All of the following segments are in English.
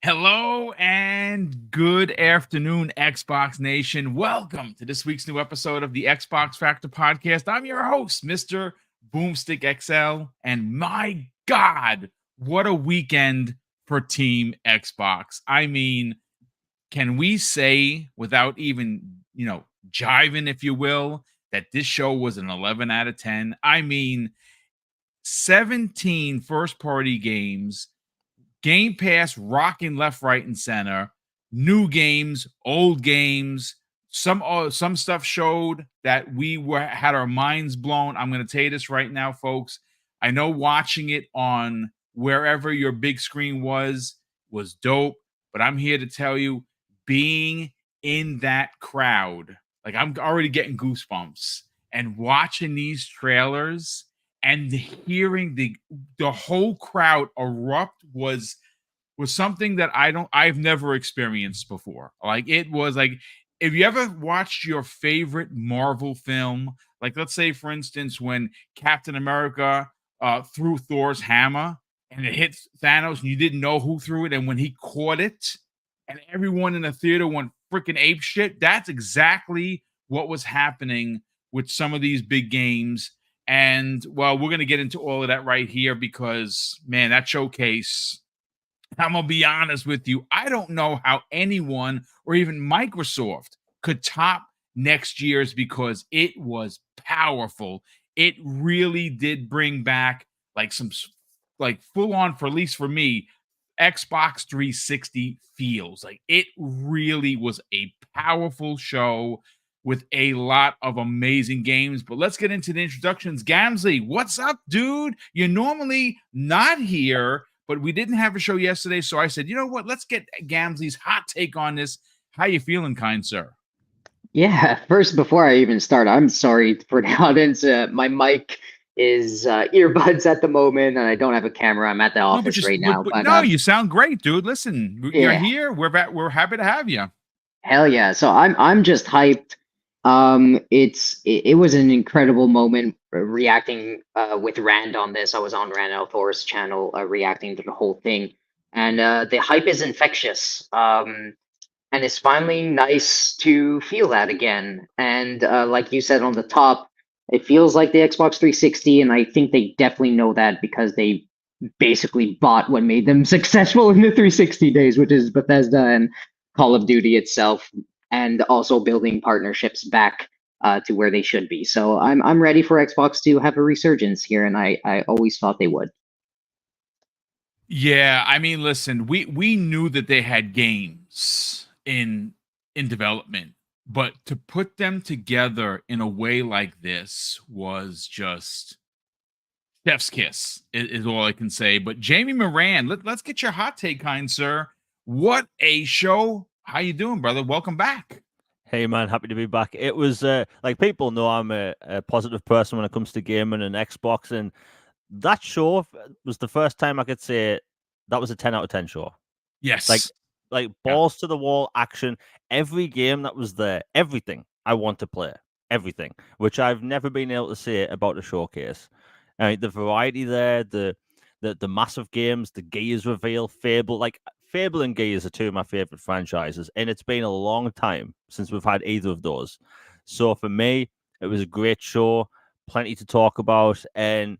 Hello and good afternoon, Xbox Nation. Welcome to this week's new episode of the Xbox Factor Podcast. I'm your host, Mr. BoomStick XL, and my God, what a weekend for Team Xbox. I mean, can we say without even, jiving, if you will, that this show was an 11 out of 10? I mean, 17 first-party games, Game Pass rocking left, right, and center. New games, old games. Some stuff showed that had our minds blown. I'm going to tell you this right now, folks. I know watching it on wherever your big screen was dope, but I'm here to tell you, being in that crowd, like I'm already getting goosebumps, and watching these trailers and hearing the whole crowd erupt was something that I've never experienced before. Like, it was like, if you ever watched your favorite Marvel film, like let's say for instance when Captain America threw Thor's hammer and it hit Thanos and you didn't know who threw it, and when he caught it and everyone in the theater went freaking ape shit, that's exactly what was happening with some of these big games. And well, we're going to get into all of that right here because, man, that showcase, I'm going to be honest with you, I don't know how anyone or even Microsoft could top next year's, because it was powerful. It really did bring back like some like full on, for at least for me, Xbox 360 feels. Like, it really was a powerful show with a lot of amazing games. But let's get into the introductions. Gamsley, what's up, dude? You're normally not here, but we didn't have a show yesterday, so I said, you know what? Let's get Gamsley's hot take on this. How you feeling, kind sir? Yeah, first, before I even start, I'm sorry for the audience. My mic is earbuds at the moment, and I don't have a camera. I'm at the No, but office just right now, but no, you sound great, dude. Listen, you're yeah, here. We're happy to have you. hell yeah. So I'm just hyped. It was an incredible moment reacting with Rand on this. I was on Rand Althor's channel reacting to the whole thing, and the hype is infectious. And it's finally nice to feel that again. And like you said on the top, it feels like the Xbox 360, and I think they definitely know that because they basically bought what made them successful in the 360 days, which is Bethesda and Call of Duty itself, and also building partnerships back to where they should be. So I'm ready for Xbox to have a resurgence here, and I always thought they would. Yeah, I mean, listen, we knew that they had games in development, but to put them together in a way like this was just chef's kiss, is all I can say. But Jamie Moran, let's get your hot take, kind sir. What a show! How you doing, brother? Welcome back. Hey man, happy to be back. It was like people know I'm a positive person when it comes to gaming and Xbox, and that show was the first time I could say that was a 10 out of 10 show. Like Yes. like Yeah. balls to the wall action, every game that was there, everything I want to play, everything, which I've never been able to say about the showcase. I mean, the variety there, the massive games, the Gears reveal, Fable, like Fable and Gears are two of my favorite franchises, and it's been a long time since we've had either of those. So for me, it was a great show, plenty to talk about, and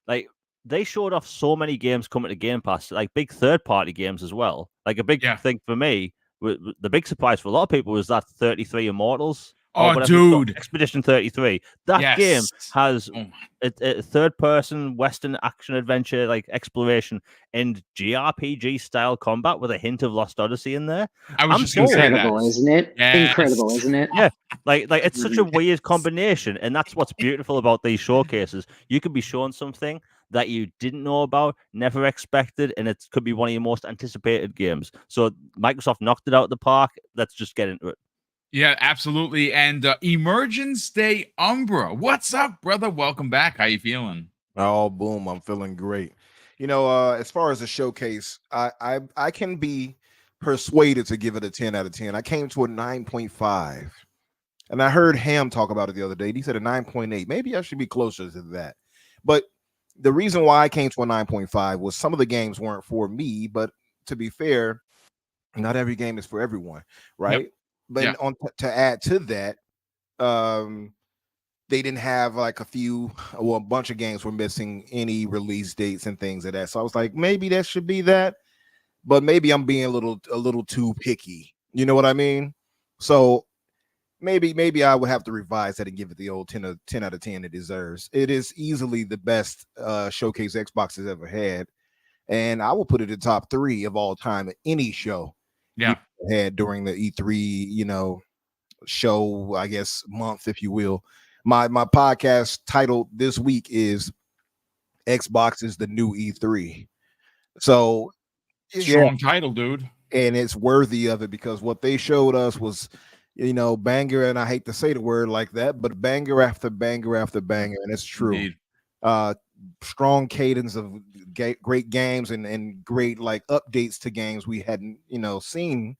like they showed off so many games coming to Game Pass, like big third-party games as well. Like a big Yeah. thing for me, the big surprise for a lot of people was that 33 Immortals or Oh, whatever it's called, dude. Expedition 33. That game Yes. has Oh, a third-person Western action adventure, like exploration and JRPG style combat with a hint of Lost Odyssey in there. I was I'm just gonna say sold. that. Incredible, isn't it? Yes. Incredible, isn't it? Yeah, like it's such a Mhm. weird combination, and that's what's beautiful about these showcases. You could be shown something that you didn't know about, never expected, and it could be one of your most anticipated games. So Microsoft knocked it out of the park. Let's just get into it. Yeah, absolutely. And Emergence Day Umbra. What's up, brother? Welcome back. How you feeling? Oh, boom! I'm feeling great. As far as the showcase, I can be persuaded to give it a 10 out of 10. I came to a 9.5, and I heard Ham talk about it the other day. He said a 9.8. Maybe I should be closer to that. But the reason why I came to a 9.5 was some of the games weren't for me. But to be fair, Not every game is for everyone, right? Yep. But Yeah. to add to that, they didn't have like a bunch of games were missing any release dates and things of that. So I was like, maybe that should be that, but maybe I'm being a little too picky. You know what I mean? So maybe I would have to revise that and give it the old 10 out of 10 it deserves. It is easily the best showcase Xbox has ever had, and I will put it in top 3 of all time at any show Yeah. you had during the E3, show, I guess, month, if you will. My podcast title this week is Xbox is the new E3. So Strong title, dude. and it's worthy of it because what they showed us was, banger, and I hate to say the word like that, but banger after banger after banger, and it's true. Indeed. Strong cadence of great games and great like updates to games we hadn't seen,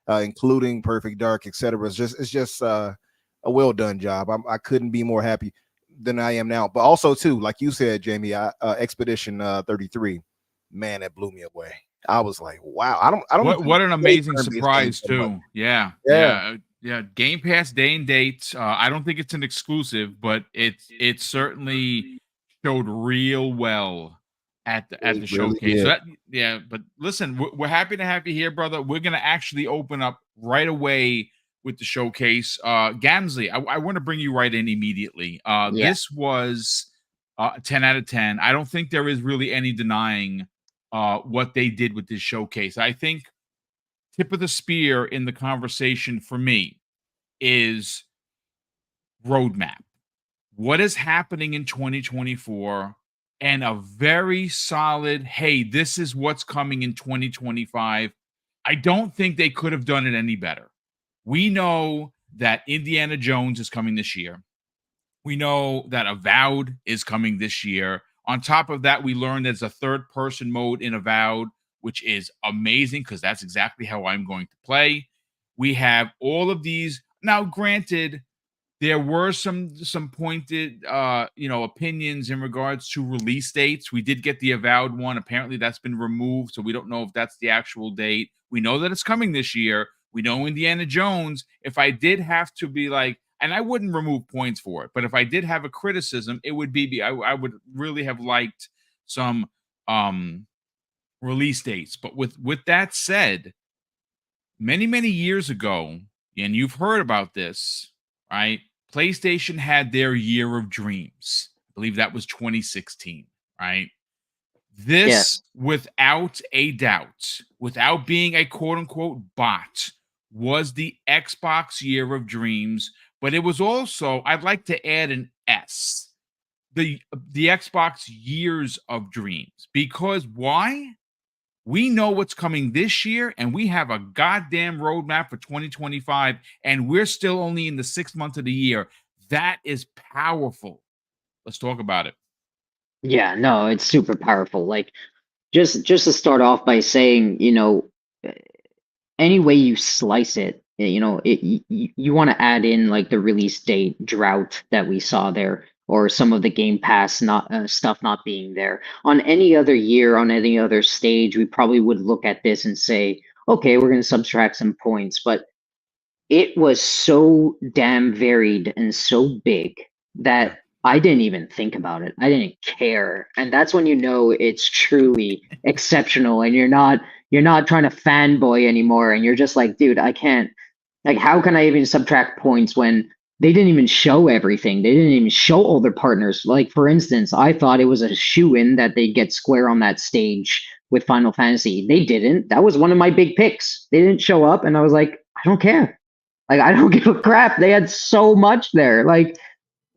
including Perfect Dark, etc. It's just a well done job. I couldn't be more happy than I am now. But also too, like you said, Jamie, Expedition 33, man, that blew me away. I was like, wow. I don't. What an amazing turn-based surprise games so much. too. Yeah. Game Pass day and date. I don't think it's an exclusive, but it certainly showed real well at the It really showcase. did. So but listen, we're happy to have you here, brother. We're gonna actually open up right away with the showcase. Gamsley, I want to bring you right in immediately. This was 10 out of 10. I don't think there is really any denying what they did with this showcase. I think tip of the spear in the conversation for me is roadmap. What is happening in 2024 and a very solid, hey, this is what's coming in 2025. I don't think they could have done it any better. We know that Indiana Jones is coming this year. We know that Avowed is coming this year. On top of that, we learned there's a third-person mode in Avowed, which is amazing because that's exactly how I'm going to play. We have all of these. Now, granted, there were some pointed opinions in regards to release dates. We did get the Avowed one. Apparently that's been removed, so we don't know if that's the actual date. We know that it's coming this year. We know Indiana Jones. If I did have to be like, and I wouldn't remove points for it, but if I did have a criticism, it would be I would really have liked some release dates. But with that said, many years ago, and you've heard about this, right? PlayStation had their Year of Dreams. I believe that was 2016, right? This, without a doubt, without being a quote-unquote bot, was the Xbox Year of Dreams, but it was also, I'd like to add an S, the Xbox Years of Dreams. Because why? We know what's coming this year, and we have a goddamn roadmap for 2025, and we're still only in the 6th month of the year. That is powerful. Let's talk about it. Yeah, no, it's super powerful. Like, just to start off by saying, any way you slice it, you want to add in like the release date drought that we saw there, or some of the Game Pass stuff not being there. On any other year, on any other stage, we probably would look at this and say, okay, we're going to subtract some points. But it was so damn varied and so big that I didn't even think about it. I didn't care. And that's when you know it's truly exceptional and you're not trying to fanboy anymore, and you're just like, dude, I can't, like, how can I even subtract points when they didn't even show everything? They didn't even show all their partners. Like, for instance, I thought it was a shoo-in that they'd get Square on that stage with Final Fantasy. They didn't. That was one of my big picks. They didn't show up, and I was like, I don't care. Like, I don't give a crap. They had so much there. Like,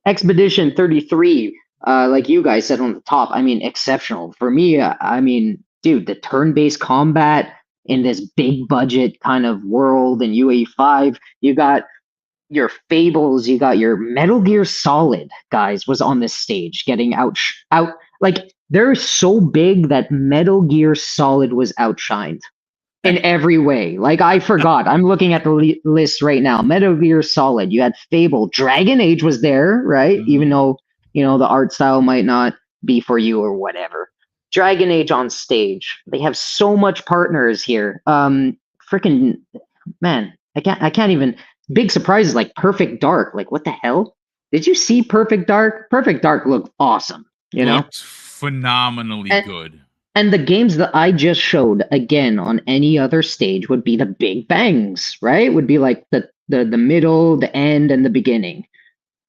Expedition 33, like you guys said on the top, I mean, exceptional. For me, I mean, dude, the turn-based combat in this big budget kind of world in UE5, you got your Fables, you got your Metal Gear Solid, guys, was on this stage getting out. Like, they're so big that Metal Gear Solid was outshined in every way. Like, I forgot. I'm looking at the list right now. Metal Gear Solid. You had Fable. Dragon Age was there, right? Mhm. Even though, the art style might not be for you or whatever. Dragon Age on stage. They have so much partners here. freaking man, I can't even. Big surprises like Perfect Dark. Like, what the hell? Did you see Perfect Dark? Perfect Dark looked awesome. You know, Looked phenomenally And- good. and the games that I just showed again on any other stage would be the big bangs, right? Would be like the middle, the end, and the beginning.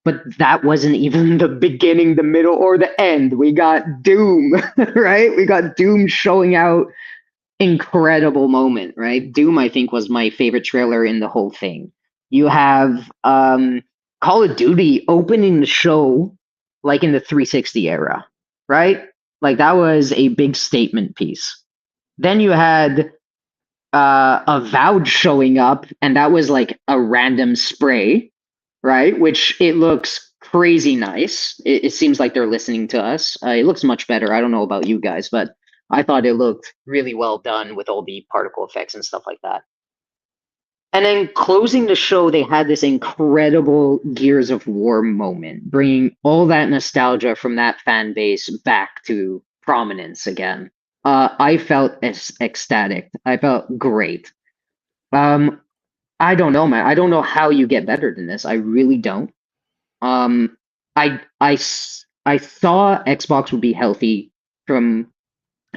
But that wasn't even the beginning, the middle, or the end. We got Doom, right? We got Doom showing out. Incredible moment, right? Doom, I think, was my favorite trailer in the whole thing. You have Call of Duty opening the show like in the 360 era, right? Like that was a big statement piece. Then you had Avowed showing up, and that was like a random spray, right? Which it looks crazy nice. It seems like they're listening to us. It looks much better. I don't know about you guys, but I thought it looked really well done with all the particle effects and stuff like that. And then closing the show, they had this incredible Gears of War moment, bringing all that nostalgia from that fan base back to prominence again. I felt ecstatic. I felt great. I don't know, man. I don't know how you get better than this. I really don't. Um, I thought Xbox would be healthy from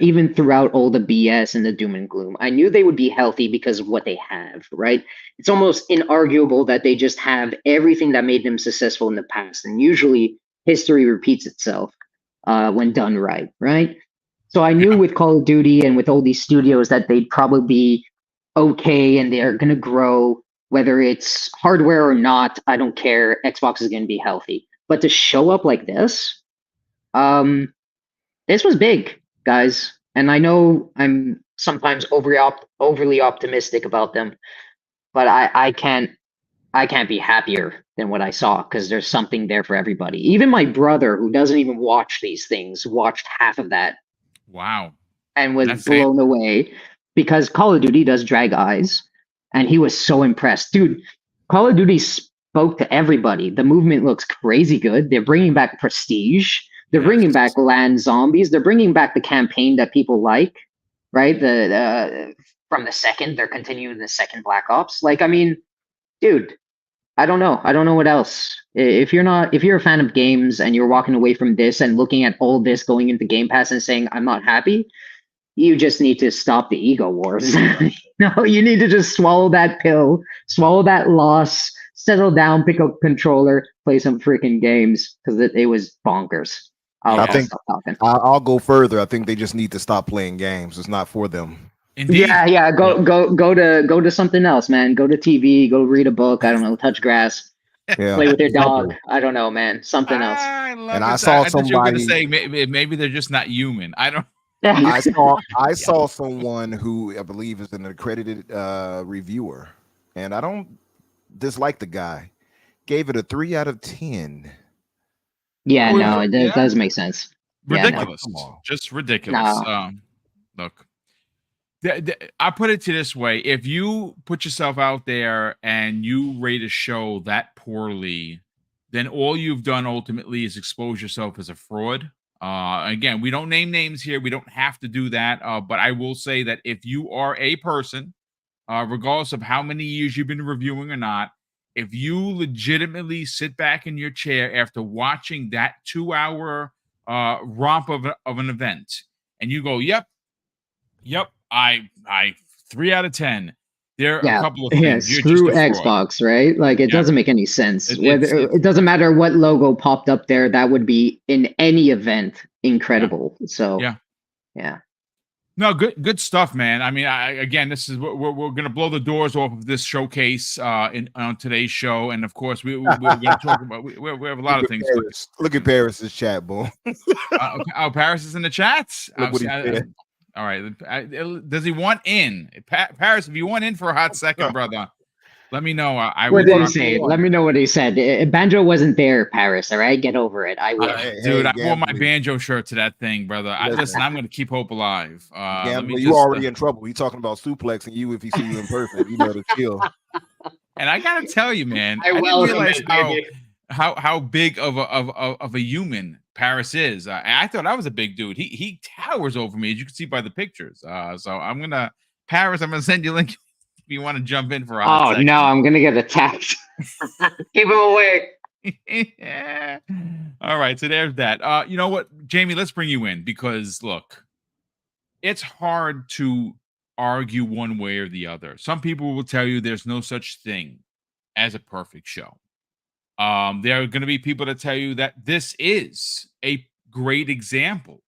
even throughout all the BS and the doom and gloom. I knew they would be healthy because of what they have, right? It's almost inarguable that they just have everything that made them successful in the past. And usually history repeats itself when done right, right? So I knew with Call of Duty and with all these studios that they'd probably be okay and they're going to grow, whether it's hardware or not. I don't care. Xbox is going to be healthy. But to show up like this was big, guys. And I know I'm sometimes overly optimistic about them, but I can't be happier than what I saw because there's something there for everybody. Even my brother, who doesn't even watch these things, watched half of that. Wow. And was blown away because Call of Duty does drag eyes, and he was so impressed. Dude, Call of Duty spoke to everybody. The movement looks crazy good. They're bringing back Prestige. They're bringing back Land Zombies. They're bringing back the campaign that people like, right? From the second, they're continuing the second Black Ops. Like, I mean, dude, I don't know. I don't know what else. If you're a fan of games and you're walking away from this and looking at all this going into Game Pass and saying, I'm not happy, you just need to stop the ego wars. You need to just swallow that pill, swallow that loss, settle down, pick up a controller, play some freaking games because it was bonkers. I think I'll go further. I think they just need to stop playing games. It's not for them. Indeed. Yeah. Go to something else, man. Go to TV. Go read a book. I don't know. Touch grass. Yeah. Play with your dog. I don't know, man. Something else. I saw somebody. You were going to say maybe they're just not human. I don't. I saw someone who I believe is an accredited reviewer, and I don't dislike the guy. Gave it a 3 out of 10. Yeah, no, it does make sense. Ridiculous. Yeah, no. Just ridiculous. No. Look, I put it to this way. If you put yourself out there and you rate a show that poorly, then all you've done ultimately is expose yourself as a fraud. Again, we don't name names here. We don't have to do that. But I will say that if you are a person, regardless of how many years you've been reviewing or not, if you legitimately sit back in your chair after watching that 2-hour romp of an event and you go, yep, I 3 out of 10. There are a couple of things. Yeah, screw Xbox, right? Like it doesn't make any sense. It doesn't matter what logo popped up there. That would be in any event incredible. Yeah. So yeah. No, good stuff, man. I mean, again, this is we're going to blow the doors off of this showcase on today's show, and of course, we're going to talk about. We have a lot of things. Look at Paris's chat, boom. Paris is in the chat. Look what he said. All right, does he want in? Paris, if you want in for a hot second, brother, let me know. What did he say? Let me know what he said. Banjo wasn't there, Paris. All right, get over it. I will. Dude, I wore my Banjo shirt to that thing, brother. Listen, I'm going to keep hope alive. You already in trouble. He's talking about suplexing you if he see you in person. You know the chill. And I got to tell you, man, I didn't realize how big of a human Paris is. I thought I was a big dude. He towers over me, as you can see by the pictures. So I'm gonna send you a link. you want to jump in for a hot Oh second. no, I'm gonna get attacked. Keep him away. All right, so there's that. You know what, Jamie? Let's bring you in because look, it's hard to argue one way or the other. Some people will tell you there's no such thing as a perfect show. There are going to be people that tell you that this is a great example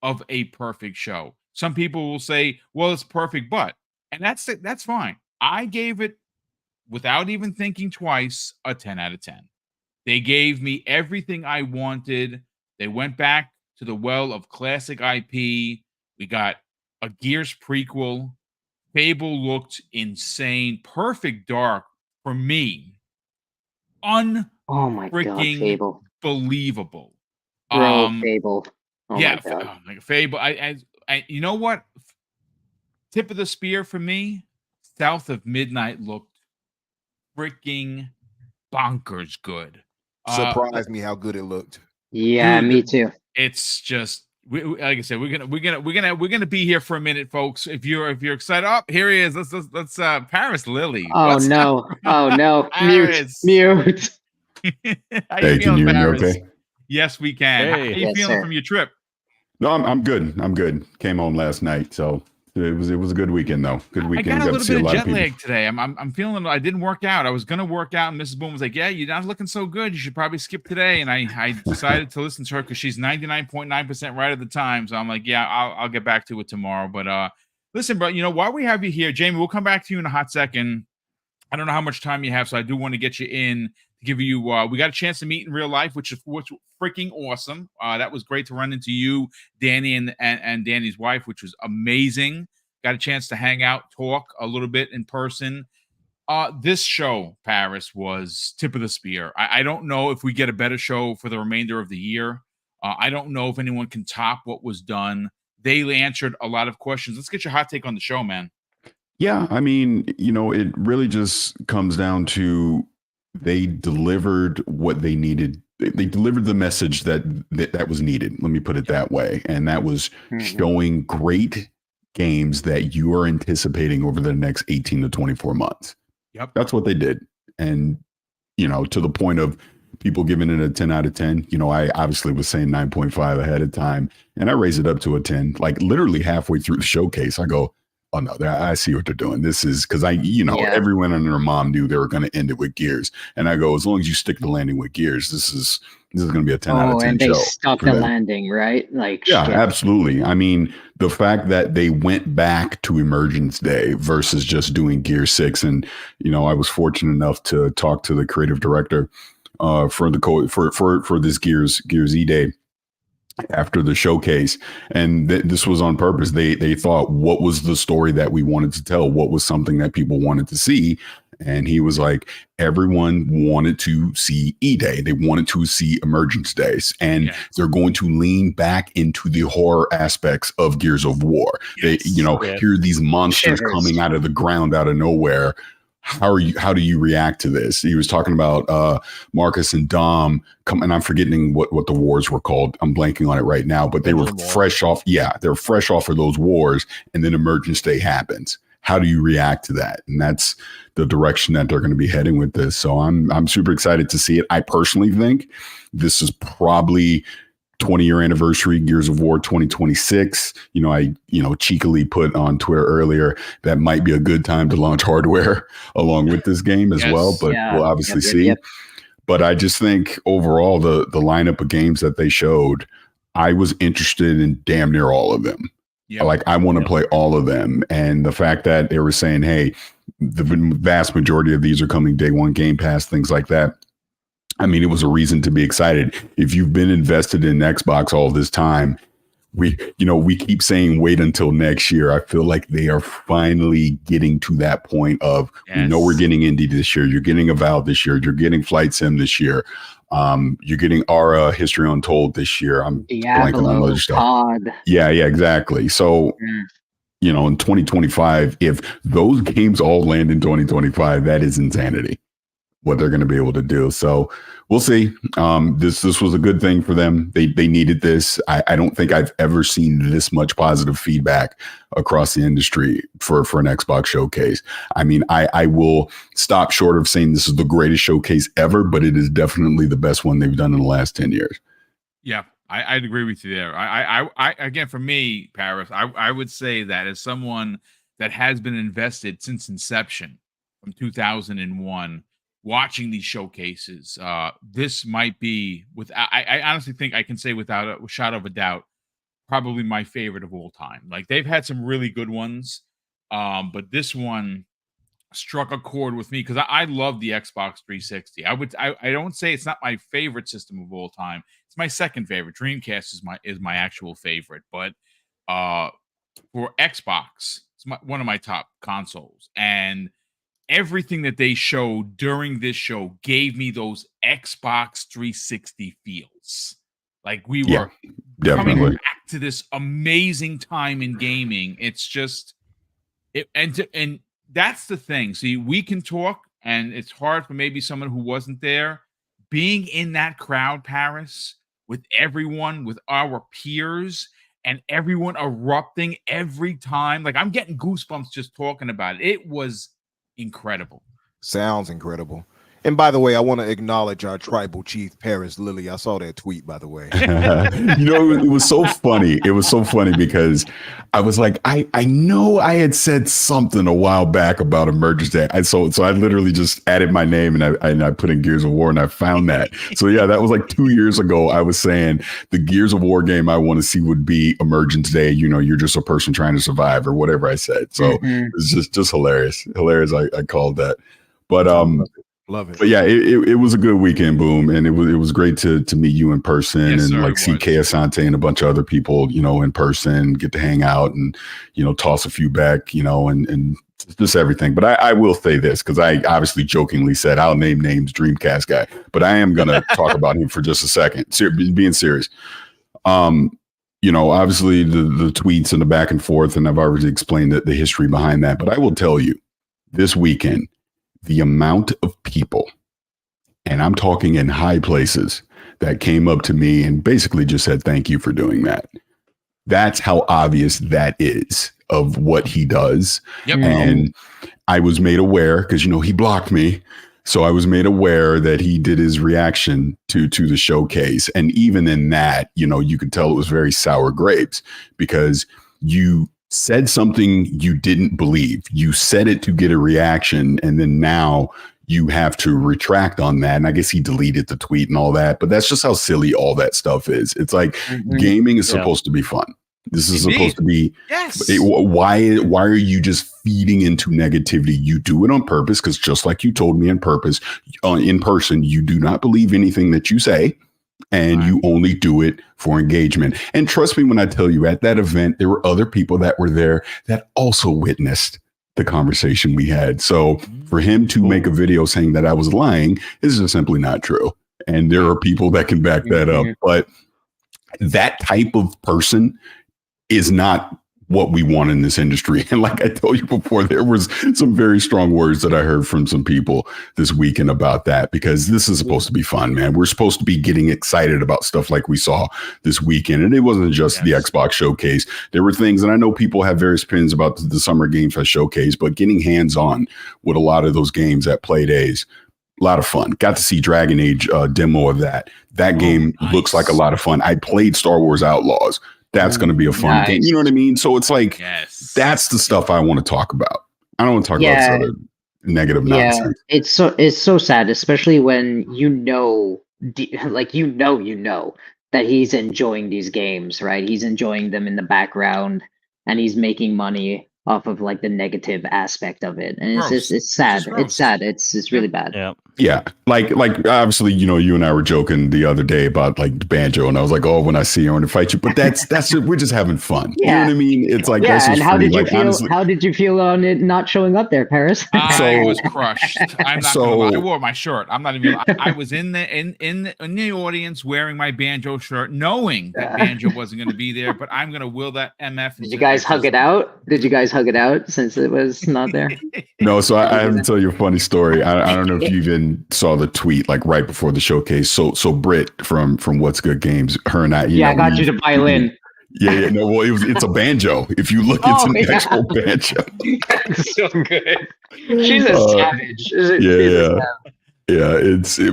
of a perfect show. Some people will say, "Well, it's perfect, but," and that's fine. I gave it, without even thinking twice, a 10 out of 10. They gave me everything I wanted. They went back to the well of classic IP. We got a Gears prequel. Fable looked insane. Perfect Dark, for me, Oh my god, unfreaking Fable. believable. Bro, Fable. Oh Yeah, my god. like Fable. I, you know what? Tip of the spear for me, South of Midnight looked freaking bonkers good. Surprised me how good it looked. Yeah, Dude, me too. It's just like I said, we're gonna be here for a minute, folks. If you're excited, oh, here he is. Let's Paris Lily. Oh What's no. up? Oh no. Mute. Paris. Mute. How Hey, you can feeling, you hear me Paris? okay? Yes, we can. Hey. How you Yes, feeling sir. from your trip? No, I'm good. I'm good. Came home last night, so it was a good weekend though. Good I weekend. got a little to see bit a of lot jet of people. lag today. I'm feeling. I didn't work out. I was gonna work out, and Mrs. Boom was like, "Yeah, you're not looking so good. You should probably skip today." And I decided to listen to her because she's 99.9% right at the time. So I'm like, "Yeah, I'll get back to it tomorrow." But listen, bro, you know, while we have you here, Jamie, we'll come back to you in a hot second. I don't know how much time you have, so I do want to get you in to give you. We got a chance to meet in real life, which is freaking awesome. That was great to run into you, Danny, and Danny's wife, which was amazing. Got a chance to hang out, talk a little bit in person. This show, Paris, was tip of the spear. I don't know if we get a better show for the remainder of the year. I don't know if anyone can top what was done. They answered a lot of questions. Let's get your hot take on the show, man. Yeah, I mean, it really just comes down to they delivered what they needed. They delivered the message that was needed. Let me put it that way, and that was showing great games that you are anticipating over the next 18 to 24 months. Yep. That's what they did. And, to the point of people giving it a 10 out of 10, I obviously was saying 9.5 ahead of time, and I raised it up to a 10, like literally halfway through the showcase. I go, oh no, I see what they're doing. This is because everyone and their mom knew they were going to end it with Gears. And I go, as long as you stick the landing with Gears, this is going to be a 10 out of 10 and show. they stuck the landing, right? Like, yeah, shit. absolutely. I mean, the fact that they went back to Emergence Day versus just doing Gear 6. And, I was fortunate enough to talk to the creative director for this Gears E-Day after the showcase, and this was on purpose. They thought, what was the story that we wanted to tell? What was something that people wanted to see? And he was like, everyone wanted to see E-Day. They wanted to see Emergence Days, and they're going to lean back into the horror aspects of Gears of War. Yes. They, hear these monsters coming out of the ground out of nowhere. How do you react to this? He was talking about Marcus and Dom and I'm forgetting what the wars were called. I'm blanking on it right now, but they were fresh off. Yeah, they're fresh off of those wars, and then Emergence Day happens. How do you react to that? And that's the direction that they're going to be heading with this. So I'm super excited to see it. I personally think this is probably 20-year anniversary Gears of War 2026. I cheekily put on Twitter earlier that might be a good time to launch hardware along with this game as well, but we'll obviously see. Yep. But I just think overall the lineup of games that they showed, I was interested in damn near all of them. Yep. Like I want to play all of them. And the fact that they were saying, hey, the vast majority of these are coming day one Game Pass, things like that. I mean, it was a reason to be excited. If you've been invested in Xbox all this time, we keep saying wait until next year. I feel like they are finally getting to that point of, we're getting Indie this year. You're getting Avowed this year. You're getting Flight Sim this year. You're getting Aura History Untold this year. I'm blanking on other stuff. Pod. Yeah, exactly. So, in 2025, if those games all land in 2025, that is insanity. what they're going to be able to do. So we'll see. This was a good thing for them. They needed this. I don't think I've ever seen this much positive feedback across the industry for an Xbox showcase. I mean, I will stop short of saying this is the greatest showcase ever, but it is definitely the best one they've done in the last 10 years. Yeah, I'd agree with you there. I again, for me, Paris, I would say that as someone that has been invested since inception from 2001, watching these showcases, this might be, I honestly think I can say without a shadow of a doubt, probably my favorite of all time. Like, they've had some really good ones, but this one struck a chord with me because I love the Xbox 360. I don't say it's not my favorite system of all time. It's my second favorite. Dreamcast is my actual favorite, but for Xbox, it's one of my top consoles, and everything that they showed during this show gave me those Xbox 360 feels. Like we were coming back to this amazing time in gaming. It's just and that's the thing. See, we can talk, and it's hard for maybe someone who wasn't there. Being in that crowd, Paris, with everyone, with our peers, and everyone erupting every time. Like, I'm getting goosebumps just talking about it. It was incredible. Sounds incredible. And by the way, I want to acknowledge our tribal chief, Paris Lilly. I saw that tweet, by the way. It was so funny. It was so funny because I was like, I know I had said something a while back about Emergence Day. So I literally just added my name and I put in Gears of War, and I found that. So yeah, that was like 2 years ago. I was saying the Gears of War game I want to see would be Emergence Day. You're just a person trying to survive, or whatever I said. So it's just hilarious. I called that. But love it. But yeah, it was a good weekend, Boom, and it was great to meet you in person, Yes, and sir, like see Kay Asante and a bunch of other people, in person, get to hang out and toss a few back, and just everything. But I will say this, because I obviously jokingly said I'll name names, Dreamcast guy, but I am gonna talk about him for just a second. Being serious. Obviously the tweets and the back and forth, and I've already explained the history behind that. But I will tell you, this weekend, the amount of people, and I'm talking in high places, that came up to me and basically just said, thank you for doing that. That's how obvious that is of what he does. Yep. And I was made aware because, he blocked me. So I was made aware that he did his reaction to the showcase. And even in that, you could tell it was very sour grapes, because you said something you didn't believe. You said it to get a reaction, and then now you have to retract on that. And I guess he deleted the tweet and all that, but that's just how silly all that stuff is. It's like gaming is supposed to be fun. This is supposed to be. Yes. Why are you just feeding into negativity? You do it on purpose, because just like you told me in person, you do not believe anything that you say. And you only do it for engagement. And trust me when I tell you, at that event, there were other people that were there that also witnessed the conversation we had. So for him to make a video saying that I was lying is just simply not true. And there are people that can back that up. But that type of person is not what we want in this industry. And like I told you before, there was some very strong words that I heard from some people this weekend about that, because this is supposed to be fun, man. We're supposed to be getting excited about stuff like we saw this weekend. And it wasn't just the Xbox showcase. There were things, and I know people have various opinions about the Summer Game Fest showcase, but getting hands-on with a lot of those games at Play Days, a lot of fun. Got to see Dragon Age demo of that. That game looks like a lot of fun. I played Star Wars Outlaws. That's going to be a fun game. You know what I mean? So it's like, that's the stuff I want to talk about. I don't want to talk about this other negative nonsense. It's so sad, especially when that he's enjoying these games, right? He's enjoying them in the background, and he's making money off of like the negative aspect of it, and it's sad. It's sad. It's really bad. Yeah. Like obviously, you and I were joking the other day about like banjo, and I was like, oh, when I see you, I want to fight you. But that's we're just having fun. You know what I mean? It's like, that's just and how funny. did you like, feel? honestly, How did you feel on it not showing up there, Paris? I was crushed. I'm not gonna lie. I wore my shirt. I'm not even. I was in the audience wearing my banjo shirt, knowing that banjo wasn't going to be there. But I'm going to will that MF. Did you guys hug it out? Did you guys hug it out since it was not there? No. So I have to tell you a funny story. I don't know if you even even saw the tweet like right before the showcase. So Britt from What's Good Games, her and I, I got you to violin. Yeah, no, well, it's a banjo. If you look, it's an actual banjo. That's so good. She's a savage.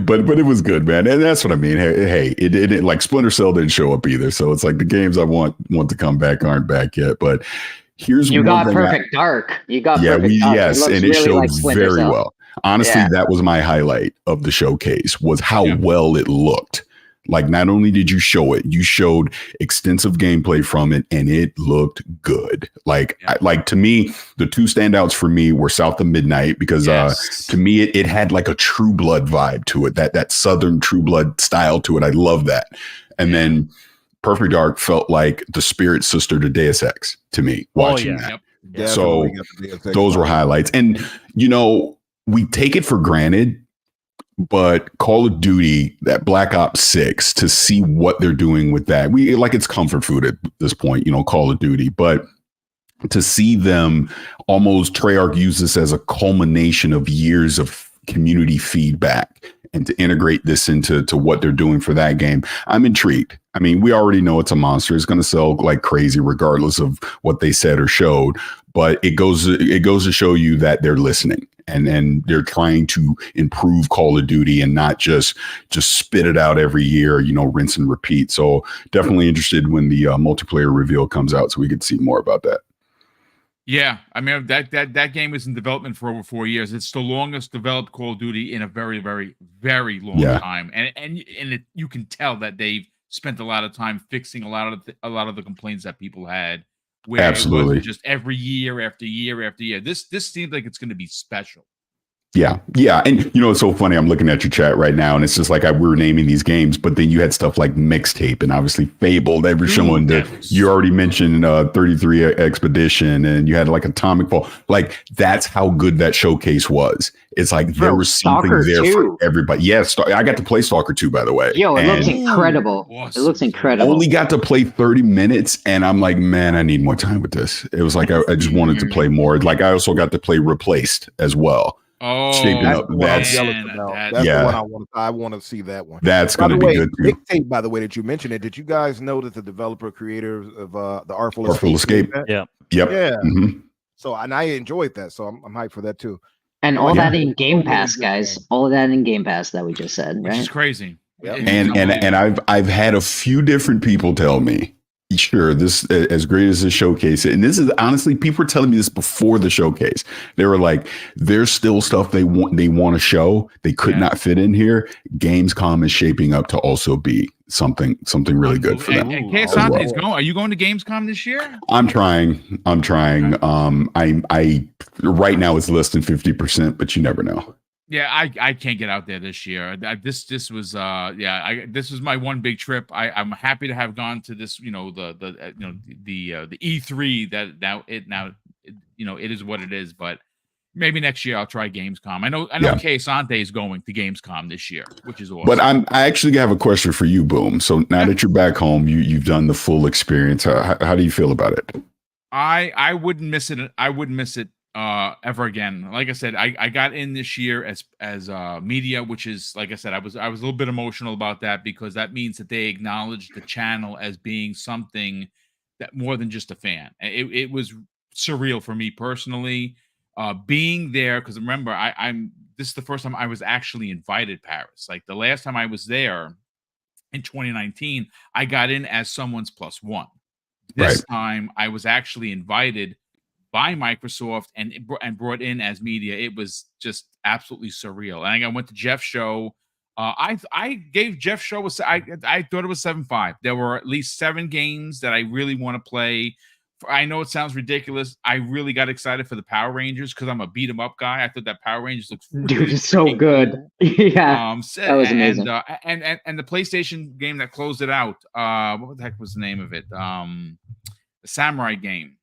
But it was good, man, and that's what I mean. Hey, it like Splinter Cell didn't show up either, so it's like the games I want to come back aren't back yet. But here's you got Perfect Dark. You got Perfect Dark. Yes, and it really showed like very well. Honestly, that was my highlight of the showcase was how well it looked. Like, not only did you show it, you showed extensive gameplay from it, and it looked good. Like, to me, the two standouts for me were South of Midnight because to me, it had like a True Blood vibe to it, that Southern True Blood style to it. I love that. And then Perfect Dark felt like the spirit sister to Deus Ex to me watching that. Yep. So those were highlights. And, you know, we take it for granted. But Call of Duty, that Black Ops 6, to see what they're doing with that, it's comfort food at this point, you know, Call of Duty. But to see them almost Treyarch use this as a culmination of years of community feedback and to integrate this into what they're doing for that game, I'm intrigued. I mean, we already know it's a monster. It's going to sell like crazy, regardless of what they said or showed. But it goes to show you that they're listening. And they're trying to improve Call of Duty and not just spit it out every year, you know, rinse and repeat. So definitely interested when the multiplayer reveal comes out so we could see more about that. Yeah, I mean, that game was in development for over 4 years. It's the longest developed Call of Duty in a very, very, very long time. And you can tell that they've spent a lot of time fixing a lot of the complaints that people had. Where Absolutely. It was just every year after year after year. This seems like it's going to be special. Yeah. And, you know, it's so funny. I'm looking at your chat right now, and it's just like we were naming these games, but then you had stuff like Mixtape and obviously Fable. They were showing you already mentioned 33 Expedition, and you had like Atomic Fall. Like, that's how good that showcase was. It's like there was something Stalker there 2. for everybody. Yeah, I got to play Stalker 2, by the way. It looks incredible. Awesome. It looks incredible. Only got to play 30 minutes, and I'm like, man, I need more time with this. It was like I just wanted to play more. Like, I also got to play Replaced as well. Oh, shaping up. That's the one I want to see that one. That's going to be good too. Mixtape, by the way, that you mentioned it. Did you guys know that the developer creator of the Artful Escape? Yep. Mm-hmm. So, and I enjoyed that. So I'm hyped for that too. And all that in Game Pass, guys. All of that in Game Pass that we just said, right? Which is crazy. Yep. And I've had a few different people tell me, sure, this as great as the showcase, and this is honestly, people were telling me this before the showcase. They were like, there's still stuff they want to show. They could not fit in here. Gamescom is shaping up to also be something really good for them. And KSI is going. Are you going to Gamescom this year? I'm trying. I right now it's less than 50%, but you never know. Yeah, I can't get out there this year. This was this was my one big trip. I'm happy to have gone to this. You know, the E3 that it is what it is. But maybe next year I'll try Gamescom. I know Kay Sante is going to Gamescom this year, which is awesome. But I actually have a question for you, Boom. So now that you're back home, you've done the full experience. How do you feel about it? I wouldn't miss it. I wouldn't miss it ever again. Like I said, I got in this year as media, which is, like I said, I was a little bit emotional about that because that means that they acknowledged the channel as being something that more than just a fan. It was surreal for me personally, being there, because remember, this is the first time I was actually invited Paris. Like the last time I was there in 2019, I got in as someone's plus one. This time I was actually invited by Microsoft and brought in as media. It was just absolutely surreal. And I went to Jeff's show. I gave Jeff's show I thought it was 7.5. There were at least 7 games that I really want to play. I know it sounds ridiculous. I really got excited for the Power Rangers because I'm a beat 'em up guy. I thought that Power Rangers looks dude, it's so good. Yeah, that was amazing. And the PlayStation game that closed it out. What the heck was the name of it? The samurai game.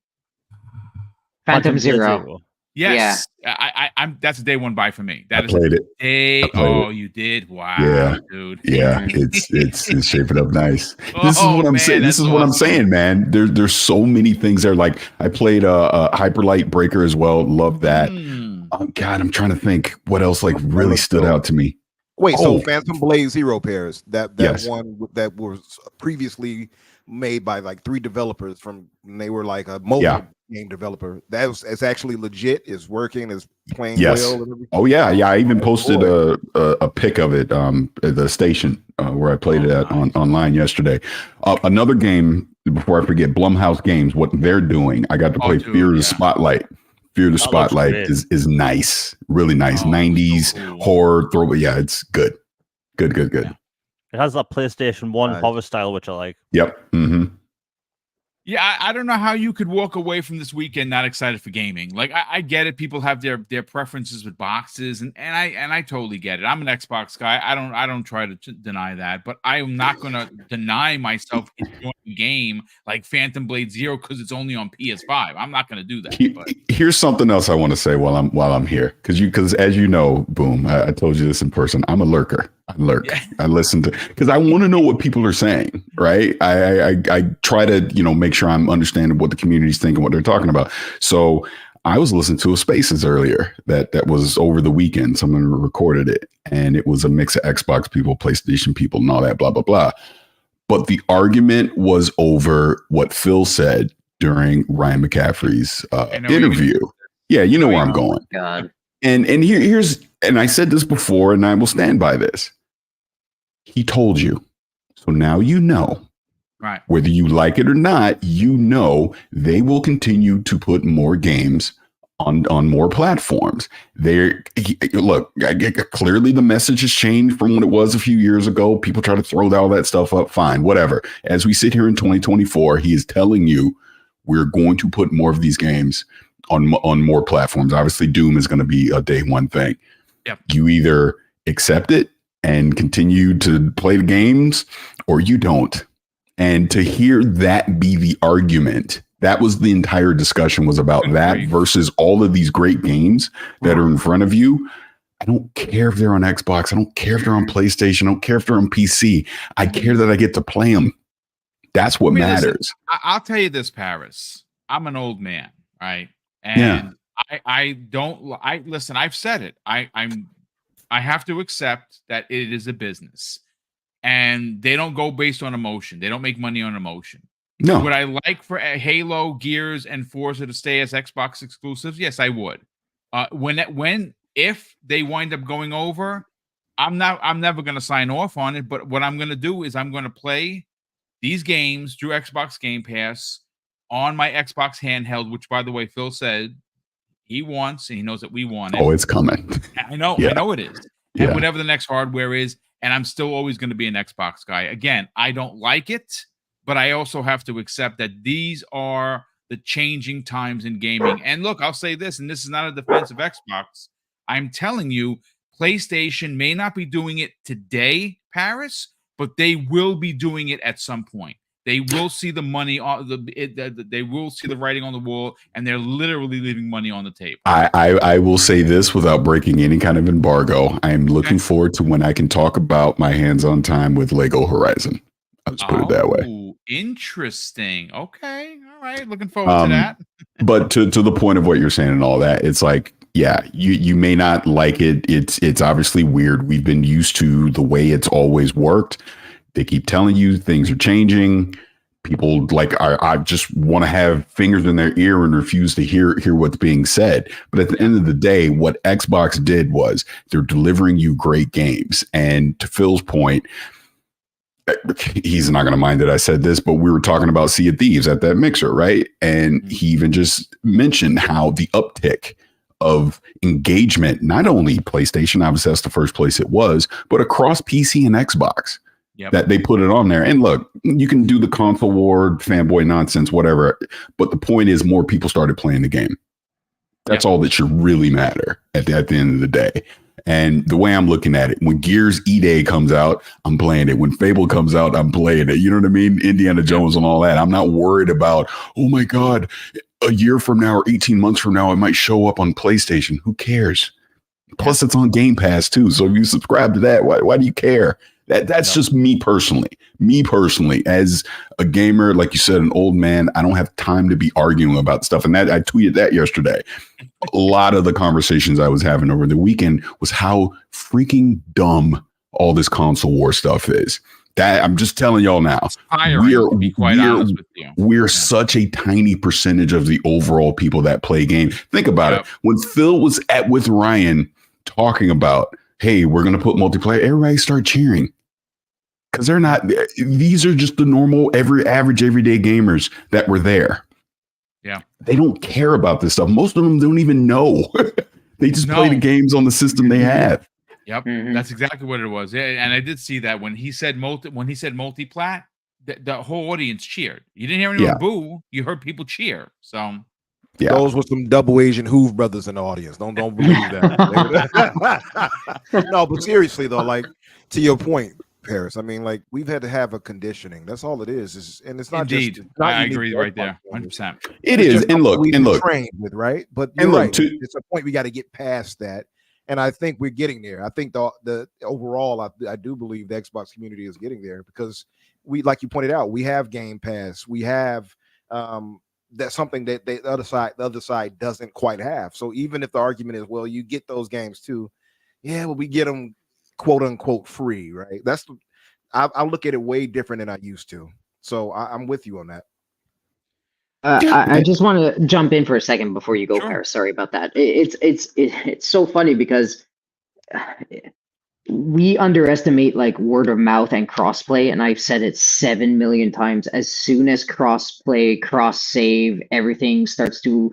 Phantom Zero. Yes, yeah. I'm. That's a day one buy for me. I played it. Oh, you did? Wow, yeah, dude. Yeah, it's shaping up nice. This is what I'm saying. This is what I'm saying, man. There's so many things there. Like I played a Hyper Light Breaker as well. Love that. Oh God, I'm trying to think what else like really stood out to me. Wait, so Oh. Phantom Blade Zero Pairs, that Yes. one that was previously made by like 3 developers and they were like a mobile game developer. It's actually legit, is working, is playing Yes. well and everything. Oh yeah, yeah. I even posted boy. a pic of it at the station where I played it at online yesterday. Another game before I forget, Blumhouse Games. What they're doing, I got to play Fear of the Spotlight. Fear of the Spotlight is nice, really nice. 90s so cool. horror throw. Yeah, it's good. Good. Yeah. It has that PlayStation 1 horror style, which I like. Yep. Mm-hmm. Yeah, I don't know how you could walk away from this weekend not excited for gaming. Like I get it, people have their preferences with boxes, and I totally get it. I'm an Xbox guy. I don't try to deny that, but I am not going to deny myself enjoying a game like Phantom Blade Zero because it's only on PS5. I'm not going to do that. But Here's something else I want to say while I'm here, because as you know, Boom, I told you this in person. I'm a lurker. I lurk. Yeah. I listen to because I want to know what people are saying. Right. I try to make sure I'm understanding what the community's thinking, what they're talking about. So I was listening to a Spaces earlier that was over the weekend. Someone recorded it, and it was a mix of Xbox people, PlayStation people, and all that, blah blah blah. But the argument was over what Phil said during Ryan McCaffrey's interview. Yeah, you know where I'm going. God. And here's I said this before, and I will stand by this. He told you. So now you know. Right. Whether you like it or not, they will continue to put more games on more platforms. Look, clearly the message has changed from what it was a few years ago. People try to throw all that stuff up. Fine, whatever. As we sit here in 2024, he is telling you we're going to put more of these games on more platforms. Obviously, Doom is going to be a day one thing. Yep. You either accept it and continue to play the games, or you don't. And to hear that be the argument, that was the entire discussion, was about that versus all of these great games that are in front of you. I don't care if they're on Xbox. I don't care if they're on PlayStation. I don't care if they're on PC. I care that I get to play them. That's what matters. Listen, I'll tell you this, Paris. I'm an old man, right? And listen, I've said it. I have to accept that it is a business. And they don't go based on emotion. They don't make money on emotion. No. Would I like for Halo, Gears, and Forza to stay as Xbox exclusives? Yes, I would. If they wind up going over, I'm never going to sign off on it. But what I'm going to do is I'm going to play these games through Xbox Game Pass on my Xbox handheld, which, by the way, Phil said he wants, and he knows that we want it. Oh, it's coming. I know it is. And whatever the next hardware is. And I'm still always going to be an Xbox guy. Again, I don't like it, but I also have to accept that these are the changing times in gaming. And look, I'll say this, and this is not a defense of Xbox. I'm telling you, PlayStation may not be doing it today, Paris, but they will be doing it at some point. They will see the money on they will see the writing on the wall, and they're literally leaving money on the table. I will say this without breaking any kind of embargo. I am looking forward to when I can talk about my hands-on time with Lego Horizon. I'll just put it that way. Interesting. Okay. All right. Looking forward to that. But to the point of what you're saying and all that, it's like, yeah, you may not like it. It's obviously weird. We've been used to the way it's always worked. They keep telling you things are changing. People I just want to have fingers in their ear and refuse to hear what's being said. But at the end of the day, what Xbox did was they're delivering you great games. And to Phil's point, he's not going to mind that I said this, but we were talking about Sea of Thieves at that mixer, right? And he even just mentioned how the uptick of engagement, not only PlayStation, obviously that's the first place it was, but across PC and Xbox. Yep. That they put it on there. And look, you can do the console war, fanboy nonsense, whatever. But the point is more people started playing the game. That's all that should really matter at the end of the day. And the way I'm looking at it, when Gears E-Day comes out, I'm playing it. When Fable comes out, I'm playing it. You know what I mean? Indiana Jones and all that. I'm not worried about, oh my God, a year from now or 18 months from now, it might show up on PlayStation. Who cares? Plus, it's on Game Pass too. So if you subscribe to that, why do you care? That's just me personally. Me personally, as a gamer, like you said, an old man, I don't have time to be arguing about stuff. And that I tweeted that yesterday. A lot of the conversations I was having over the weekend was how freaking dumb all this console war stuff is. That I'm just telling y'all now. To be quite honest with you. We're such a tiny percentage of the overall people that play games. Think about it. When Phil was with Ryan talking about, hey, we're going to put multiplayer, everybody started cheering. Because they're not, these are just the normal, average, everyday gamers that were there. Yeah. They don't care about this stuff. Most of them don't even know. They just play the games on the system they have. Yep, that's exactly what it was. Yeah, and I did see that when he said multi-plat, the whole audience cheered. You didn't hear anyone boo. You heard people cheer. So those were some double Asian Hoove brothers in the audience. Don't believe that. No, but seriously though, like to your point, Paris. I mean, like we've had to have a conditioning. That's all it is. And it's not Indeed. just. Not I agree right there, 100%. It is, and look, trained with, right? But you're right. It's a point we got to get past that. And I think we're getting there. I think the overall, I do believe the Xbox community is getting there because we, like you pointed out, we have Game Pass. We have that's something that the other side doesn't quite have. So even if the argument is, well, you get those games too, well, we get them quote unquote free, right? I look at it way different than I used to. So I'm with you on that. I just want to jump in for a second before you go, Paris. Sorry about that. It's so funny because we underestimate like word of mouth and crossplay, and I've said it 7 million times. As soon as crossplay, cross save, everything starts to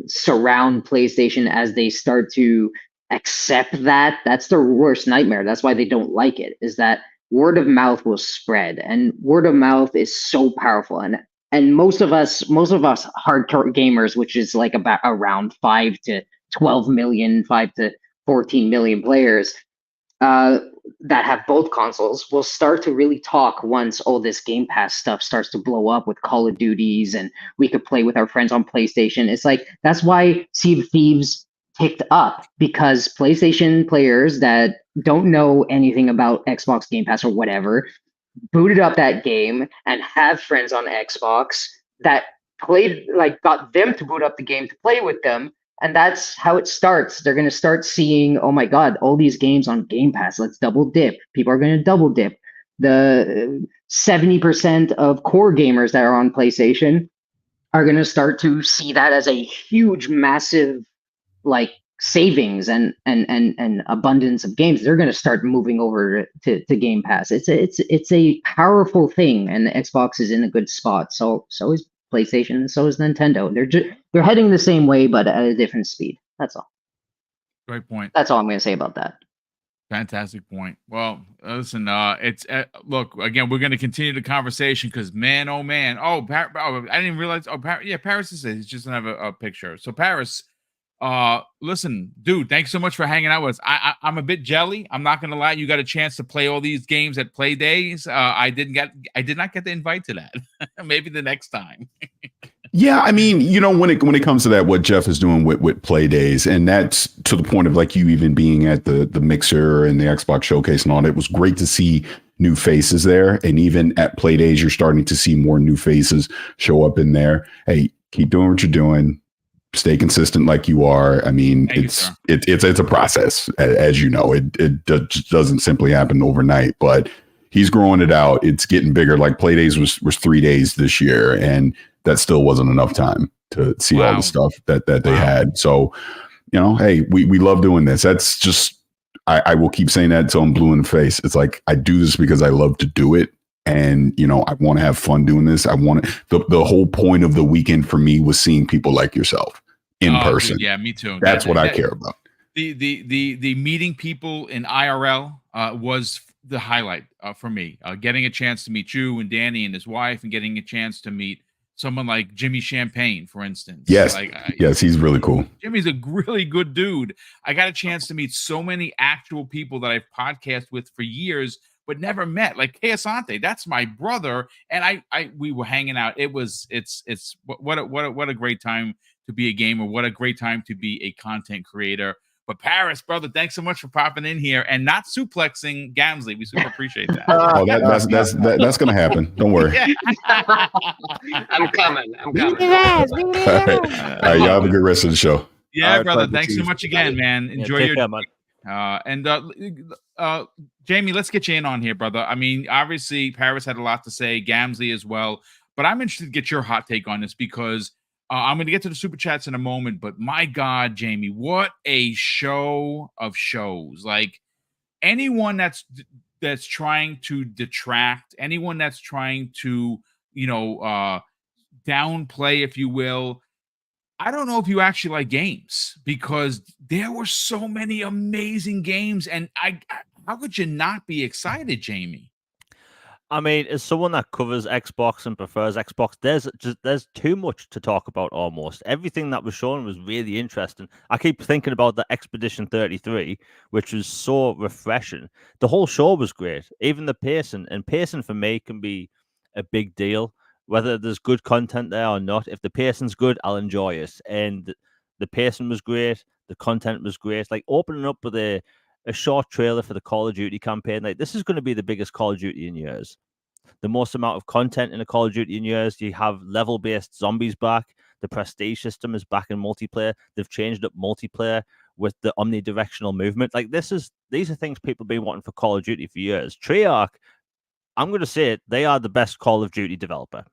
surround PlayStation, as they start to accept that, that's their worst nightmare. That's why they don't like it. Is that word of mouth will spread, and word of mouth is so powerful. And most of us hardcore gamers, which is like about around 5 to 12 million, 5 to 14 million players that have both consoles, will start to really talk once all this Game Pass stuff starts to blow up with Call of Duties and we could play with our friends on PlayStation. It's like, that's why Sea of Thieves ticked up, because PlayStation players that don't know anything about Xbox Game Pass or whatever booted up that game and have friends on Xbox that played, like got them to boot up the game to play with them. And that's how it starts. They're going to start seeing, oh my God, all these games on Game Pass. Let's double dip. People are going to double dip. The 70% of core gamers that are on PlayStation are going to start to see that as a huge, massive, like, savings and abundance of games. They're going to start moving over to Game Pass. It's a powerful thing, and the Xbox is in a good spot. So is PlayStation, and so is Nintendo. They're heading the same way, but at a different speed. That's all. Great point. That's all I'm going to say about that. Fantastic point. Well, listen, it's look, again, we're going to continue the conversation because man, oh man, I didn't even realize. Paris is it. He's just going to have a picture. So Paris, listen, dude, thanks so much for hanging out with us. I'm a bit jelly. I'm not gonna lie. You got a chance to play all these games at Play Days. I did not get the invite to that. Maybe the next time. Yeah, I mean, you know, when it comes to that, what Jeff is doing with Play Days, and that's to the point of like you even being at the Mixer and the Xbox Showcase and all that, it was great to see new faces there. And even at Play Days, you're starting to see more new faces show up in there. Hey, keep doing what you're doing. Stay consistent like you are. I mean, it's a process, as you know. It just doesn't simply happen overnight, but he's growing it out. It's getting bigger. Like Play Days was 3 days this year, and that still wasn't enough time to see all the stuff that they had. So, you know, hey, we love doing this. That's just, I will keep saying that until I'm blue in the face. It's like, I do this because I love to do it. And, you know, I want to have fun doing this. I want to, the whole point of the weekend for me was seeing people like yourself in person. Dude, yeah, me too. That's what I care about. The meeting people in IRL was the highlight for me. Getting a chance to meet you and Danny and his wife, and getting a chance to meet someone like Jimmy Champagne, for instance. Yes, yes, he's really cool. Jimmy's a really good dude. I got a chance to meet so many actual people that I've podcasted with for years, but never met. Like Asante, that's my brother, and we were hanging out. It's what a great time to be a gamer. What a great time to be a content creator. But Paris, brother, thanks so much for popping in here and not suplexing Gamsley. We super appreciate that. Oh, that's gonna happen. Don't worry. I'm coming. All right, y'all have a good rest of the show. Yeah, All right, brother. pleasure Thanks to so you. much again, man. Enjoy take your care, man. Jamie, let's get you in on here, brother. I mean, obviously, Paris had a lot to say, Gamsley as well, but I'm interested to get your hot take on this because I'm going to get to the super chats in a moment. But my God, Jamie, what a show of shows! Like anyone that's trying to detract, anyone that's trying to downplay, if you will. I don't know if you actually like games because there were so many amazing games, and how could you not be excited, Jamie? I mean, as someone that covers Xbox and prefers Xbox, there's too much to talk about almost. Everything that was shown was really interesting. I keep thinking about the Expedition 33, which was so refreshing. The whole show was great. Even the pacing, and pacing for me can be a big deal. Whether there's good content there or not, if the pacing's good, I'll enjoy it. And the pacing was great. The content was great. Like opening up with a short trailer for the Call of Duty campaign. Like this is going to be the biggest Call of Duty in years. The most amount of content in a Call of Duty in years. You have level-based zombies back. The prestige system is back in multiplayer. They've changed up multiplayer with the omnidirectional movement. Like these are things people have been wanting for Call of Duty for years. Treyarch, I'm going to say it, they are the best Call of Duty developer.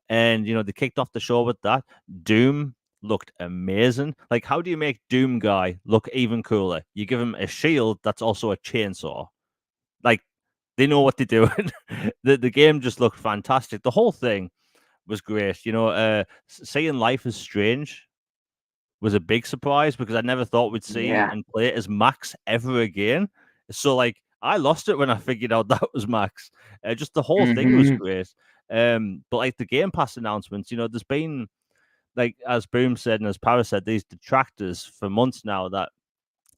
And, they kicked off the show with that. Doom looked amazing. Like, how do you make Doom guy look even cooler? You give him a shield that's also a chainsaw. Like, they know what they're doing. the game just looked fantastic. The whole thing was great. Seeing Life is Strange was a big surprise because I never thought we'd see and play it as Max ever again. So, like, I lost it when I figured out that was Max. Just the whole thing was great. But like the Game Pass announcements, there's been, like, as Boom said and as Paris said, these detractors for months now that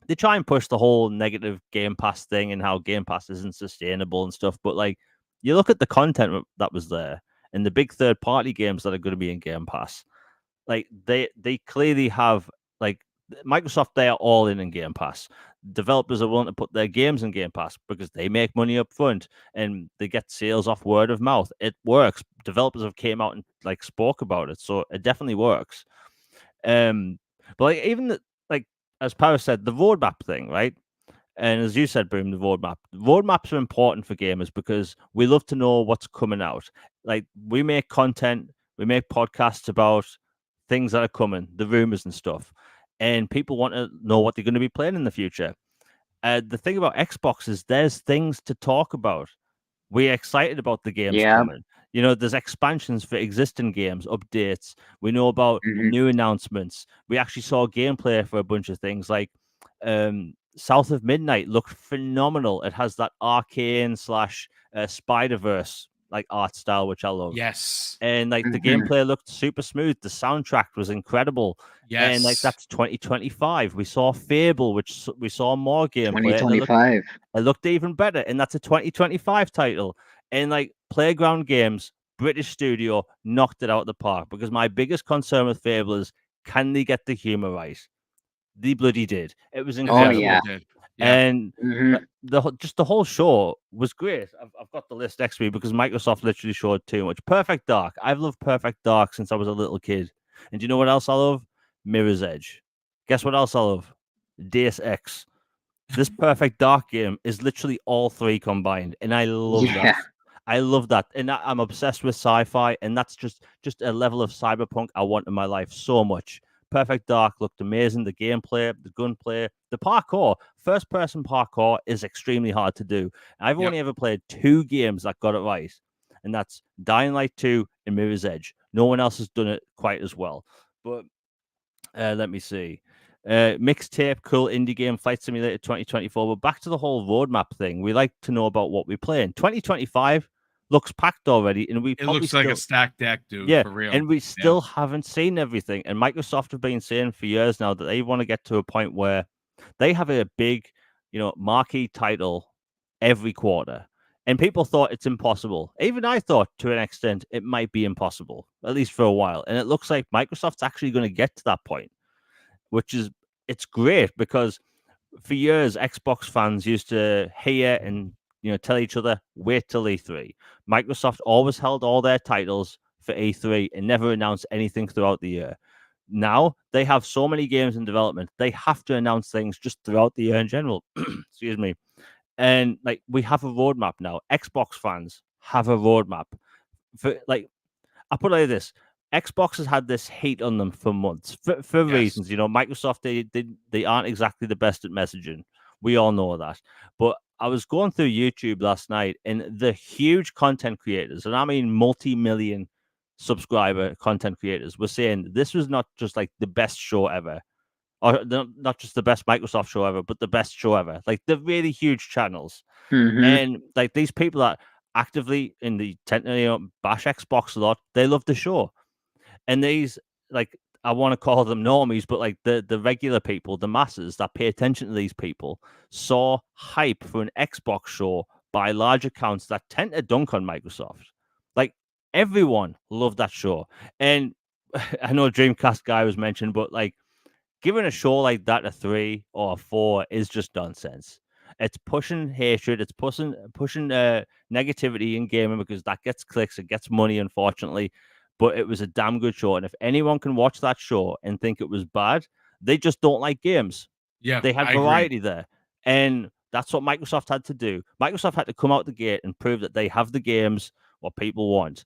they try and push the whole negative Game Pass thing and how Game Pass isn't sustainable and stuff. But like, you look at the content that was there and the big third-party games that are going to be in Game Pass. Like they clearly have, like, Microsoft, they are all in Game Pass. Developers are willing to put their games in Game Pass because they make money up front and they get sales off word of mouth. It works. Developers have came out and like spoke about it, so it definitely works. But like even like as Paris said, the roadmap thing, right? And as you said, Boom, the roadmaps are important for gamers because we love to know what's coming out. Like we make content, we make podcasts about things that are coming, the rumors and stuff. And people want to know what they're going to be playing in the future. The thing about Xbox is there's things to talk about. We're excited about the games coming. There's expansions for existing games, updates. We know about new announcements. We actually saw gameplay for a bunch of things like South of Midnight looked phenomenal. It has that Arcane / Spider-Verse like art style, which I love. Yes. And like the gameplay looked super smooth. The soundtrack was incredible. Yes. And like that's 2025. We saw Fable, which we saw more gameplay. 2025. It looked even better. And that's a 2025 title. And like Playground Games, British studio, knocked it out of the park. Because my biggest concern with Fable is, can they get the humor right? They bloody did. It was incredible. Oh, yeah. And the whole show was great. I've got the list next to me because Microsoft literally showed too much. Perfect Dark. I've loved Perfect Dark since I was a little kid. And do you know what else I love? Mirror's Edge. Guess what else I love? Deus Ex. This Perfect Dark game is literally all three combined, and I love that. I love that, and I'm obsessed with sci-fi, and that's just a level of cyberpunk I want in my life so much. Perfect Dark looked amazing. The gameplay, the gunplay, the parkour, first-person parkour is extremely hard to do. I've only ever played 2 games that got it right, and that's Dying Light 2 and Mirror's Edge. No one else has done it quite as well. But let me see. Mixtape, cool indie game, Flight Simulator 2024. But back to the whole roadmap thing. We like to know about what we're playing. 2025 looks packed already, and it looks like a stacked deck, dude. Yeah, for real. and we still haven't seen everything. And Microsoft have been saying for years now that they want to get to a point where they have a big, marquee title every quarter. And people thought it's impossible. Even I thought, to an extent, it might be impossible, at least for a while. And it looks like Microsoft's actually going to get to that point, which is it's great because for years Xbox fans used to hear and tell each other, wait till E3. Microsoft always held all their titles for E3 and never announced anything throughout the year. Now they have so many games in development, they have to announce things just throughout the year in general. Excuse me. And like we have a roadmap now. Xbox fans have a roadmap. For like, I'll put it like this: Xbox has had this hate on them for months for Yes. reasons. Microsoft they aren't exactly the best at messaging. We all know that. But I was going through YouTube last night, and the huge content creators, and I mean multi-million subscriber content creators, were saying this was not just like the best show ever, or not just the best Microsoft show ever, but the best show ever. Like the really huge channels, and like these people that actively in the tend to bash Xbox a lot, they love the show, and these like I want to call them normies, but like the regular people, the masses that pay attention to these people, saw hype for an Xbox show by large accounts that tend to dunk on Microsoft. Like everyone loved that show, and I know Dreamcast guy was mentioned, but like giving a show like that a 3 or a 4 is just nonsense. It's pushing hatred. It's pushing negativity in gaming because that gets clicks. It gets money, unfortunately. But it was a damn good show. And if anyone can watch that show and think it was bad, they just don't like games. Yeah, They had I agree. variety there. And that's what Microsoft had to do. Microsoft had to come out the gate and prove that they have the games what people want.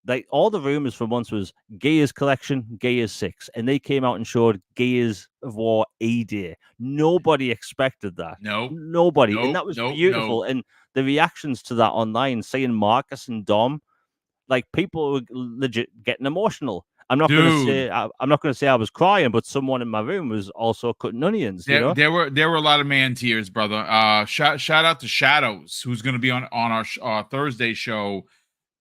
Like all the rumors for months was Gears Collection, Gears 6, and they came out and showed Gears of War E-Day. Nobody expected that. No, Nobody. no, And that was no, beautiful. no. And the reactions to that online, seeing Marcus and Dom, like people were legit getting emotional. I'm not going to say I'm not going to say I was crying, but someone in my room was also cutting onions. There were a lot of man tears, brother. Shout out to Shadows, who's going to be on our Thursday show.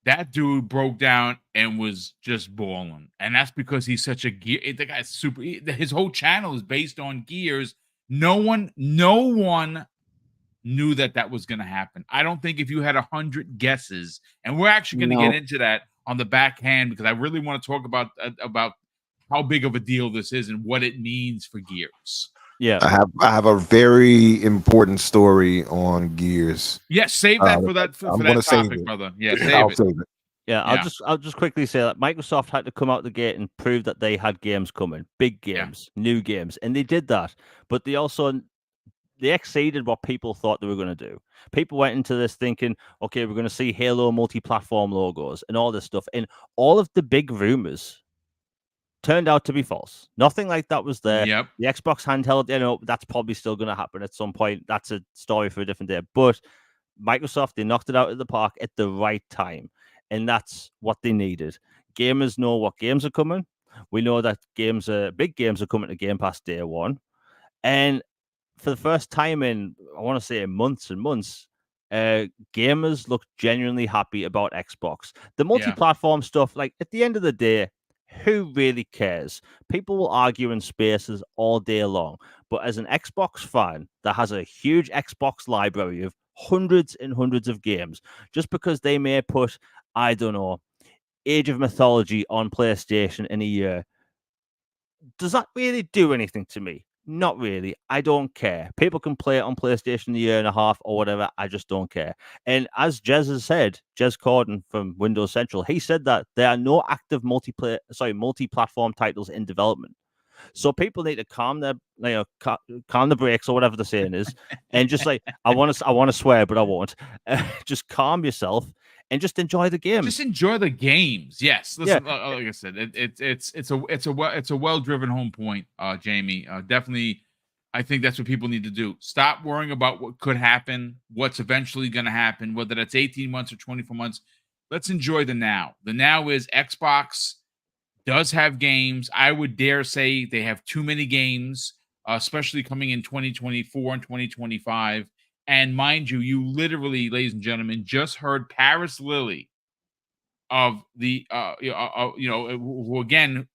That dude broke down and was just bawling, and that's because he's such a gear. The guy's super. His whole channel is based on Gears. No one knew that was going to happen. I don't think if you had 100 guesses, and we're actually going to get into that on the backhand because I really want to talk about how big of a deal this is and what it means for Gears. Yeah, I have a very important story on Gears. Yes, save that for that topic, brother. Yeah, I'll save it. Yeah, I'll just quickly say that Microsoft had to come out the gate and prove that they had games coming, big games, new games, and they did that. But they exceeded what people thought they were going to do. People went into this thinking, okay, we're going to see Halo multi-platform logos and all this stuff, and all of the big rumors turned out to be false. Nothing like that was there. Yep. The Xbox handheld, that's probably still going to happen at some point. That's a story for a different day. But Microsoft, they knocked it out of the park at the right time. And that's what they needed. Gamers know what games are coming. We know that big games are coming to Game Pass day one. And for the first time in, I want to say months and months, gamers look genuinely happy about Xbox. The multi-platform stuff, like at the end of the day, who really cares? People will argue in spaces all day long. But as an Xbox fan that has a huge Xbox library of hundreds and hundreds of games, just because they may put, I don't know, Age of Mythology on PlayStation in a year, does that really do anything to me? Not really. I don't care. People can play it on PlayStation a year and a half or whatever. I just don't care. And as Jez has said, Jez Corden from Windows Central, he said that there are no active multi-platform titles in development. So people need to calm the brakes or whatever the saying is, and just like I want to swear, but I won't. Just calm yourself and just enjoy the game. Just enjoy the games. Yes. Listen, like I said, it's a well-driven home point, Jamie. Definitely, I think that's what people need to do. Stop worrying about what could happen, what's eventually going to happen, whether that's 18 months or 24 months. Let's enjoy the now. The now is Xbox does have games. I would dare say they have too many games, especially coming in 2024 and 2025. And mind you, you literally, ladies and gentlemen, just heard Paris Lilly of the, who again,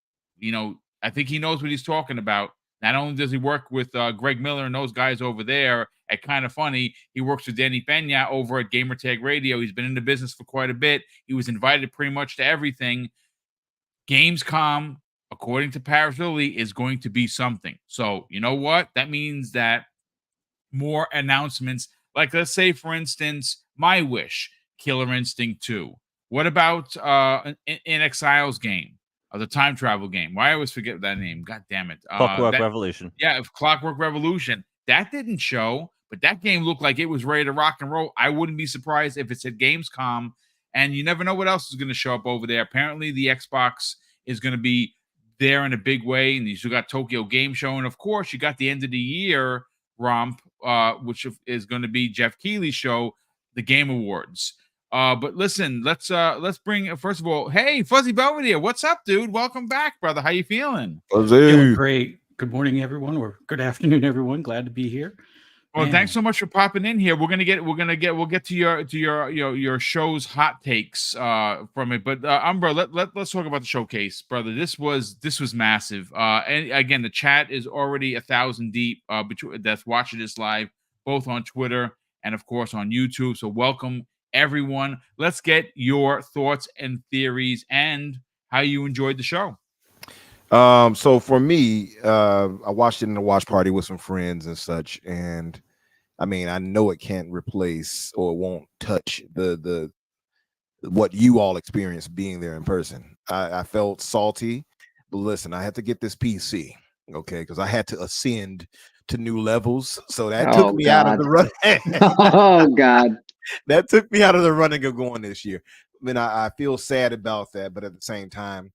I think he knows what he's talking about. Not only does he work with Greg Miller and those guys over there at Kind of Funny, he works with Danny Pena over at Gamertag Radio. He's been in the business for quite a bit. He was invited pretty much to everything. Gamescom, according to Paris Lily, is going to be something. So you know what? That means that more announcements, like let's say, for instance, My Wish, Killer Instinct 2. What about in Exile's game, the time travel game? Why I always forget that name? God damn it! Clockwork Revolution. Yeah, Clockwork Revolution. That didn't show, but that game looked like it was ready to rock and roll. I wouldn't be surprised if it's at Gamescom, and you never know what else is going to show up over there. Apparently, the Xbox is going to be there in a big way, and you still got Tokyo Game Show, and of course, you got the end of the year romp, which is going to be Jeff Keighley's show, the Game Awards. But listen, let's bring first of all, hey, Fuzzy Belvedere, what's up, dude? Welcome back, brother. How you feeling? Feeling great. Good morning, everyone, or good afternoon, everyone. Glad to be here. Well, thanks so much for popping in here. We'll get to your show's hot takes from it. But Umbra, let's talk about the showcase, brother. This was massive. And again, the chat is already 1,000 deep. That's watching this live, both on Twitter and of course on YouTube. So welcome everyone. Let's get your thoughts and theories and how you enjoyed the show. So for me, I watched it in a watch party with some friends and such, and I mean, I know it can't replace or won't touch the what you all experienced being there in person. I felt salty, but listen, I had to get this PC, okay, because I had to ascend to new levels, so that took me out of the run. Oh God, that took me out of the running of going this year. I mean, I feel sad about that, but at the same time,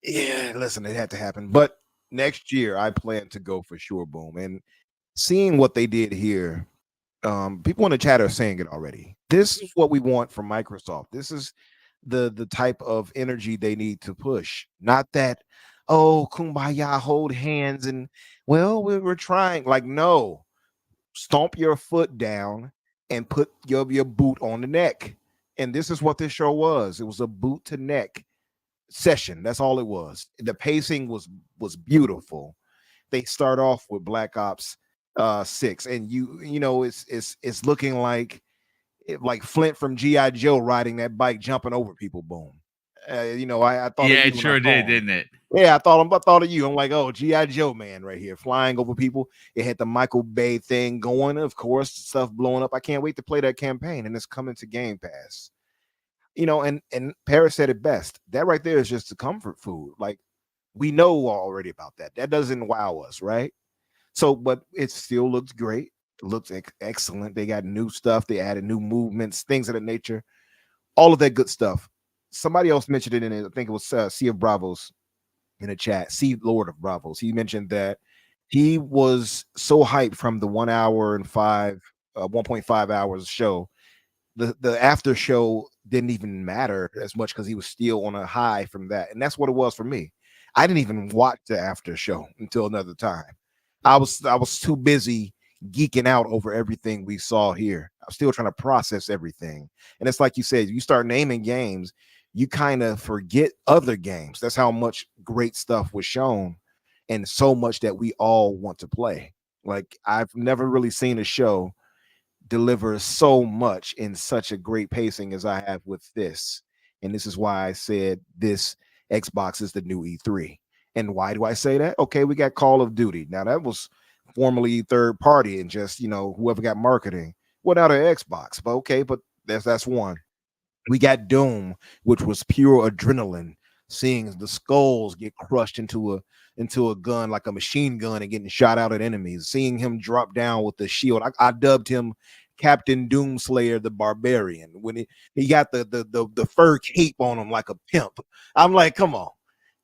yeah, listen, it had to happen. But next year, I plan to go for sure, Boom. And seeing what they did here, people in the chat are saying it already. This is what we want from Microsoft. This is the type of energy they need to push. Not that, oh, kumbaya, hold hands, and well, we're trying. Like, no, stomp your foot down and put your boot on the neck. And this is what this show was. It was a boot to neck session. That's all it was. The pacing was beautiful. They start off with Black Ops 6, and you know it's looking like Flint from G.I. Joe riding that bike, jumping over people. Boom. I thought yeah, it sure did, didn't it? Yeah, I thought of you. I'm like, oh, G.I. Joe man right here, flying over people. It had the Michael Bay thing going, of course, stuff blowing up. I can't wait to play that campaign, and it's coming to Game Pass. And Paris said it best. That right there is just a comfort food. Like, we know already about that. That doesn't wow us, right? So, but it still looks great. It looks excellent. They got new stuff. They added new movements, things of that nature. All of that good stuff. Somebody else mentioned it in it. I think it was Sea of Bravos in the chat. Sea Lord of Bravos. He mentioned that he was so hyped from the 1 hour and 1.5 hours show. The after show didn't even matter as much because he was still on a high from that. And that's what it was for me. I didn't even watch the after show until another time. I was too busy geeking out over everything we saw here. I'm still trying to process everything. And it's like you said, you start naming games, you kind of forget other games. That's how much great stuff was shown and so much that we all want to play. Like, I've never really seen a show deliver so much in such a great pacing as I have with this. And this is why I said this Xbox is the new E3. And why do I say that? Okay, we got Call of Duty. Now, that was formerly third party and just, whoever got marketing. Well, now they're Xbox, but okay, but that's one. We got Doom, which was pure adrenaline, seeing the skulls get crushed into a gun like a machine gun and getting shot out at enemies, seeing him drop down with the shield. I dubbed him Captain Doomslayer the Barbarian when he got the fur cape on him like a pimp. I'm like, come on.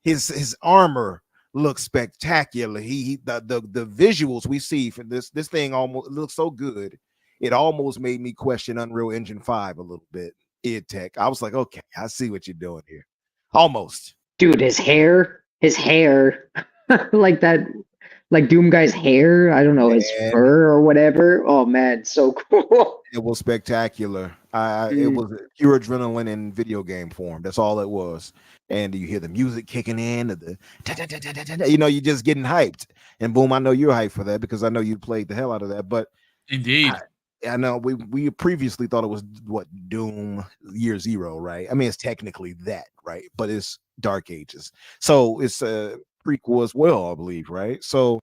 His armor looks spectacular. The visuals we see for this thing almost looks so good. It almost made me question Unreal Engine 5 a little bit. id Tech. I was like, okay, I see what you're doing here. Almost. dude, his hair, like that, like Doom guy's hair. I don't know, his fur or whatever. Oh man, so cool. It was spectacular. It was pure adrenaline in video game form. That's all it was. And you hear the music kicking in, you're just getting hyped. And Boom, I know you're hyped for that because I know you played the hell out of that. But indeed, I know we previously thought it was Doom Year Zero, right? I mean, it's technically that right? But it's Dark Ages, so it's a prequel as well, I believe, right? So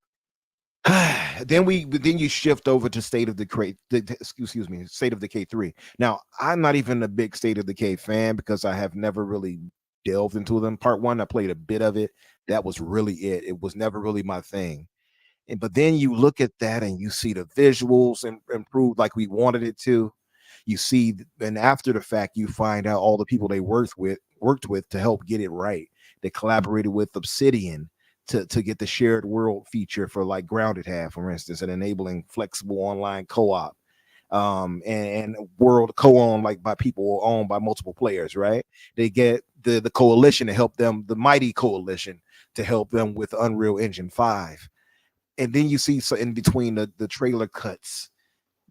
then you shift over to State of Decay. Excuse me, State of Decay 3. Now, I'm not even a big State of Decay fan because I have never really delved into them. Part 1, I played a bit of it. That was really it. It was never really my thing. But then you look at that and you see the visuals improved like we wanted it to. You see, and after the fact, you find out all the people they worked with to help get it right. They collaborated with Obsidian to get the shared world feature for like Grounded had, for instance, and enabling flexible online co-op, and world co-owned like by people owned by multiple players, right? They get the coalition to help them, the mighty coalition to help them with Unreal Engine 5. And then you see, so in between the trailer cuts,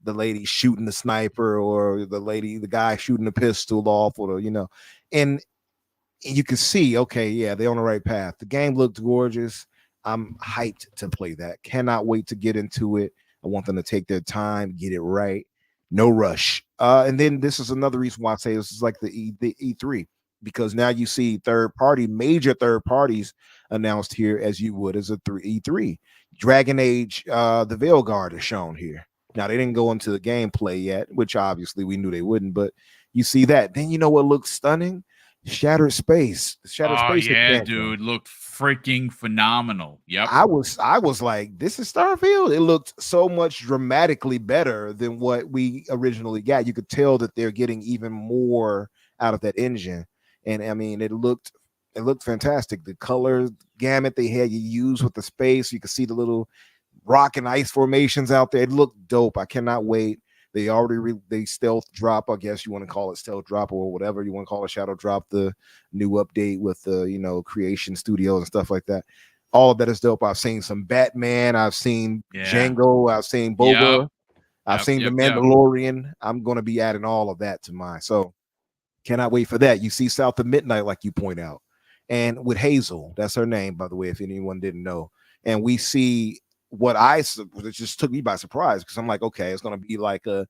the lady shooting the sniper, or the guy shooting the pistol off, or and you can see, okay, yeah, they're on the right path. The game looked gorgeous. I'm hyped to play that. Cannot wait to get into it. I want them to take their time, get it right, no rush. And then this is another reason why I say this is like the E3, because now you see major third parties announced here as you would as a E3. Dragon Age, the Veilguard is shown here. Now, they didn't go into the gameplay yet, which obviously we knew they wouldn't, but you see that. Then you know what looks stunning? Shattered Space. Shattered Space. Yeah, expansion. dude, looked freaking phenomenal. Yep. I was like, this is Starfield. It looked so much dramatically better than what we originally got. You could tell that they're getting even more out of that engine. And I mean, it looked fantastic. The color gamut they had you use with the space, you could see the little rock and ice formations out there. It looked dope. I cannot wait. They already they stealth drop, I guess you want to call it stealth drop, or whatever you want to call it, shadow drop, the new update with the creation studios and stuff like that. All of that is dope. I've seen some Batman, I've seen Django, I've seen Boba, I've seen the Mandalorian. I'm going to be adding all of that to mine, so cannot wait for that. You see South of Midnight, like you point out, and with Hazel, that's her name, by the way, if anyone didn't know. And we see it just took me by surprise, because I'm like, okay, it's going to be like a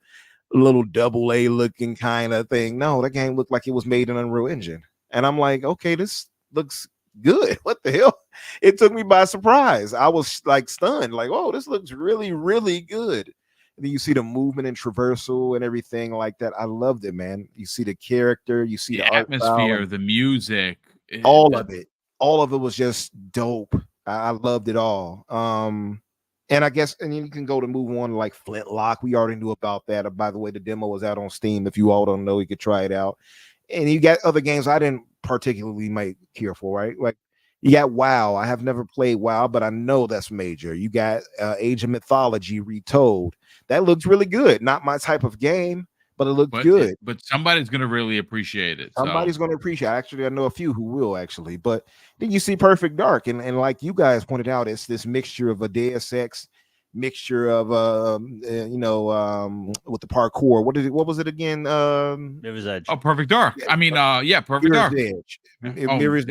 little double A looking kind of thing. No, that game looked like it was made in Unreal Engine. And I'm like, okay, this looks good. What the hell? It took me by surprise. I was like stunned, like, oh, this looks really, really good. And then you see the movement and traversal and everything like that. I loved it, man. You see the character, you see the atmosphere, the music, all of it was just dope. I loved it all. And I guess, and you can go to move on like Flintlock. We already knew about that. By the way, the demo was out on Steam. If you all don't know, you could try it out. And you got other games I didn't particularly might care for, right? Like you got WoW. I have never played WoW, but I know that's major. You got Age of Mythology Retold. That looks really good. Not my type of game, but it looked good. But somebody's going to really appreciate it. Somebody's going to appreciate it. Actually, I know a few who will, actually. But then you see Perfect Dark. And like you guys pointed out, it's this mixture of a Deus Ex, mixture of with the parkour. What was it again? Mirror's Edge. Oh, Perfect Dark. I mean, Perfect Dark. Edge. Mirror's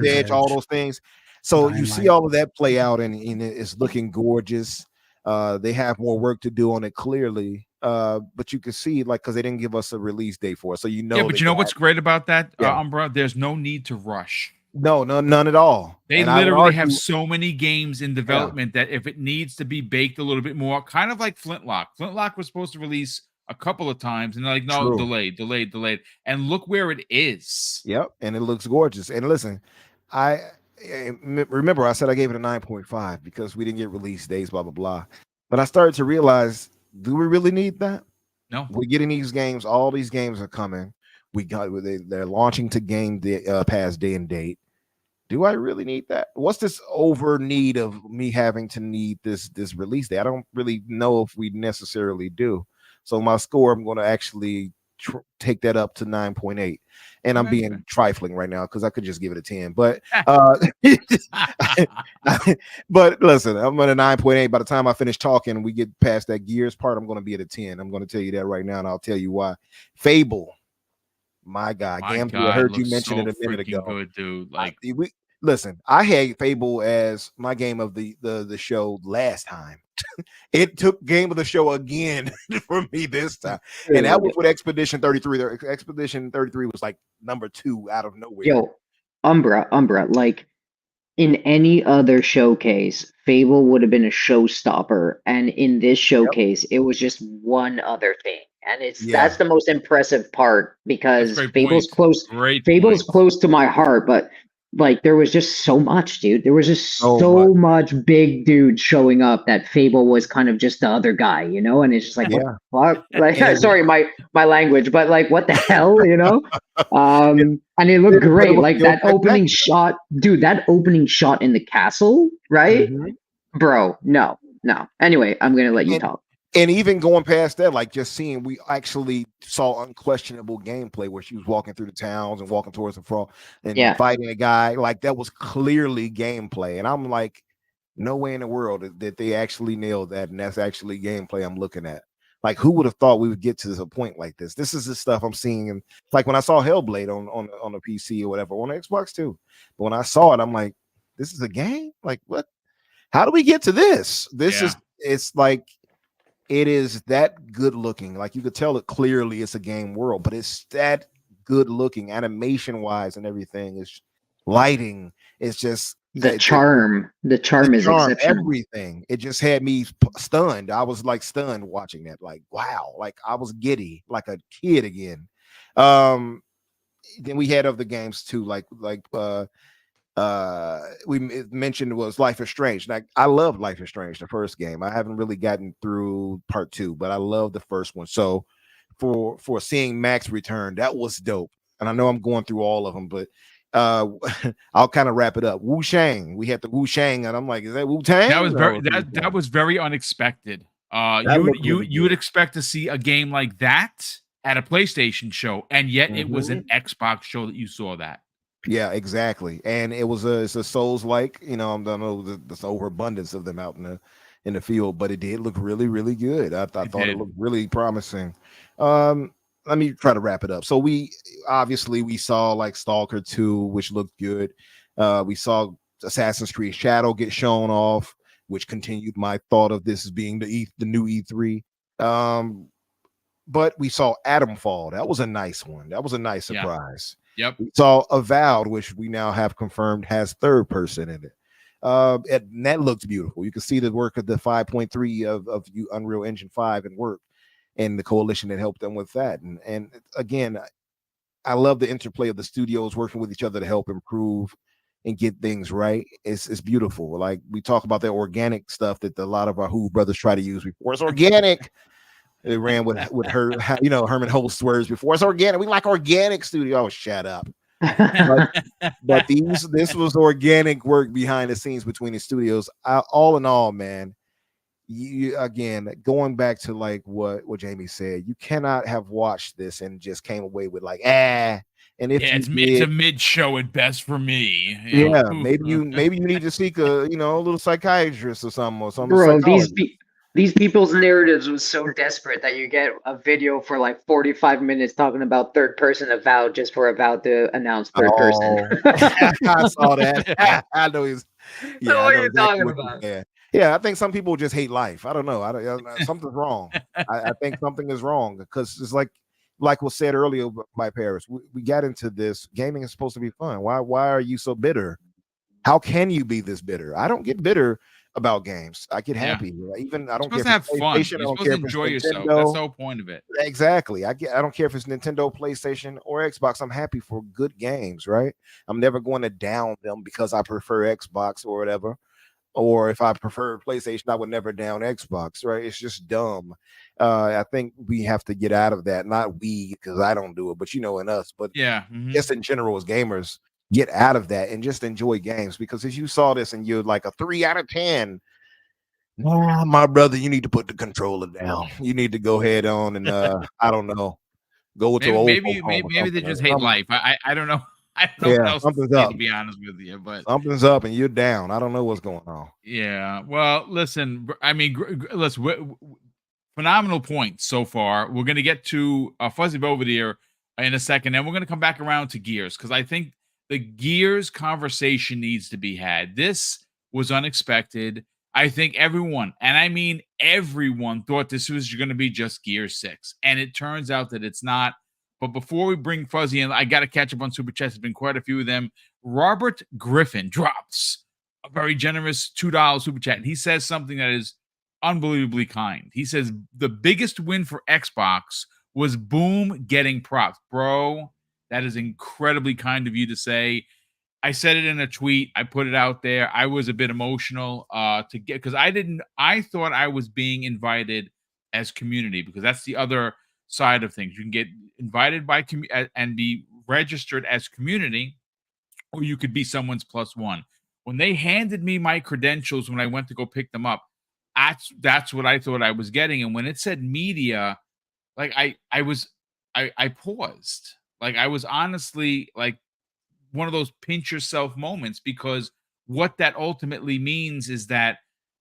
Edge, all those things. So you see all of that play out, and it's looking gorgeous. They have more work to do on it, clearly. But you can see, like, because they didn't give us a release date for it, so but you know what's great about that, Umbra? There's no need to rush. No, none at all. They literally have so many games in development that if it needs to be baked a little bit more, kind of like Flintlock. Flintlock was supposed to release a couple of times, and they're like, no, delayed. And look where it is. Yep, and it looks gorgeous. And listen, I remember I said I gave it a 9.5 because we didn't get release dates, blah, blah, blah. But I started to realize, do we really need that? No. We're getting these games. All these games are coming. They're launching to Game Pass day and date. Do I really need that? What's this over need of me having to need this release date? I don't really know if we necessarily do. So my score, I'm going to actually take that up to 9.8. And I'm being trifling right now because I could just give it a 10. But but listen, I'm at a 9.8. By the time I finish talking, we get past that Gears part, I'm going to be at a 10. I'm going to tell you that right now, and I'll tell you why. Fable. My God, Gamble, I heard you mention it a minute ago. Good, dude. Listen, I had Fable as my game of the show last time. It took game of the show again for me this time, and that was Dude, with Expedition 33. Expedition 33 was like number 2 out of nowhere. yo, Umbra, like in any other showcase, Fable would have been a showstopper, and in this showcase, it was just one other thing, and Yeah, that's the most impressive part That's a because great point. Great Fable's point. close to my heart, but like there was just so much, dude. There was just so so much big dude showing up that Fable was kind of just the other guy, and it's just like what yeah, the fuck? Like, and it was, sorry, my language, but like what the hell, and it looked but it great. was Like still that opening spectacular. shot, dude, that opening shot in the castle, right? Mhm. Bro, no. Anyway, I'm gonna let you And talk. and even going past that, like just seeing, we actually saw unquestionable gameplay where she was walking through the towns and walking towards the front and Yeah. fighting a guy. Like that was clearly gameplay, and I'm like, no way in the world that they actually nailed that, and that's actually gameplay I'm looking at. Like, who would have thought we would get to a point like this? This is the stuff I'm seeing, and like when I saw Hellblade on the PC or whatever on Xbox too. But when I saw it, I'm like, this is a game. Like, what? How do we get to this? This Yeah. is it's like it is that good looking. Like you could tell it clearly it's a game world, but it's that good looking animation wise and everything. Is lighting. It's just The charm the is charm, exceptional. everything. It just had me stunned. I was like stunned watching that. Like, wow, like I was giddy, like a kid again. Then we had other games too, like we mentioned was Life is Strange. Like I love Life is Strange, the first game. I haven't really gotten through part 2, but I love the first one. So for seeing Max return, that was dope. And I know I'm going through all of them, but I'll kind of wrap it up. Wu Shang, we had the Wu Shang, and I'm like, is that Wu Tang? That was that was very unexpected. That looked really You would good. expect to see a game like that at a PlayStation show, and yet it was an Xbox show that you saw that. Yeah, exactly. And it's a Souls like, I don't know this overabundance of them out in the field, but it did look really, really good. I thought did. it looked really promising. Let me try to wrap it up. So we saw like Stalker 2, which looked good. We saw Assassin's Creed Shadow get shown off, which continued my thought of this as being the new E3. But we saw Atomfall. That was a nice one. That was a nice surprise. Yep. We saw Avowed, which we now have confirmed has third person in it. And that looks beautiful. You can see the work of the 5.3 of Unreal Engine 5 and work, and the coalition that helped them with that. And again, I love the interplay of the studios working with each other to help improve and get things right. It's beautiful. Like we talk about the organic stuff that a lot of our Who brothers try to use before. It's organic. It ran with her, Herman Holtz swears before. It's organic. We like organic studio. Oh, shut up. But this was organic work behind the scenes between the studios. All in all, man, you again going back to like what Jamie said, you cannot have watched this and just came away with like And if it's a mid show at best for me. Maybe you need to seek a little psychiatrist or something. Bro, these people's narratives was so desperate that you get a video for like 45 minutes talking about third person Avowed just for Avowed to announce third person. I saw that. I know he's. Yeah, what are you talking about? Yeah, I think some people just hate life. I don't know. Something's wrong. I think something is wrong because it's like was said earlier by Paris. We got into this. Gaming is supposed to be fun. Why are you so bitter? How can you be this bitter? I don't get bitter about games. I get happy. Even I don't care. To have fun. You're supposed to enjoy yourself. That's the whole point of it. Exactly. I don't care if it's Nintendo, PlayStation, or Xbox. I'm happy for good games, right? I'm never going to down them because I prefer Xbox or whatever. Or if I prefer PlayStation, I would never down Xbox, right? It's just dumb. I think we have to get out of that. Not we, because I don't do it, but in us. But just in general as gamers, get out of that and just enjoy games. Because if you saw this and you're like a 3 out of 10, my brother, you need to put the controller down. You need to go ahead on and I don't know, go to maybe they just hate life. I don't know. I don't know. Something's up. To be honest with you, but something's up and you're down. I don't know what's going on. Yeah. Well, listen. I mean, phenomenal points so far. We're gonna get to Fuzzy Belvedere in a second, and we're gonna come back around to Gears because I think the Gears conversation needs to be had. This was unexpected. I think everyone, and I mean everyone, thought this was going to be just Gears 6. And it turns out that it's not. But before we bring Fuzzy in, I got to catch up on Super Chats. There's been quite a few of them. Robert Griffin drops a very generous $2 Super Chat. And he says something that is unbelievably kind. He says, the biggest win for Xbox was Boom getting props. Bro, that is incredibly kind of you to say. I said it in a tweet. I put it out there. I was a bit emotional to get, because I thought I was being invited as community, because that's the other side of things. You can get invited by and be registered as community, or you could be someone's +1. When they handed me my credentials when I went to go pick them up, that's what I thought I was getting. And when it said media, like I paused. Like I was honestly like one of those pinch yourself moments, because what that ultimately means is that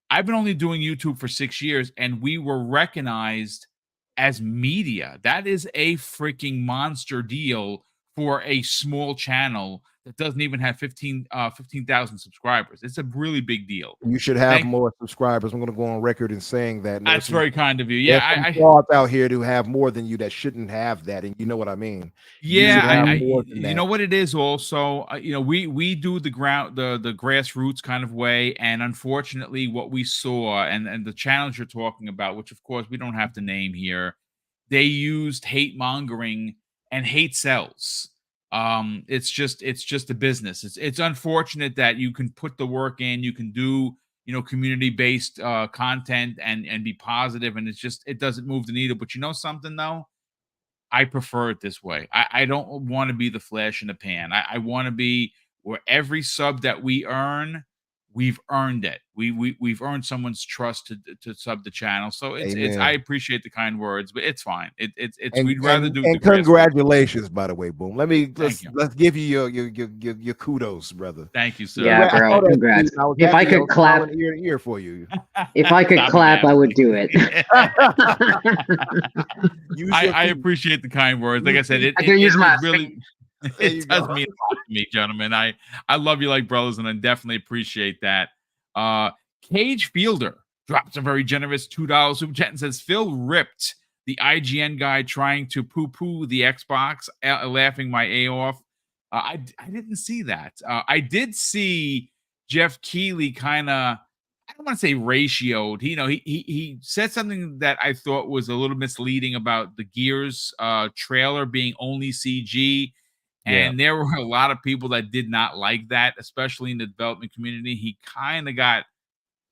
I've been only doing YouTube for 6 years and we were recognized as media. That is a freaking monster deal for a small channel that doesn't even have 15,000 subscribers. It's a really big deal. You should have more subscribers. I'm going to go on record in saying that. That's very kind of you. Yeah, I frauds out here to have more than you that shouldn't have that, and you know what I mean. Yeah, you know what it is. Also, you know, we do the grassroots kind of way, and unfortunately, what we saw and the challenge you're talking about, which of course we don't have to name here, they used hate mongering, and hate sells. It's just a business. It's unfortunate that you can put the work in, you can do, you know, community-based content and be positive, and it doesn't move the needle. But you know something though? I prefer it this way. I don't want to be the flash in the pan. I want to be where every sub that we earn, we've earned it. We've earned someone's trust to sub the channel. So it's I appreciate the kind words, but it's fine. We'd rather do. And congratulations, by the way, Boom. Let's give you your kudos, brother. Thank you, sir. Yeah, bro. Congrats. If I could clap ear to ear for you. If I could clap, I would do it. I appreciate the kind words. Like I said, it really it does mean a lot to me, gentlemen. I love you like brothers, and I definitely appreciate that. Cage Fielder drops a very generous $2 super chat and says, Phil ripped the IGN guy trying to poo-poo the Xbox, laughing my A off. I didn't see that. I did see Jeff Keighley kind of, I don't want to say ratioed. He said something that I thought was a little misleading about the Gears trailer being only CG. And there were a lot of people that did not like that, especially in the development community. He kind of got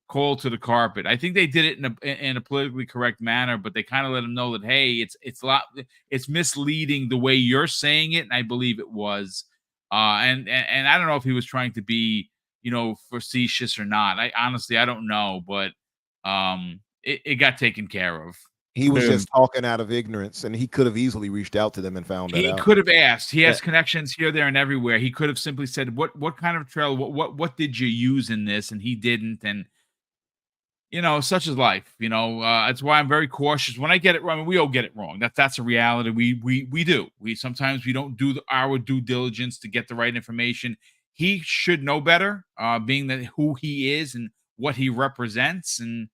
called to the carpet. I think they did it in a politically correct manner, but they kind of let him know that, hey, it's misleading the way you're saying it, and I believe it was. And I don't know if he was trying to be, you know, facetious or not. I honestly don't know, but it got taken care of. He was just talking out of ignorance, and he could have easily reached out to them and found that out. He could have asked. He has connections here, there, and everywhere. He could have simply said, "What kind of trailer? What did you use in this?" And he didn't. And you know, such is life. You know, that's why I'm very cautious when I get it wrong. I mean, we all get it wrong. That's a reality. We do. Sometimes we don't do our due diligence to get the right information. He should know better, being that who he is and what he represents, and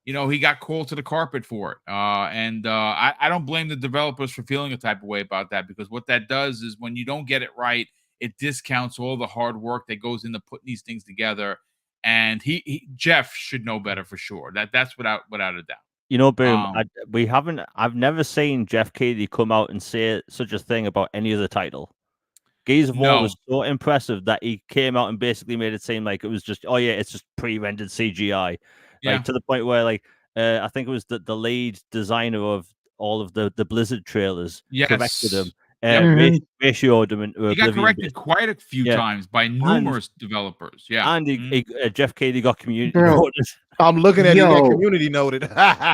you know, he got called to the carpet for it. I don't blame the developers for feeling a type of way about that, because what that does is when you don't get it right, it discounts all the hard work that goes into putting these things together. And Jeff should know better for sure. That's without a doubt. You know, Boom, I've never seen Jeff Keighley come out and say such a thing about any other title. Gears of War was so impressive that he came out and basically made it seem like it was just, oh yeah, it's just pre-rendered CGI. Like to the point where, like, I think it was the lead designer of all of the Blizzard trailers corrected him, ratioed him into he got corrected quite a few times by numerous developers. Yeah, and Jeff Keighley got community noted. I'm looking at it, community noted.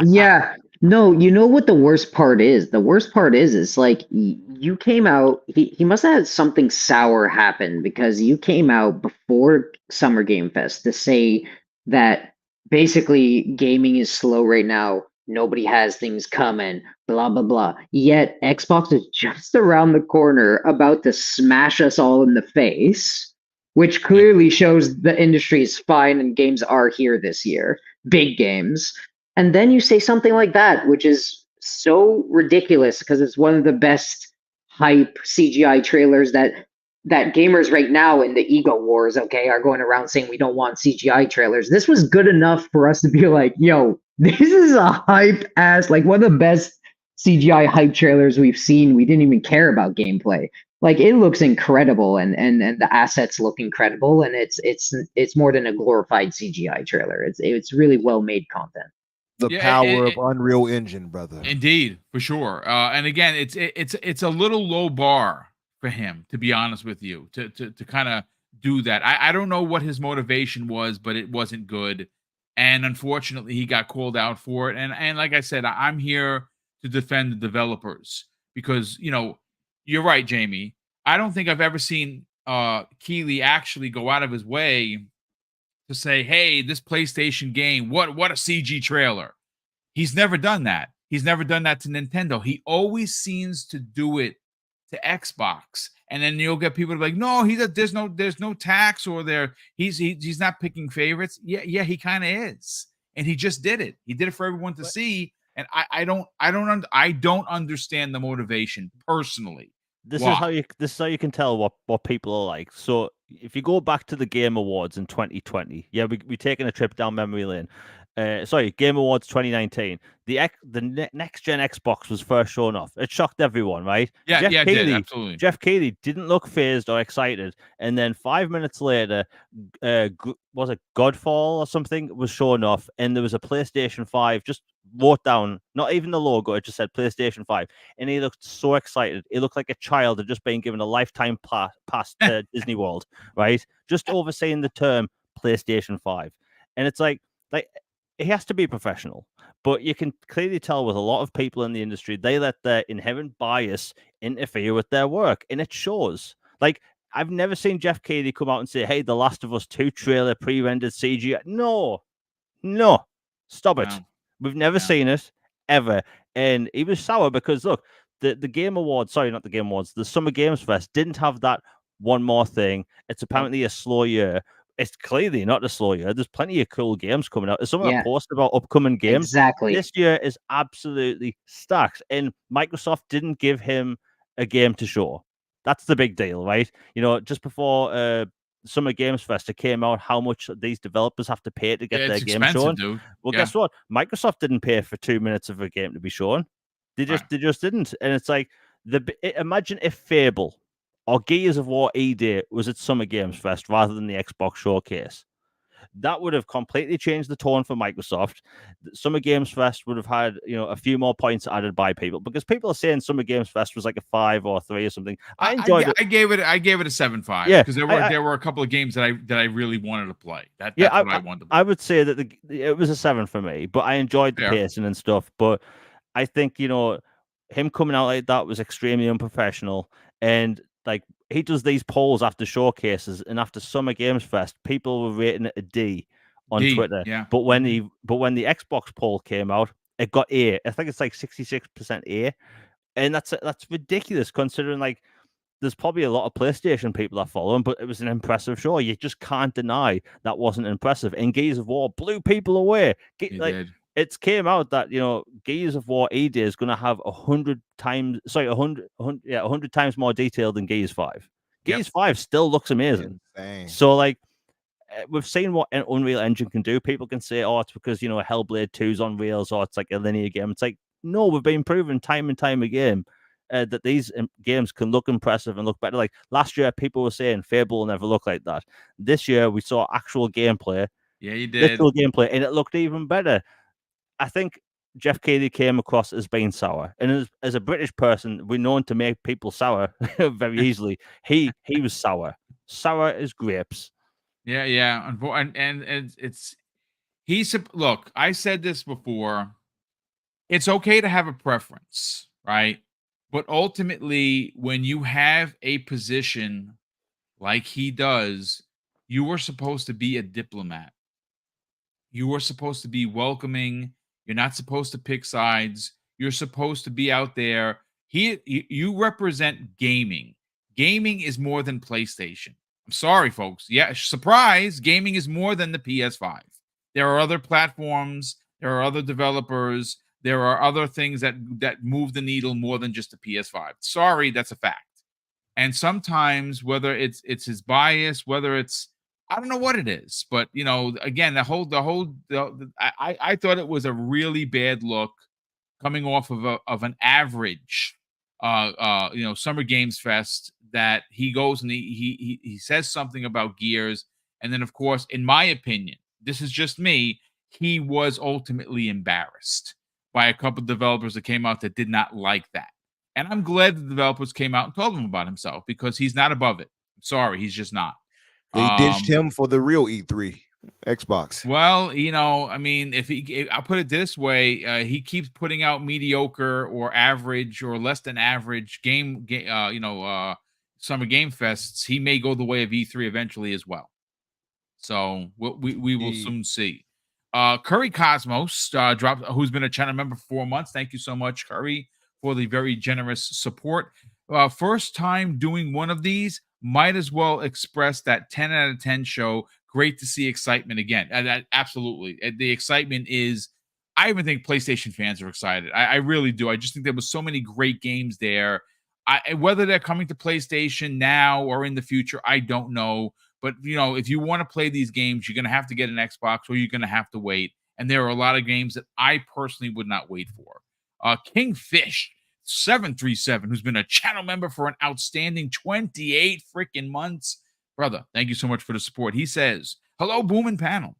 Yeah, no, you know what the worst part is? The worst part is like you came out. He must have had something sour happen, because you came out before Summer Game Fest to say that basically gaming is slow right now, nobody has things coming, blah blah blah. Yet Xbox is just around the corner, about to smash us all in the face, which clearly shows the industry is fine and games are here this year, big games. And then you say something like that, which is so ridiculous because it's one of the best hype CGI trailers that gamers right now in the ego wars, okay, are going around saying we don't want CGI trailers. This was good enough for us to be like, yo, this is a hype ass, like one of the best CGI hype trailers we've seen. We didn't even care about gameplay. Like it looks incredible, and the assets look incredible, and it's more than a glorified CGI trailer. It's really well made content. The Yeah, power of Unreal Engine, brother. Indeed, for sure. And again, it's a little low bar for him, to be honest with you, to kind of do that. I don't know what his motivation was, but it wasn't good. And unfortunately, he got called out for it. And like I said, I'm here to defend the developers because, you know, you're right, Jamie. I don't think I've ever seen Keighley actually go out of his way to say, "Hey, this PlayStation game, what a CG trailer." He's never done that. He's never done that to Nintendo. He always seems to do it to Xbox, and then you'll get people like, "No, there's no tax, or he's not picking favorites." Yeah, he kind of is, and he just did it. He did it for everyone to see, and I don't understand the motivation personally. This Why? is how you can tell what people are like. So if you go back to the Game Awards in 2020, yeah, we're taking a trip down memory lane. Game Awards 2019. The next gen Xbox was first shown off. It shocked everyone, right? Yeah, it did, absolutely. Jeff Keighley didn't look phased or excited, and then 5 minutes later, was it Godfall or something was shown off, and there was a PlayStation 5 just wrote down, not even the logo, it just said PlayStation 5, and he looked so excited. He looked like a child had just been given a lifetime pass to Disney World, right? Just overseeing the term PlayStation 5, and it's like he has to be professional, but you can clearly tell with a lot of people in the industry, they let their inherent bias interfere with their work, and it shows. Like, I've never seen Jeff Keighley come out and say, "Hey, The Last of Us 2 trailer pre-rendered CGI." No, stop it. No. We've never seen it ever. And he was sour because look, the Game Awards, sorry, not the Game Awards, the Summer Games Fest didn't have that one more thing. It's apparently a slow year. It's clearly not a slow year. There's plenty of cool games coming out. There's someone that posted about upcoming games. Exactly. This year is absolutely stacked. And Microsoft didn't give him a game to show. That's the big deal, right? You know, just before Summer Games Fest, it came out how much these developers have to pay to get their game shown. Dude. Well, guess what? Microsoft didn't pay for 2 minutes of a game to be shown. They just didn't. And it's like imagine if Fable or Gears of War E-Day was at Summer Games Fest rather than the Xbox Showcase. That would have completely changed the tone for Microsoft. Summer Games Fest would have had, you know, a few more points added by people because people are saying Summer Games Fest was like a 5 or 3 or something. I enjoyed it. I gave it a 7.5. Yeah, because there were a couple of games that I really wanted to play. That's what I wanted to play. I would say that it was a 7 for me, but I enjoyed the pacing and stuff. But I think, you know, him coming out like that was extremely unprofessional. And like, he does these polls after showcases, and after Summer Games Fest, people were rating it a D on Twitter. Yeah. But when the Xbox poll came out, it got A. I think it's like 66% A, and that's ridiculous considering like there's probably a lot of PlayStation people that follow him, but it was an impressive show. You just can't deny that wasn't impressive. And Gears of War blew people away. It came out that, you know, Gears of War E-Day is going to have 100 times more detail than Gears 5. Gears 5 still looks amazing. Insane. So, like, we've seen what an Unreal Engine can do. People can say, oh, it's because, you know, Hellblade 2's on Rails, or it's like a linear game. It's like, no, we've been proven time and time again that these games can look impressive and look better. Like, last year, people were saying Fable will never look like that. This year, we saw actual gameplay. Yeah, you did. Literal gameplay, and it looked even better. I think Jeff Keighley came across as being sour, and as a British person, we're known to make people sour very easily. He was sour as grapes. Yeah, and look. I said this before. It's okay to have a preference, right? But ultimately, when you have a position like he does, you are supposed to be a diplomat. You are supposed to be welcoming. You're not supposed to pick sides. You're supposed to be out there. You represent gaming. Gaming is more than PlayStation. I'm sorry, folks. Yeah, surprise. Gaming is more than the PS5. There are other platforms. There are other developers. There are other things that move the needle more than just the PS5. Sorry, that's a fact. And sometimes, whether it's his bias, whether it's I don't know what it is, but again, I thought it was a really bad look coming off of an average Summer Games Fest, that he goes and he says something about Gears, and then of course, in my opinion, this is just me, he was ultimately embarrassed by a couple of developers that came out that did not like that. And I'm glad the developers came out and told him about himself, because he's not above it. I'm sorry, he's just not. They ditched him for the real E3, Xbox. Well, I mean, I'll put it this way, he keeps putting out mediocre or average or less than average Summer Game Fests. He may go the way of E3 eventually as well. So we will soon see. Curry Cosmos dropped, who's been a channel member for 4 months. Thank you so much, Curry, for the very generous support. First time doing one of these, might as well express that 10 out of 10 show. Great to see excitement again. Absolutely. The excitement is, I even think PlayStation fans are excited. I really do. I just think there was so many great games there. Whether they're coming to PlayStation now or in the future, I don't know. But, if you want to play these games, you're going to have to get an Xbox, or you're going to have to wait. And there are a lot of games that I personally would not wait for. Kingfish 737, who's been a channel member for an outstanding 28 freaking months. Brother, thank you so much for the support. He says, hello, Boom and Panel.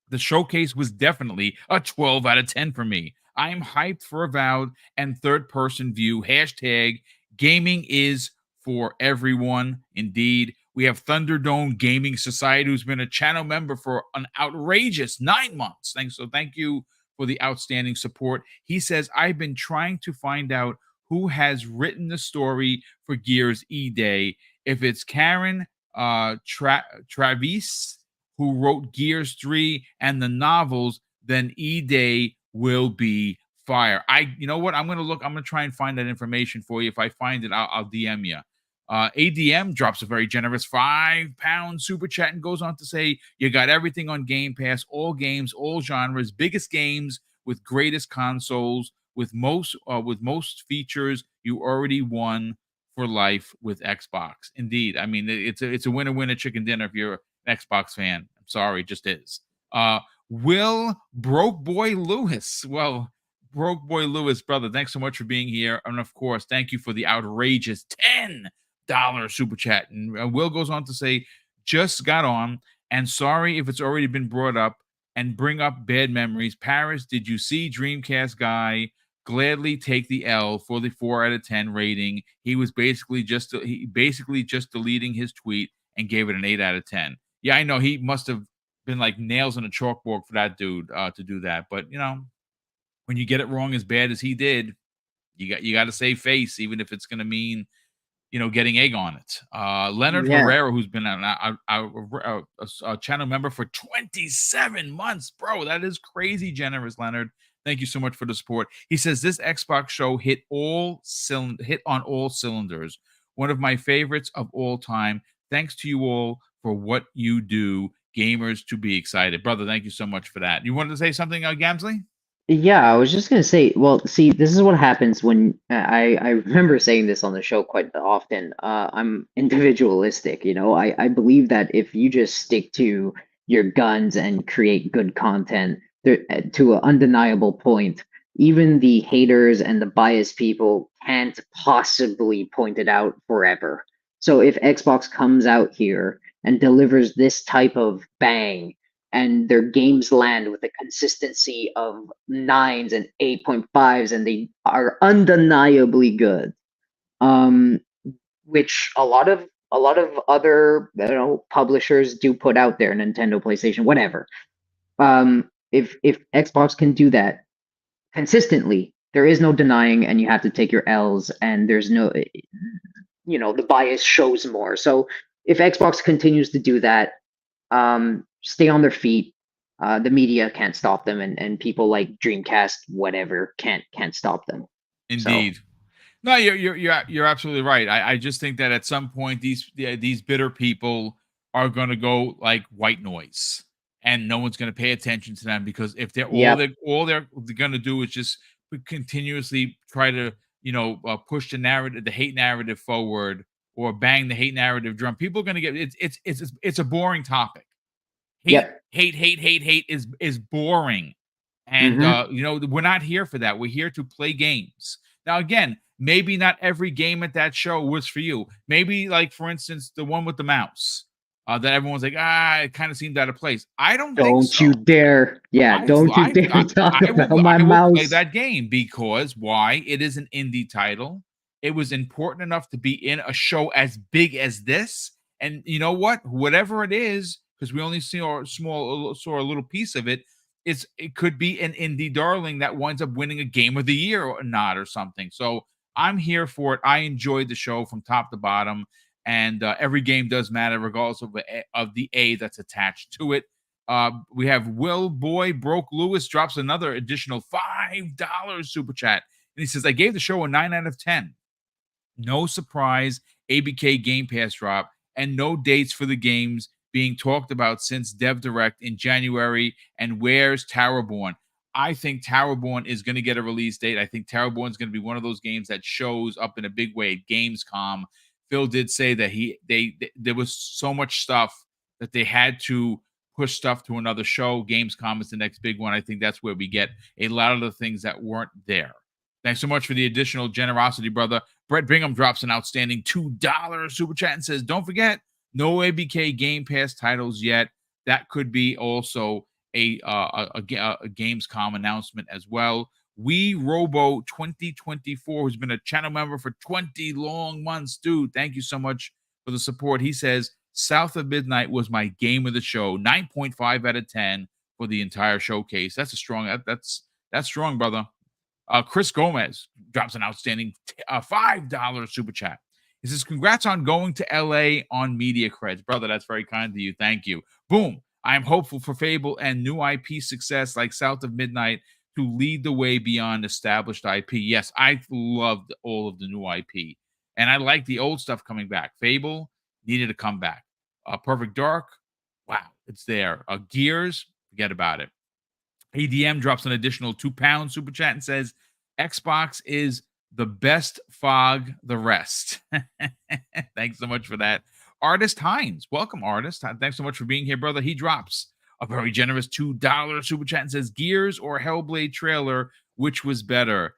The showcase was definitely a 12 out of 10 for me. I am hyped for Avowed and third-person view. # gaming is for everyone. Indeed. We have Thunderdome Gaming Society, who's been a channel member for an outrageous 9 months. Thank you for the outstanding support. He says, I've been trying to find out who has written the story for Gears E-Day. If it's Karen Travis, who wrote Gears 3 and the novels, then E-Day will be fire. You know what? I'm going to look. I'm going to try and find that information for you. If I find it, I'll DM you. ADM drops a very generous £5 super chat and goes on to say, you got everything on Game Pass, all games, all genres, biggest games with greatest consoles, with most features. You already won for life with Xbox. Indeed. I mean, it's a winner chicken dinner if you're an Xbox fan. I'm sorry, it just is. Will Broke Boy Lewis. Well, Broke Boy Lewis, brother, thanks so much for being here. And of course, thank you for the outrageous $10 super chat. And Will goes on to say, just got on, and sorry if it's already been brought up, and bring up bad memories. Paris, did you see Dreamcast guy gladly take the L for the 4 out of 10 rating? He was basically just deleting his tweet and gave it an 8 out of 10. Yeah, I know, he must have been like nails on a chalkboard for that dude to do that. But when you get it wrong as bad as he did, you got to save face, even if it's going to mean getting egg on it. Leonard Herrera, who's been a channel member for 27 months. Bro, that is crazy generous, Leonard. Thank you so much for the support. He says, this Xbox show hit on all cylinders. One of my favorites of all time. Thanks to you all for what you do. Gamers to be excited. Brother, thank you so much for that. You wanted to say something, Gamsley? Yeah, I was just gonna say, well, see, this is what happens when I remember saying this on the show quite often. I'm individualistic, I believe that if you just stick to your guns and create good content to an undeniable point, even the haters and the biased people can't possibly point it out forever. So if Xbox comes out here and delivers this type of bang, and their games land with a consistency of 9s and 8.5s, and they are undeniably good, which a lot of other publishers do put out there, Nintendo, PlayStation, whatever. If Xbox can do that consistently, there is no denying, and you have to take your L's, and there's no, the bias shows more. So if Xbox continues to do that, stay on their feet, the media can't stop them, and people like Dreamcast, whatever, can't stop them. Indeed. No, you're absolutely right. I just think that at some point these bitter people are going to go like white noise, and no one's going to pay attention to them, because if they're Yep. all they're going to do is just continuously try to push the narrative, the hate narrative forward, or bang the hate narrative drum. People are going to get it's a boring topic. Yep. Hate is boring. And we're not here for that. We're here to play games. Now, again, maybe not every game at that show was for you. Maybe, like, for instance, the one with the mouse that everyone's like, it kind of seemed out of place. I don't think so. Don't you dare. Yeah, don't you dare talk about my mouse. Play that game, because why? It is an indie title. It was important enough to be in a show as big as this. And you know what? Whatever it is, because we only saw a little piece of it, it could be an indie darling that winds up winning a game of the year or not, or something. So I'm here for it. I enjoyed the show from top to bottom, and every game does matter regardless of the A that's attached to it. We have Will Boy Broke Lewis drops another additional $5 super chat, and he says, I gave the show a 9 out of 10. No surprise ABK Game Pass drop, and no dates for the games being talked about since Dev Direct in January. And where's Towerborn? I think Towerborn is going to get a release date. I think Towerborn is going to be one of those games that shows up in a big way at Gamescom. Phil did say that there was so much stuff that they had to push stuff to another show. Gamescom is the next big one. I think that's where we get a lot of the things that weren't there. Thanks so much for the additional generosity, brother. Brett Bingham drops an outstanding $2 super chat and says, don't forget, no ABK Game Pass titles yet. That could be also a Gamescom announcement as well. We Robo 2024, who's been a channel member for 20 long months, dude. Thank you so much for the support. He says South of Midnight was my game of the show. 9.5 out of 10 for the entire showcase. That's a strong. That's strong, brother. Chris Gomez drops an outstanding $5 super chat. He says, congrats on going to LA on media creds. Brother, that's very kind of you. Thank you. Boom. I am hopeful for Fable and new IP success like South of Midnight to lead the way beyond established IP. Yes, I loved all of the new IP. And I like the old stuff coming back. Fable needed to come back. Perfect Dark, wow, it's there. Gears, forget about it. ADM drops an additional £2 super chat and says, Xbox is the best, fog the rest. Thanks so much for that. Artist Hines, welcome, Artist. Thanks so much for being here, brother. He drops a very generous $2 super chat and says, Gears or Hellblade trailer, which was better?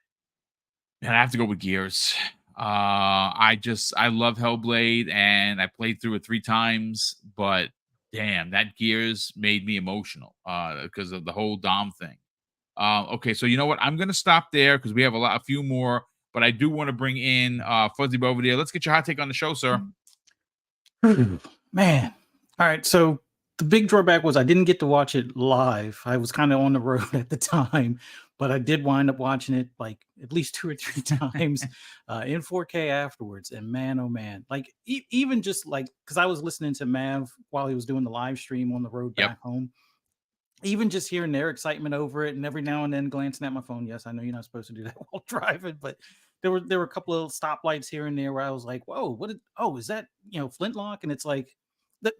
Man, I have to go with Gears. I love Hellblade, and I played through it 3 times, but damn, that Gears made me emotional because of the whole Dom thing. Okay, so you know what? I'm going to stop there because we have a few more, but I do want to bring in Fuzzy Bovadier. Let's get your hot take on the show, sir. Man. All right, so the big drawback was I didn't get to watch it live. I was kind of on the road at the time, but I did wind up watching it like at least 2 or 3 times in 4K afterwards. And man, oh man, like even just like, because I was listening to Mav while he was doing the live stream on the road back home. Even just hearing their excitement over it, and every now and then glancing at my phone. Yes, I know you're not supposed to do that while driving, but there were a couple of stoplights here and there where I was like, "Whoa, is that Flintlock?" And it's like, that.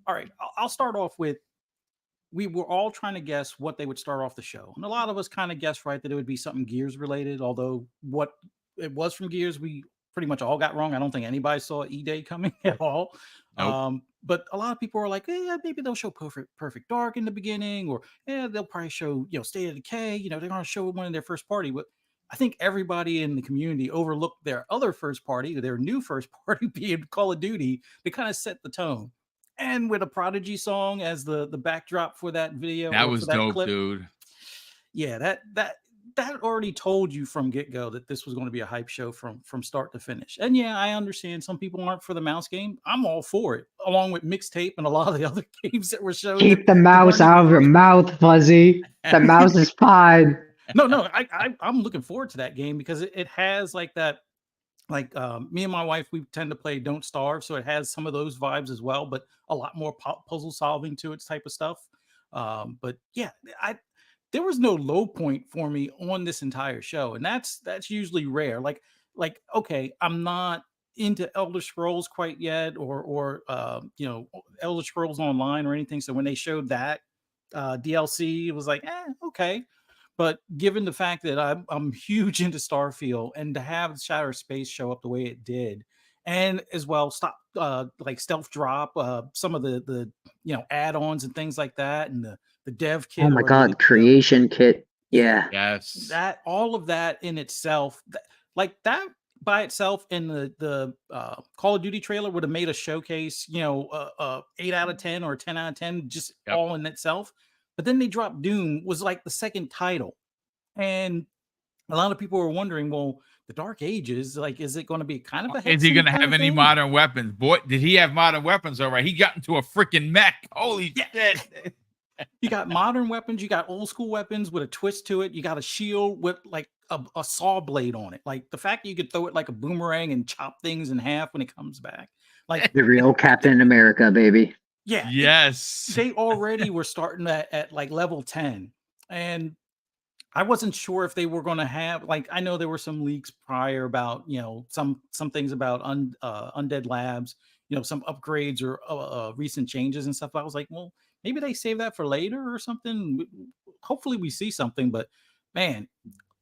All right, I'll start off with. We were all trying to guess what they would start off the show, and a lot of us kind of guessed right that it would be something Gears related. Although what it was from Gears, we pretty much all got wrong. I don't think anybody saw E-Day coming at all. Nope. But a lot of people are like, maybe they'll show Perfect Dark in the beginning, or they'll probably show, State of Decay. They're going to show one in their first party. But I think everybody in the community overlooked their other first party, their new first party being Call of Duty, to kind of set the tone. And with a Prodigy song as the backdrop for that video. That was dope, clip, dude. Yeah, that already told you from get-go that this was going to be a hype show from start to finish. And yeah, I understand some people aren't for the mouse game. I'm all for it, along with Mixtape and a lot of the other games that were shown. Keep the mouse out of your mouth, Fuzzy. The mouse is fine. No, I'm looking forward to that game because it has like that. Like me and my wife, we tend to play Don't Starve, so it has some of those vibes as well, but a lot more puzzle solving to its type of stuff. But yeah, there was no low point for me on this entire show, and that's usually rare. Like okay, I'm not into Elder Scrolls quite yet, or Elder Scrolls Online or anything. So when they showed that DLC, it was like, okay. But given the fact that I'm huge into Starfield, and to have Shattered Space show up the way it did, and as well stop like Stealth Drop, some of the add-ons and things like that, and the dev kit. Oh my or the God, creation kit. yeah, Yeah. Yes. that all of that in itself, like that by itself, in the Call of Duty trailer would have made a showcase, 8 out of 10 or 10 out of 10, just Yep. all in itself. But then they dropped Doom, was like the second title, and a lot of people were wondering, well, the Dark Ages, like, is it going to be kind of a Is he Hexen going to kind have of any thing? modern weapons? Boy, did he have modern weapons? All right. He got into a freaking mech. Holy shit. You got modern weapons, you got old school weapons with a twist to it. You got a shield with like a saw blade on it. Like the fact that you could throw it like a boomerang and chop things in half when it comes back. Like The real Captain America, baby. yeah, Yes. they already were starting at like level 10. And I wasn't sure if they were going to have, like, I know there were some leaks prior about, some things about Undead Labs, some upgrades or recent changes and stuff. I was like, well, maybe they save that for later or something. Hopefully we see something. But man,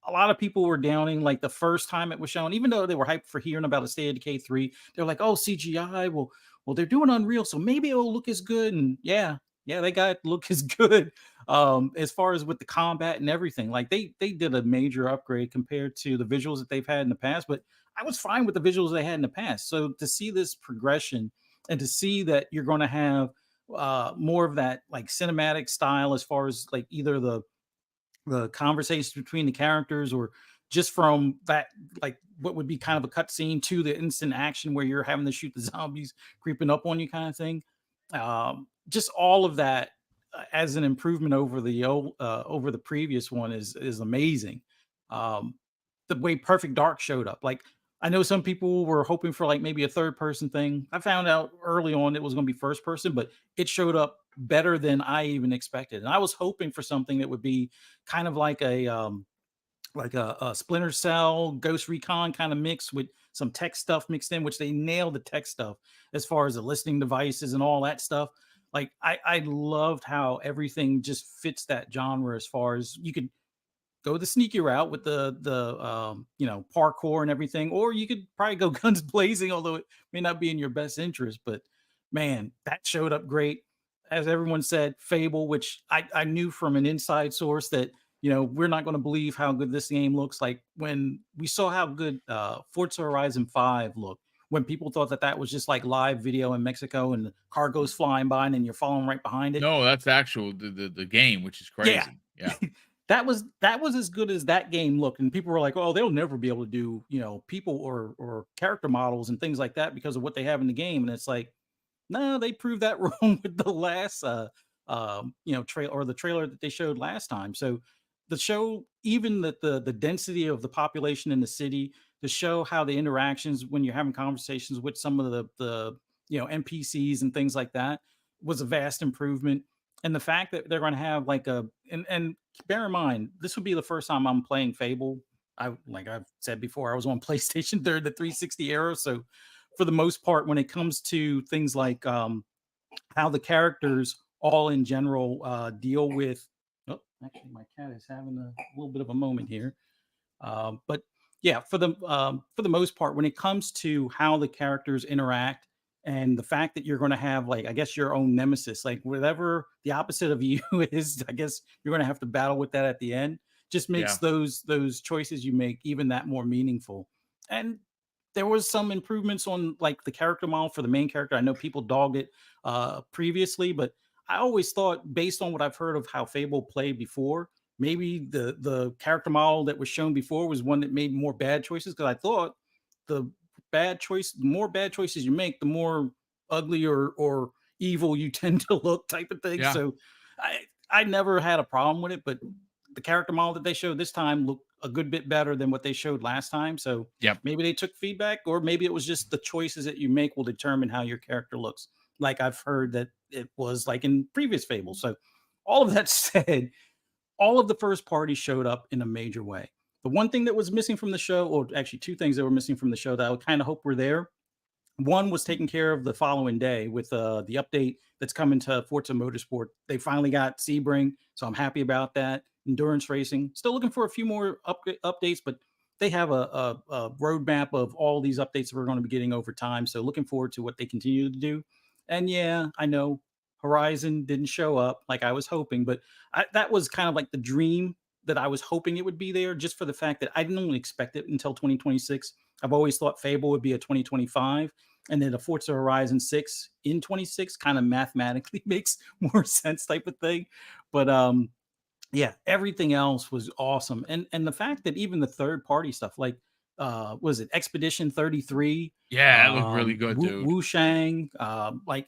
a lot of people were downing like the first time it was shown, even though they were hyped for hearing about a State of Decay 3. They're like, oh, CGI, well, they're doing Unreal, so maybe it'll look as good. And yeah, they got it look as good. As far as with the combat and everything, like they did a major upgrade compared to the visuals that they've had in the past. But I was fine with the visuals they had in the past. So to see this progression, and to see that you're going to have more of that like cinematic style, as far as like either the conversations between the characters, or just from that, like what would be kind of a cutscene to the instant action where you're having to shoot the zombies creeping up on you, kind of thing. Just all of that as an improvement over the previous one is amazing. The way Perfect Dark showed up, like I know some people were hoping for like maybe a third person thing. I found out early on it was going to be first person, but it showed up better than I even expected. And I was hoping for something that would be kind of like a Splinter Cell, Ghost Recon kind of mix with some tech stuff mixed in, which they nailed the tech stuff as far as the listening devices and all that stuff. Like I loved how everything just fits that genre, as far as you could go the sneaky route with the parkour and everything, or you could probably go guns blazing, although it may not be in your best interest. But man, that showed up great. As everyone said, Fable, which I knew from an inside source that we're not going to believe how good this game looks. Like when we saw how good Forza Horizon 5 looked, when people thought that was just like live video in Mexico and the car goes flying by and then you're following right behind it. No, that's actual the game, which is crazy. Yeah. That was as good as that game looked, and people were like, "Oh, they'll never be able to do people or character models and things like that because of what they have in the game." And it's like, no, they proved that wrong with the last trailer, or the trailer that they showed last time. So the show, even the density of the population in the city, to show how the interactions when you're having conversations with some of the NPCs and things like that, was a vast improvement. And the fact that they're going to have like and bear in mind, this would be the first time I'm playing Fable. Like I've said before, I was on PlayStation during the 360 era. So for the most part, when it comes to things like how the characters all in general deal with, oh, actually my cat is having a little bit of a moment here. But yeah, for the most part, when it comes to how the characters interact, and the fact that you're going to have, like, I guess, your own nemesis, like whatever the opposite of you is, I guess you're going to have to battle with that at the end. Just makes those choices you make even that more meaningful. And there was some improvements on like the character model for the main character. I know people dogged it previously, but I always thought, based on what I've heard of how Fable played before, maybe the character model that was shown before was one that made more bad choices, because I thought the more bad choices you make, the more ugly or evil you tend to look, type of thing. Yeah. So I never had a problem with it, but the character model that they showed this time looked a good bit better than what they showed last time. So maybe they took feedback, or maybe it was just the choices that you make will determine how your character looks, like I've heard that it was like in previous Fables. So all of that said, all of the first parties showed up in a major way. The one thing that was missing from the show, or actually two things that were missing from the show that I would kind of hope were there. One was taken care of the following day with the update that's coming to Forza Motorsport. They finally got Sebring, so I'm happy about that. Endurance racing, still looking for a few more updates, but they have a roadmap of all these updates that we're going to be getting over time. So looking forward to what they continue to do. And yeah, I know Horizon didn't show up like I was hoping, but that was kind of like the dream that I was hoping it would be there, just for the fact that I didn't only expect it until 2026. I've always thought Fable would be a 2025, and then a Forza Horizon 6 in 26 kind of mathematically makes more sense type of thing. But yeah, everything else was awesome. And the fact that even the third party stuff, like was it Expedition 33? Yeah, that looked really good, dude. Wu Shang, like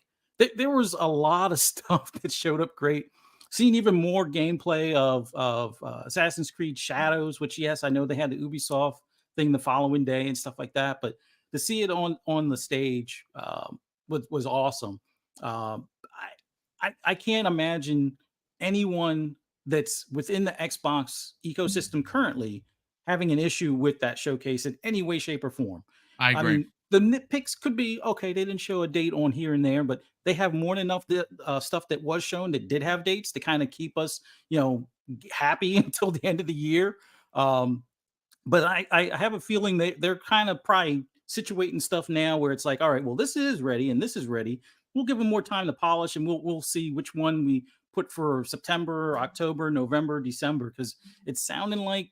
there was a lot of stuff that showed up great. Seeing even more gameplay of Assassin's Creed Shadows, which yes, I know they had the Ubisoft thing the following day and stuff like that, but to see it on the stage was awesome. I can't imagine anyone that's within the Xbox ecosystem currently having an issue with that showcase in any way, shape, or form. I agree. mean, the nitpicks could be okay. They didn't show a date on here and there, but they have more than enough stuff that was shown that did have dates to kind of keep us, happy until the end of the year. But I have a feeling they're kind of probably situating stuff now where it's like, all right, well, this is ready and this is ready. We'll give them more time to polish, and we'll see which one we put for September, October, November, December, because it's sounding like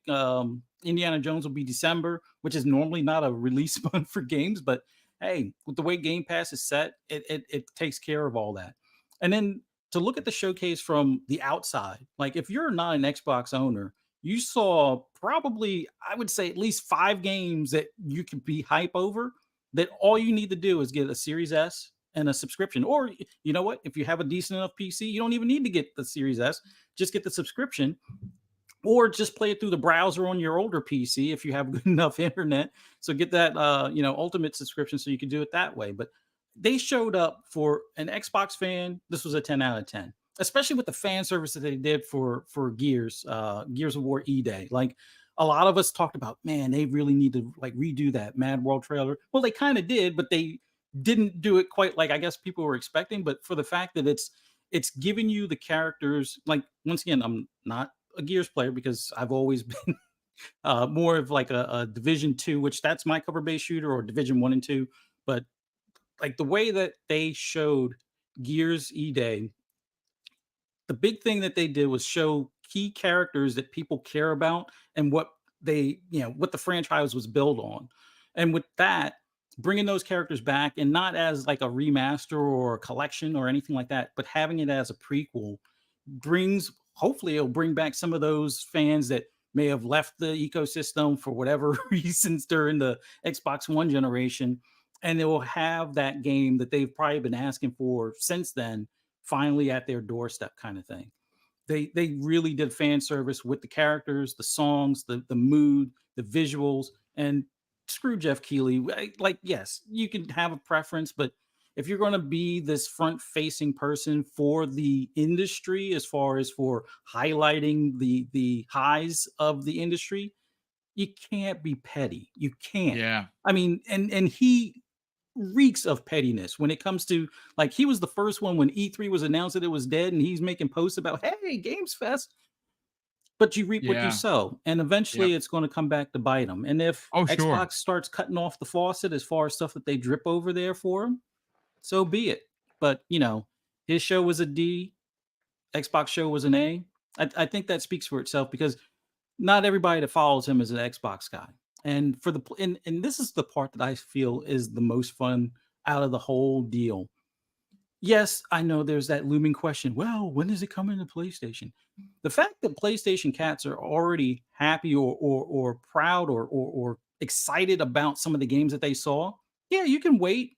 Indiana Jones will be December, which is normally not a release month for games. But hey, with the way Game Pass is set, it takes care of all that. And then to look at the showcase from the outside, like if you're not an Xbox owner, you saw probably, I would say, at least 5 games that you could be hype over, that all you need to do is get a Series S and a subscription. Or you know what? If you have a decent enough PC, you don't even need to get the Series S. Just get the subscription, or just play it through the browser on your older PC if you have good enough internet. So get that ultimate subscription so you can do it that way. But they showed up for an Xbox fan. This was a 10 out of 10, especially with the fan service that they did for Gears of War E-Day. Like a lot of us talked about, man, they really need to like redo that Mad World trailer. Well, they kind of did, but they didn't do it quite like I guess people were expecting. But for the fact that it's giving you the characters, like once again, I'm not a Gears player because I've always been more of like a Division 2, which that's my cover-based shooter, or Division 1 and 2. But like the way that they showed Gears E-Day, the big thing that they did was show key characters that people care about and what they, what the franchise was built on. And with that, bringing those characters back, and not as like a remaster or a collection or anything like that, but having it as a prequel hopefully it'll bring back some of those fans that may have left the ecosystem for whatever reasons during the Xbox One generation. And they will have that game that they've probably been asking for since then, finally at their doorstep kind of thing. They really did fan service with the characters, the songs, the mood, the visuals, and screw Jeff Keighley. Like, yes, you can have a preference, but if you're going to be this front-facing person for the industry, as far as for highlighting the highs of the industry, you can't be petty. You can't. Yeah. I mean, and he reeks of pettiness when it comes to, like, he was the first one when E3 was announced that it was dead, and he's making posts about, hey, Games Fest. But you reap what you sow, and eventually it's going to come back to bite them. And if Xbox starts cutting off the faucet as far as stuff that they drip over there for him, so be it. But his show was a D, Xbox show was an A. I think that speaks for itself, because not everybody that follows him is an Xbox guy. And for and this is the part that I feel is the most fun out of the whole deal. Yes, I know there's that looming question. Well, when is it coming to PlayStation? The fact that PlayStation cats are already happy or proud or excited about some of the games that they saw. Yeah, you can wait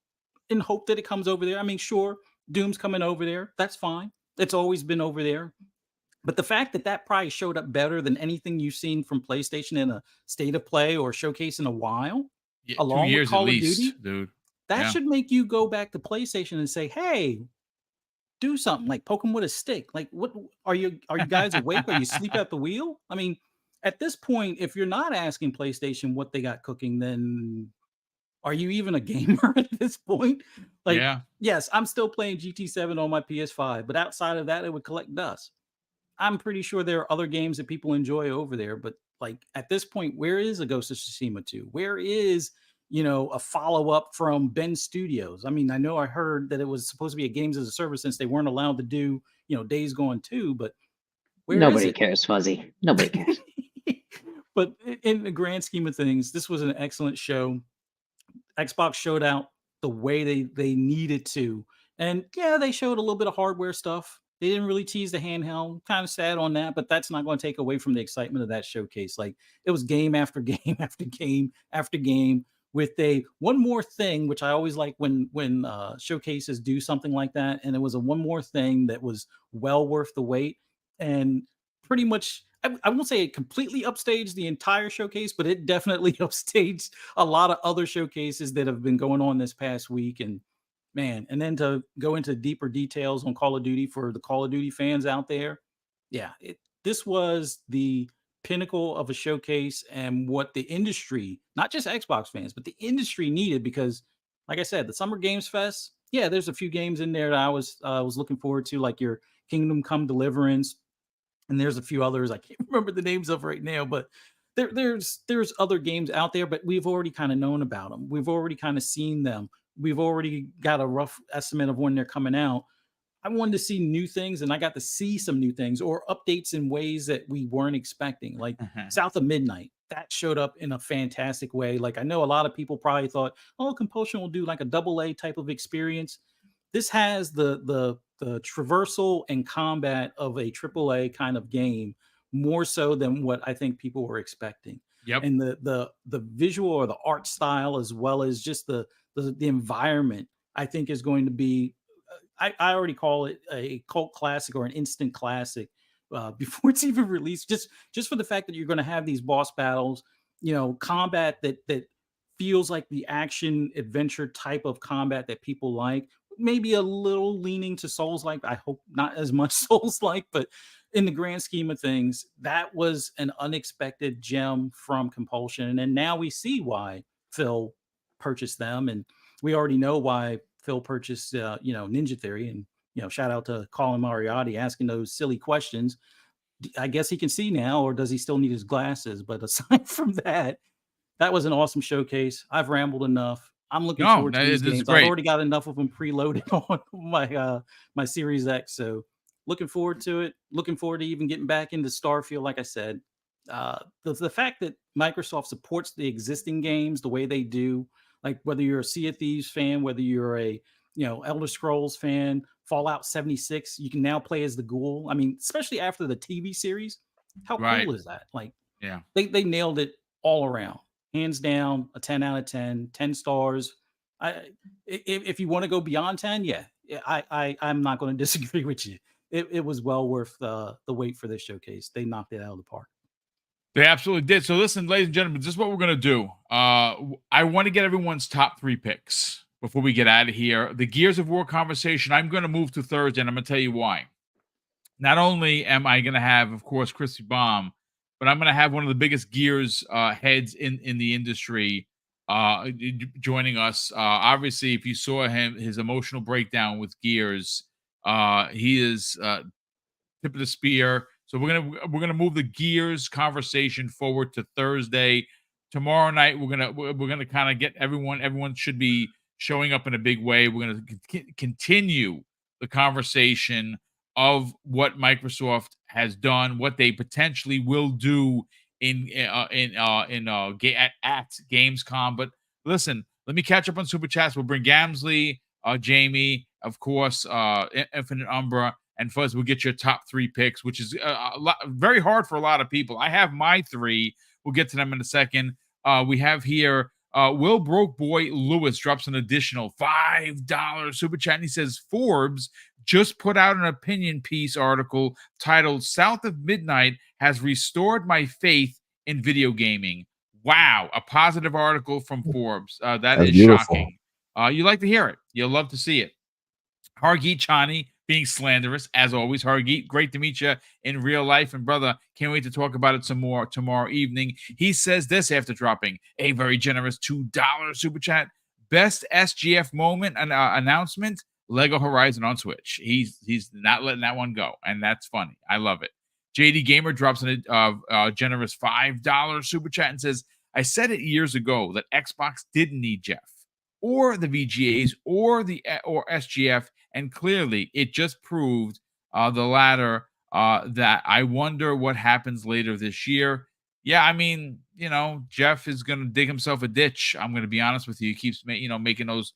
and hope that it comes over there. I mean, sure, Doom's coming over there. That's fine. It's always been over there. But the fact that probably showed up better than anything you've seen from PlayStation in a state of play or showcase in a while, along 2 years with Call at of least, Duty, dude. that should make you go back to PlayStation and say, hey, do something, like poke them with a stick. Like, what are you guys awake? Are you asleep at the wheel? I mean, at this point, if you're not asking PlayStation what they got cooking, then are you even a gamer at this point? Like, Yeah. yes, I'm still playing GT7 on my PS5, but outside of that, it would collect dust. I'm pretty sure there are other games that people enjoy over there, but like at this point, where is a Ghost of Tsushima 2? Where is, a follow-up from Ben Studios? I mean, I know I heard that it was supposed to be a games as a service since they weren't allowed to do, Days Gone 2, but where is Nobody it? cares, Fuzzy. Nobody cares. But in the grand scheme of things, this was an excellent show. Xbox showed out the way they needed to. And yeah, they showed a little bit of hardware stuff. They didn't really tease the handheld. Kind of sad on that, but that's not going to take away from the excitement of that showcase. Like, it was game after game after game after game with a one more thing, which I always like when showcases do something like that. And it was a one more thing that was well worth the wait. And pretty much, I won't say it completely upstaged the entire showcase, but it definitely upstaged a lot of other showcases that have been going on this past week. And man, and then to go into deeper details on Call of Duty for the Call of Duty fans out there, yeah, this was the pinnacle of a showcase and what the industry, not just Xbox fans, but the industry needed. Because, like I said, the Summer Games Fest, yeah, there's a few games in there that I was looking forward to, like your Kingdom Come Deliverance, and there's a few others I can't remember the names of right now, but there's other games out there, but we've already kind of known about them. We've already kind of seen them. We've already got a rough estimate of when they're coming out. I wanted to see new things, and I got to see some new things or updates in ways that we weren't expecting. Like South of Midnight, that showed up in a fantastic way. Like, I know a lot of people probably thought, oh, Compulsion will do like a AA type of experience. This has the traversal and combat of a AAA kind of game more so than what I think people were expecting. Yep. And the visual or the art style, as well as just the environment, I think is going to be, I already call it a cult classic or an instant classic before it's even released. Just for the fact that you're going to have these boss battles, combat that feels like the action adventure type of combat that people like. Maybe a little leaning to Souls-like. I hope not as much Souls-like, but in the grand scheme of things, that was an unexpected gem from Compulsion. And now we see why Phil purchased them, and we already know why Phil purchased, Ninja Theory. And shout out to Colin Moriarty asking those silly questions. I guess he can see now, or does he still need his glasses? But aside from that, that was an awesome showcase. I've rambled enough. I'm looking forward to these games. I've already got enough of them preloaded on my Series X, so looking forward to it. Looking forward to even getting back into Starfield. Like I said, the fact that Microsoft supports the existing games the way they do, like whether you're a Sea of Thieves fan, whether you're a Elder Scrolls fan, Fallout 76, you can now play as the Ghoul. I mean, especially after the TV series, how cool is that? Like, yeah, they nailed it all around. Hands down, a 10 out of 10, 10 stars. If you want to go beyond 10, yeah, I'm not going to disagree with you. It was well worth the wait for this showcase. They knocked it out of the park. They absolutely did. So listen, ladies and gentlemen, this is what we're going to do. I want to get everyone's top 3 picks before we get out of here. The Gears of War conversation, I'm going to move to Thursday, and I'm going to tell you why. Not only am I going to have, of course, Chrissy Baum, but I'm going to have one of the biggest Gears heads in the industry joining us. Obviously, if you saw his emotional breakdown with Gears, he is tip of the spear. So we're gonna move the Gears conversation forward to Thursday. Tomorrow night we're gonna kind of get everyone. Everyone should be showing up in a big way. We're gonna continue the conversation of what Microsoft has done, what they potentially will do at Gamescom. But listen, let me catch up on Super Chats. We'll bring Gamsley, Jamie, of course, Infinite Umbra, and Fuzz. We'll get your top 3 picks, which is very hard for a lot of people. I have my 3. We'll get to them in a second. We have here Will Broke Boy Lewis drops an additional $5 super chat, and he says Forbes just put out an opinion piece article titled "South of Midnight has restored my faith in video gaming." Wow, a positive article from Forbes. That's beautiful. Shocking. You like to hear it. You'll love to see it. Hargeet Chani being slanderous, as always. Hargeet, great to meet you in real life. And brother, can't wait to talk about it some more tomorrow evening. He says this after dropping a very generous $2 super chat. Best SGF moment and announcement, Lego Horizon on Switch. He's not letting that one go, and that's funny. I love it. JD Gamer drops in a generous $5 super chat and says, I said it years ago that Xbox didn't need Jeff or the VGAs or SGF, and clearly it just proved the latter. That I wonder what happens later this year. Yeah, I mean, Jeff is going to dig himself a ditch. I'm going to be honest with you. He keeps making those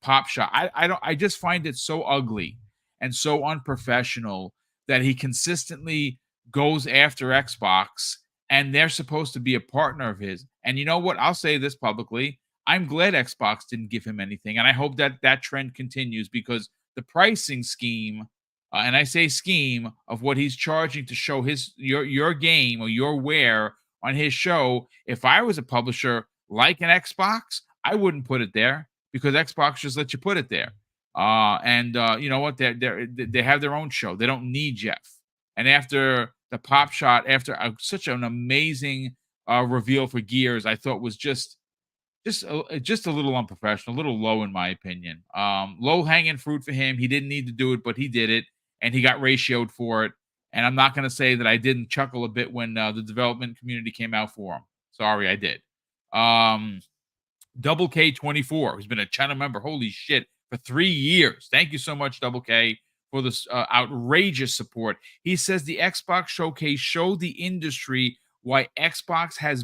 pop shots. I just find it so ugly and so unprofessional that he consistently goes after Xbox, and they're supposed to be a partner of his. And you know what? I'll say this publicly. I'm glad Xbox didn't give him anything, and I hope that trend continues, because the pricing scheme, and I say scheme, of what he's charging to show your game or your wear on his show, if I was a publisher like an Xbox, I wouldn't put it there, because Xbox just lets you put it there. And you know what? They have their own show. They don't need Jeff. And after the pop shot, after such an amazing reveal for Gears, I thought was just a little unprofessional, a little low in my opinion. Low hanging fruit for him. He didn't need to do it, but he did it, and he got ratioed for it. And I'm not going to say that I didn't chuckle a bit when the development community came out for him. Sorry, I did. Double K24, who's been a channel member, holy shit, for 3 years. Thank you so much, Double K, for this outrageous support. He says the Xbox Showcase showed the industry why Xbox has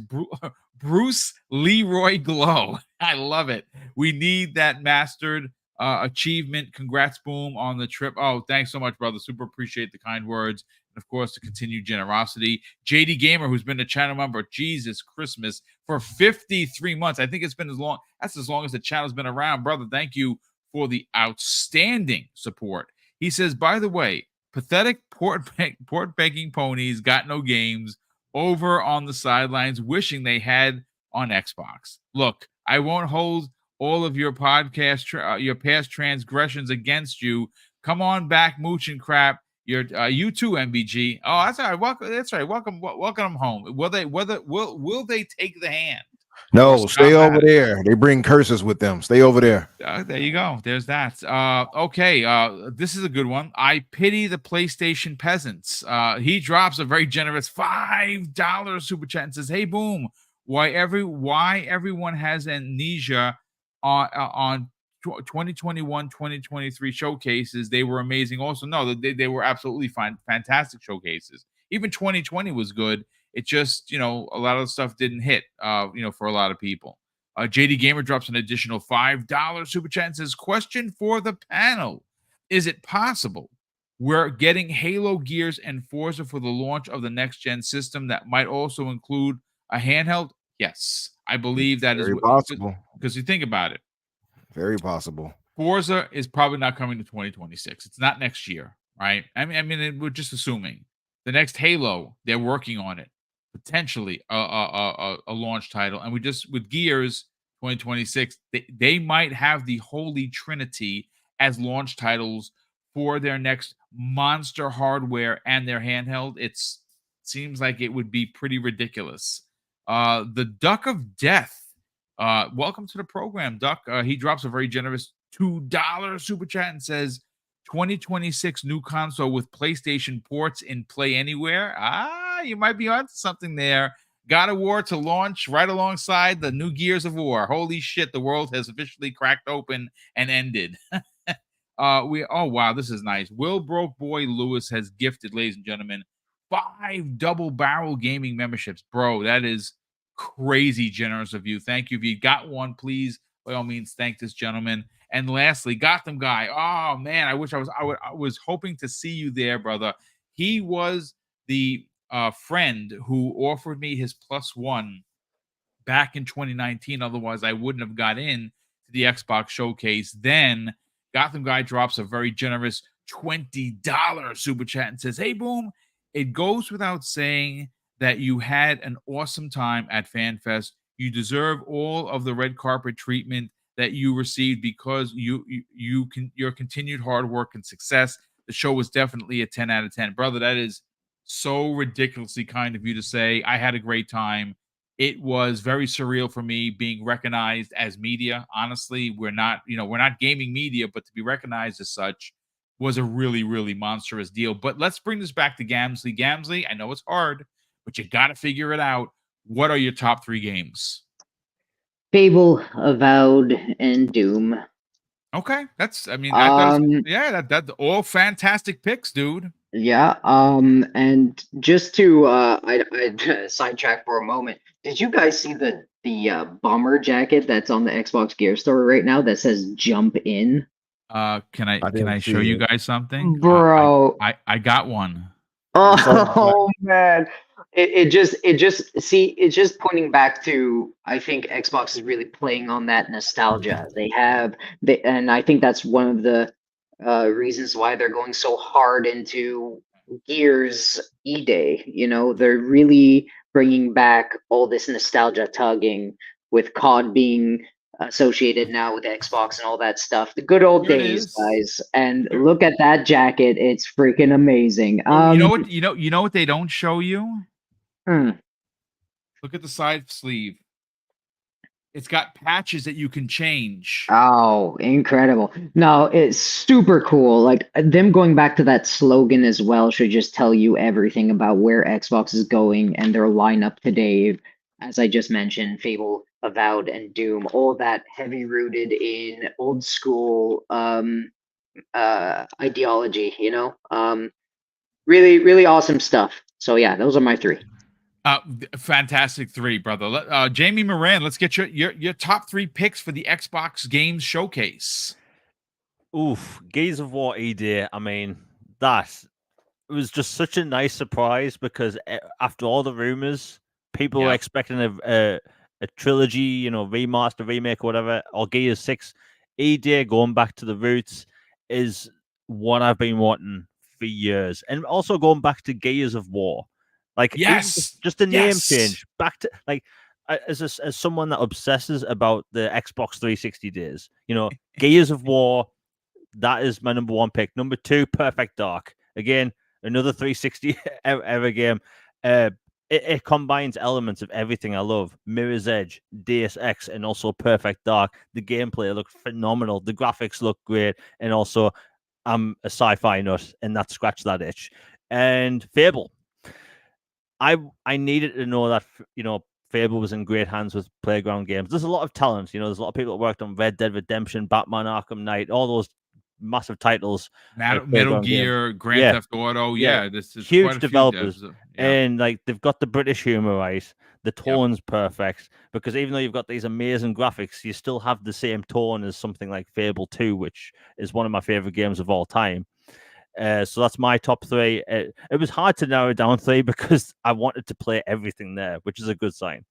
Bruce Leroy glow. I love it. We need that mastered achievement. Congrats, Boom, on the trip. Oh, thanks so much, brother. Super appreciate the kind words. And, of course, the continued generosity. JD Gamer, who's been a channel member, Jesus Christmas, for 53 months. I think it's been as long as the channel's been around. Brother, thank you for the outstanding support. He says, by the way, pathetic port begging ponies got no games over on the sidelines, wishing they had on Xbox. Look, I won't hold all of your your past transgressions against you. Come on back, mooch and crap. You too, MBG. Oh, that's all right. That's right. Welcome them home. Will they take the hand? No, stay over there. They bring curses with them. Stay over there. There you go. There's that. Okay. This is a good one. I pity the PlayStation peasants. He drops a very generous $5 super chat and says, "Hey, Boom, why everyone has amnesia on 2021, 2023 showcases? They were amazing. Also, no, they were absolutely fantastic showcases. Even 2020 was good. It just, a lot of the stuff didn't hit, for a lot of people." JD Gamer drops an additional $5 super chat and says, question for the panel. Is it possible we're getting Halo, Gears, and Forza for the launch of the next-gen system that might also include a handheld? Yes, I believe that Very is possible. Because you think about it. Very possible. Forza is probably not coming to 2026. It's not next year, right? I mean, we're just assuming. The next Halo, they're working on it. Potentially a launch title. And with Gears 2026, they might have the Holy Trinity as launch titles for their next monster hardware and their handheld. It seems like it would be pretty ridiculous. The Duck of Death. Welcome to the program, Duck. He drops a very generous $2 super chat and says, 2026 new console with PlayStation ports in Play Anywhere. You might be onto something there. God of War to launch right alongside the new Gears of War. Holy shit, the world has officially cracked open and ended. Oh wow, this is nice. Will Broke Boy Lewis has gifted, ladies and gentlemen, 5 Double Barrel Gaming memberships. Bro, that is crazy generous of you. Thank you. If you got one, please, by all means, thank this gentleman. And lastly, Gotham Guy. Oh man, I wish I was hoping to see you there, brother. He was the friend who offered me his +1 back in 2019. Otherwise, I wouldn't have got in to the Xbox Showcase. Then Gotham Guy drops a very generous $20 super chat and says, "Hey, Boom, it goes without saying that you had an awesome time at FanFest. You deserve all of the red carpet treatment that you received because your continued hard work and success. the show was definitely a 10 out of 10. Brother, that is so ridiculously kind of you to say. I had a great time. It was very surreal for me being recognized as media. Honestly, we're not gaming media, but to be recognized as such was a really, really monstrous deal. But let's bring this back to Gamsley. Gamsley, I know it's hard, but you got to figure it out. What are your top 3 games? Fable, Avowed, and Doom. Okay, that's Um, that's all fantastic picks, dude. yeah. And just to I sidetrack for a moment. Did you guys see the bomber jacket that's on the Xbox Gear Store right now that says "Jump In"? Can I I didn't show see you it. guys something? Bro, I got one. oh man. It's just pointing back to, I think Xbox is really playing on that nostalgia. And I think that's one of the reasons why they're going so hard into Gears E-Day. You know, they're really bringing back all this nostalgia tugging, with COD being associated now with Xbox and all that stuff. The good old Here it days, is. guys. And Here- look at that jacket. It's freaking amazing. Oh, you know what they don't show you? Hmm. Look at the side sleeve. It's got patches that you can change. Oh, incredible. No, it's super cool. Like them going back to that slogan as well should just tell you everything about where Xbox is going and their lineup today. As I just mentioned, Fable, Avowed, and Doom, all that heavy rooted in old school ideology, you know? Really, really awesome stuff. So yeah, those are my 3. Fantastic 3, brother. Jamie Moran, let's get your top 3 picks for the Xbox Games Showcase. Oof, Gears of War E-Day. I mean, that it was just such a nice surprise because after all the rumors, people were expecting a trilogy, you know, remaster, remake, or whatever, or Gears 6. E-Day, going back to the roots, is what I've been wanting for years. And also going back to Gears of War. Like, even Yes, just a name yes. change. Back to, like, as someone that obsesses about the Xbox 360 days, you know, Gears of War, that is my number 1 pick. Number 2, Perfect Dark. Again, another 360 ever game. It combines elements of everything I love. Mirror's Edge, Deus Ex, and also Perfect Dark. The gameplay looked phenomenal. The graphics look great. And also, I'm a sci-fi nut, and that scratched that itch. And Fable. I needed to know that, you know, Fable was in great hands with Playground Games. There's a lot of talent. You know, there's a lot of people that worked on Red Dead Redemption, Batman Arkham Knight, all those massive titles. Metal Gear, Grand Yeah. Theft Auto. Yeah. Yeah, this is Huge quite a few developers. devs. And like they've got the British humor right. The tone's perfect, because even though you've got these amazing graphics, you still have the same tone as something like Fable 2, which is one of my favorite games of all time. So that's my top 3. It was hard to narrow down 3 because I wanted to play everything there, which is a good sign.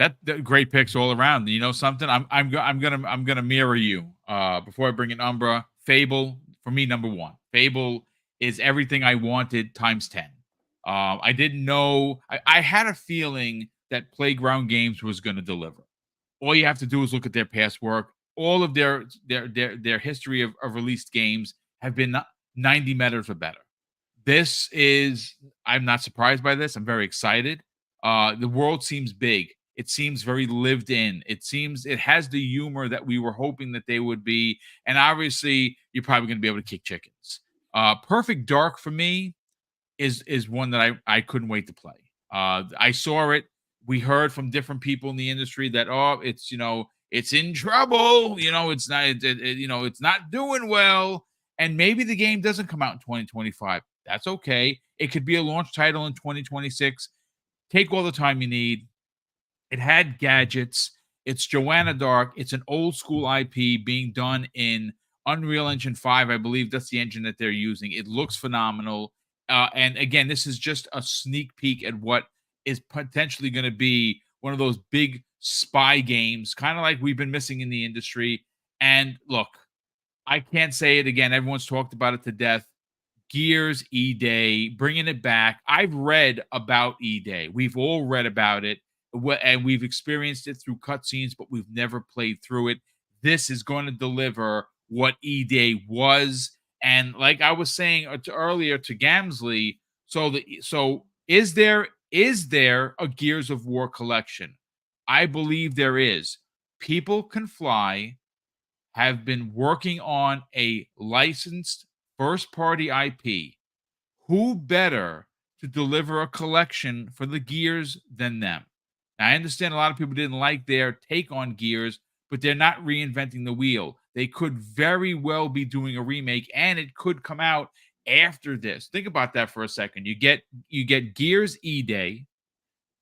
That great picks all around. You know something? I'm gonna mirror you. Before I bring in Umbra, Fable for me number 1. Fable is everything I wanted times 10. I didn't know. I had a feeling that Playground Games was going to deliver. All you have to do is look at their past work. All of their history of released games have been 90 meters or better. This is. I'm not surprised by this. I'm very excited. The world seems big. It seems very lived in. It seems it has the humor that we were hoping that they would be. And obviously, you're probably going to be able to kick chickens. Perfect Dark for me is one that I couldn't wait to play. I saw it. We heard from different people in the industry that it's it's in trouble. It's not it's not doing well. And maybe the game doesn't come out in 2025. That's okay. It could be a launch title in 2026. Take all the time you need. It had gadgets. It's Joanna Dark. It's an old school IP being done in Unreal Engine 5. I believe that's the engine that they're using. It looks phenomenal. And again, this is just a sneak peek at what is potentially going to be one of those big spy games, kind of like we've been missing in the industry. And look, I can't say it again. Everyone's talked about it to death. Gears E-Day, bringing it back. I've read about E-Day. We've all read about it, and we've experienced it through cutscenes, but we've never played through it. This is going to deliver what E-Day was, And like I was saying earlier to Gamsley, so is there a Gears of War collection? I believe there is. People Can Fly have been working on a licensed first party IP. Who better to deliver a collection for the Gears than them? Now, I understand a lot of people didn't like their take on Gears, but they're not reinventing the wheel. They could very well be doing a remake, and it could come out after this. Think about that for a second. You get Gears E-Day,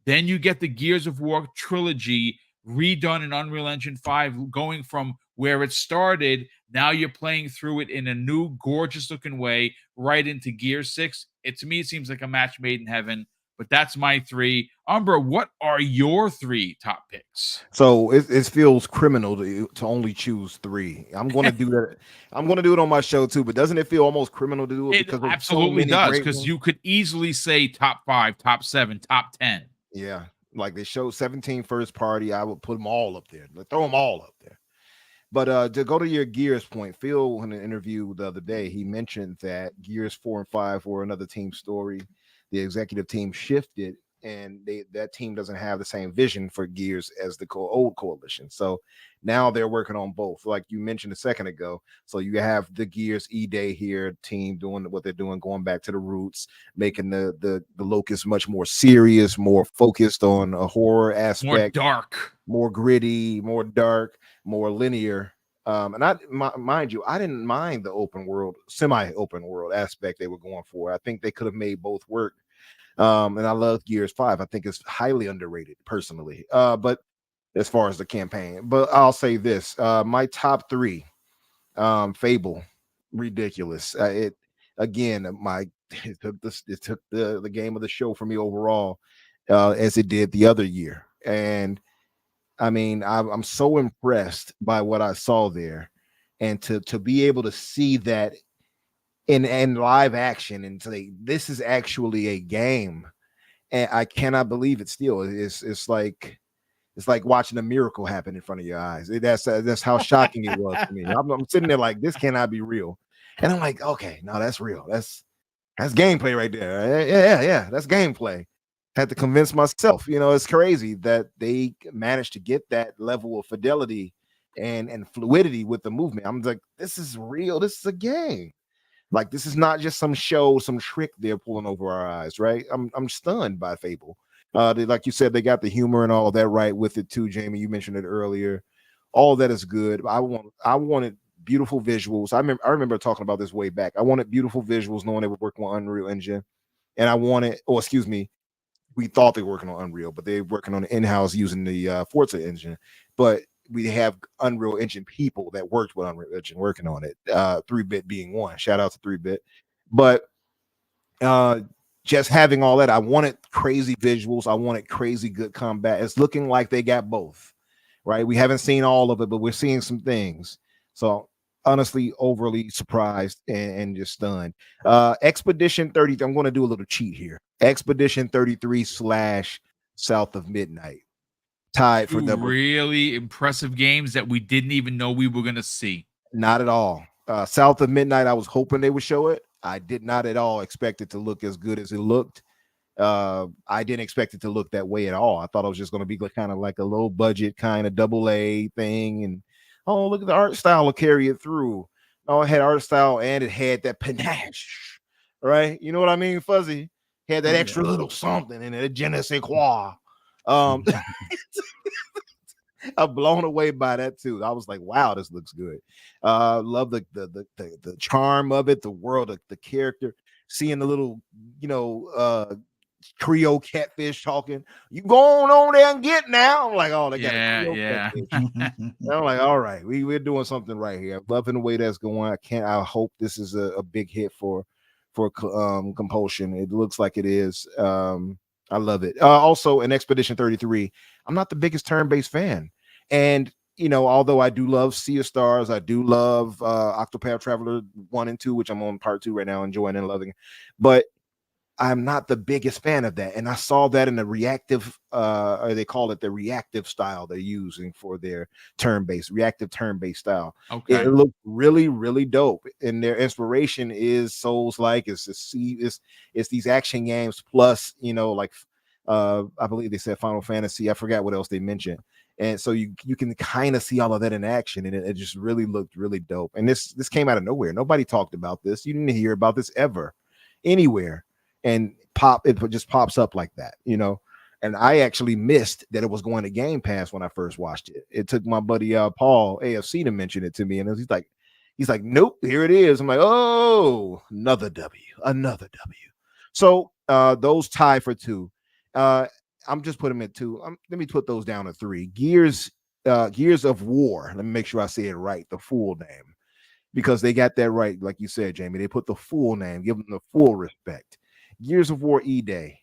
then you get the Gears of War trilogy redone in Unreal Engine 5, going from where it started. Now you're playing through it in a new, gorgeous looking way, right into Gear 6. To me, it seems like a match made in heaven, but that's my three. Umbra, what are your three top picks? So it feels criminal to only choose three. I'm going to do that. I'm going to do it on my show too. But doesn't it feel almost criminal to do it It because of so absolutely many does, great because ones? you could easily say top 5, top 7, top 10. Yeah, like they showed 17 first party. I would put them all up there. Throw them all up there. But to go to your Gears point, Phil in an interview the other day, he mentioned that Gears 4 and 5 were another team story. The executive team shifted, and that team doesn't have the same vision for Gears as the old coalition. So now they're working on both, like you mentioned a second ago. So you have the Gears E-Day here team doing what they're doing, going back to the roots, making the Locust much more serious, more focused on a horror More aspect, dark. more gritty, more dark, more linear. And mind you, I didn't mind the semi-open world aspect they were going for. I think they could have made both work. And I love Gears 5. I think it's highly underrated personally. But as far as the campaign, but I'll say this: my top three, Fable, ridiculous. It again, it took the game of the show for me overall, as it did the other year, and I mean, I'm so impressed by what I saw there, and to be able to see that in live action and say this is actually a game, and I cannot believe it. Still, it's like watching a miracle happen in front of your eyes. That's how shocking it was to me. I'm sitting there like this cannot be real, and I'm like, okay, no, that's real. That's gameplay right there. Yeah, that's gameplay. Had to convince myself. It's crazy that they managed to get that level of fidelity and fluidity with the movement. I'm like, this is real. This is a game. Like, this is not just some show, some trick they're pulling over our eyes, right? I'm stunned by Fable. Like you said, they got the humor and all of that right with it too, Jamie. You mentioned it earlier. All of that is good. I wanted beautiful visuals. I remember talking about this way back. I wanted beautiful visuals, knowing they were working on Unreal Engine, and we thought they were working on Unreal, but they're working on in-house using the Forza engine. But we have Unreal Engine people that worked with Unreal Engine working on it. 3-Bit being one. Shout out to 3-Bit. But just having all that, I wanted crazy visuals. I wanted crazy good combat. It's looking like they got both, right? We haven't seen all of it, but we're seeing some things. So honestly, overly surprised and just stunned. Expedition 30. I'm going to do a little cheat here. Expedition 33 / South of Midnight. Tied for Two number. really impressive games that we didn't even know we were going to see. Not at all. South of Midnight, I was hoping they would show it. I did not at all expect it to look as good as it looked. I didn't expect it to look that way at all. I thought it was just going to be kind of like a low budget kind of AA thing. And oh, look at the art style will carry it through. No, it had art style and it had that panache, right? You know what I mean, Fuzzy? Had that extra little something in it, je ne sais quoi. I'm blown away by that too. I was like, wow, this looks good. Love the charm of it, the world, the character, seeing the little, Creole catfish talking. You going on there and get now? I'm like, oh, they got a Creole catfish. And I'm like, all right, we're doing something right here. I'm loving the way that's going. I hope this is a big hit for Compulsion. It looks like it is. I love it. Also, in Expedition 33, I'm not the biggest turn-based fan. And, although I do love Sea of Stars, I do love Octopath Traveler 1 and 2, which I'm on part 2 right now, enjoying and loving. But I'm not the biggest fan of that. And I saw that in the reactive, or they call it the reactive style they're using for their reactive turn-based style. Okay. It looked really, really dope. And their inspiration is Souls-like. It's these action games plus, like I believe they said Final Fantasy. I forgot what else they mentioned. And so you can kind of see all of that in action, and it just really looked really dope. And this came out of nowhere. Nobody talked about this. You didn't hear about this ever anywhere. And it just pops up like that, and I actually missed that it was going to Game Pass when I first watched it. It took my buddy Paul AFC to mention it to me, and he's like, nope, here it is. I'm like, oh, another W. So those tie for 2. I'm just putting them at 2. Let me put those down to 3. Gears of War. Let me make sure I say it right, the full name, because they got that right, like you said, Jamie. They put the full name, give them the full respect. Gears of War E-Day.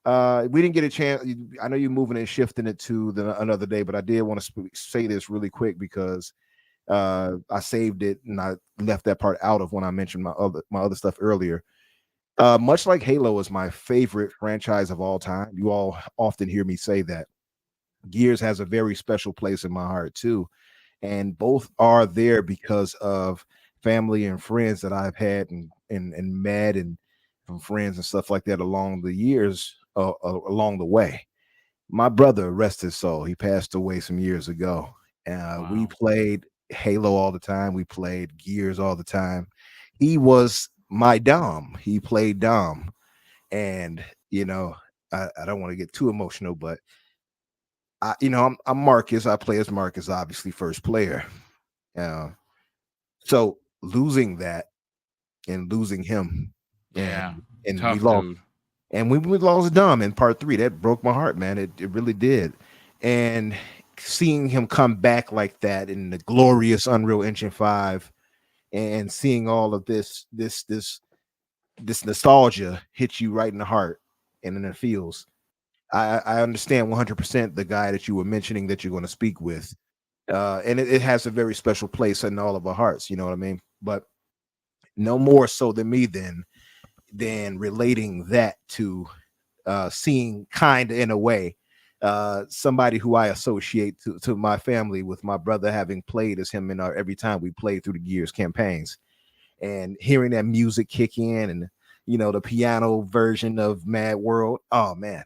We didn't get a chance. I know you're moving and shifting it to another day, but I did want to say this really quick because I saved it and I left that part out of when I mentioned my other stuff earlier. Much like Halo is my favorite franchise of all time. You all often hear me say that. Gears has a very special place in my heart too, and both are there because of family and friends that I've had and met, and from friends and stuff like that along the years, along the way. My brother, rest his soul, he passed away some years ago. We Wow. played Halo all the time. We played Gears all the time. He was my Dom. He played Dom. And, I don't want to get too emotional, but I'm Marcus. I play as Marcus, obviously first player. So losing that and losing him, Yeah. and we Tough, lost, dude. and we lost Dom in part 3. That broke my heart, man. It really did. And seeing him come back like that in the glorious Unreal Engine 5, and seeing all of this nostalgia hit you right in the heart and in the feels. I understand 100% the guy that you were mentioning that you're going to speak with. And it has a very special place in all of our hearts, you know what I mean? But no more so than me than relating that to seeing kind of in a way somebody who I associate to my family, with my brother having played as him in every time we played through the Gears campaigns, and hearing that music kick in, and the piano version of Mad World. Oh man,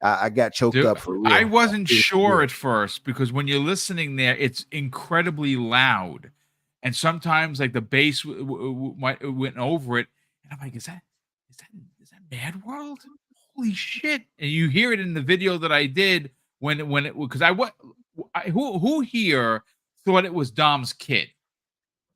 I got choked Dude, up for real. I wasn't It was sure real. at first because when you're listening there, it's incredibly loud, and sometimes like the bass went over it, and I'm like, is that Mad World? Holy shit! And you hear it in the video that I did when it because who here thought it was Dom's kid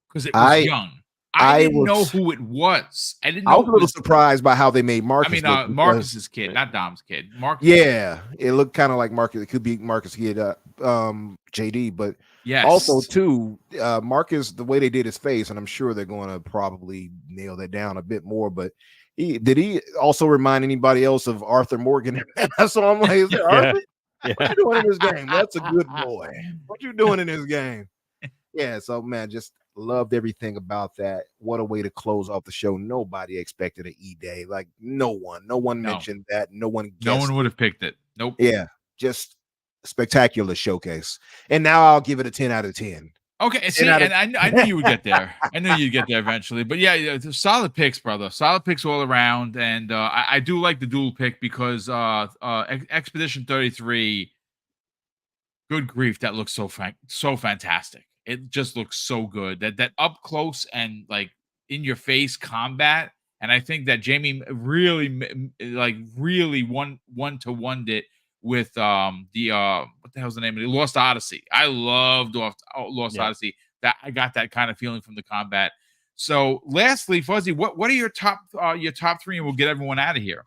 because it was I young. I I didn't know was who it was. I didn't I know was a it little was. surprised by how they made I Marcus mean, look, because Marcus's kid, not Dom's kid. Marcus. yeah, it looked kind of like Marcus. It could be Marcus kid, JD, but also Yes. too, Marcus, the way they did his face, and I'm sure they're going to probably nail that down a bit more. But did he also remind anybody else of Arthur Morgan? So I'm like, is it Arthur? What you doing in this game? That's a good boy. What you doing in this game? Yeah, so man, just loved everything about that. What a way to close off the show. Nobody expected an E-Day. Like no one No. mentioned that. No one No guessed. one would have picked it. Nope. Yeah, just spectacular showcase. And now I'll give it a 10 out of 10. Okay, 10 see, out of and I knew you would get there. I knew you'd get there eventually. But yeah, solid picks, brother. Solid picks all around. And I do like the dual pick because Expedition 33, good grief, that looks so fantastic. It just looks so good. That up close and like in your face combat. And I think that Jamie really one-to-one it with the what the hell's the name of it? Lost Odyssey. I loved Lost Yeah. Odyssey. That I got that kind of feeling from the combat. So lastly, Fuzzy, what are your top 3, and we'll get everyone out of here.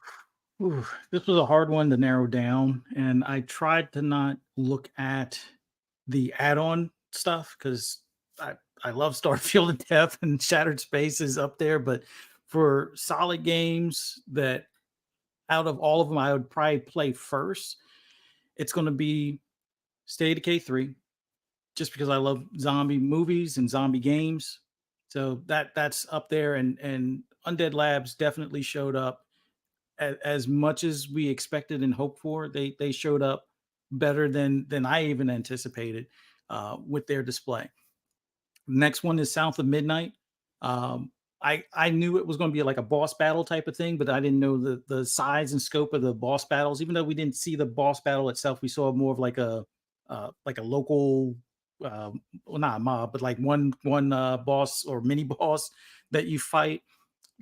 Ooh, this was a hard one to narrow down, and I tried to not look at the add-on stuff because I love Starfield to death, and Shattered Space is up there. But for solid games that out of all of them I would probably play first, it's going to be State of Decay 3, just because I love zombie movies and zombie games. So that's up there, and Undead Labs definitely showed up as much as we expected and hoped for, they showed up better than I even anticipated with their display. Next one is South of Midnight. I knew it was going to be like a boss battle type of thing, but I didn't know the size and scope of the boss battles. Even though we didn't see the boss battle itself, we saw more of like a local, well, not a mob, but like one boss or mini boss that you fight.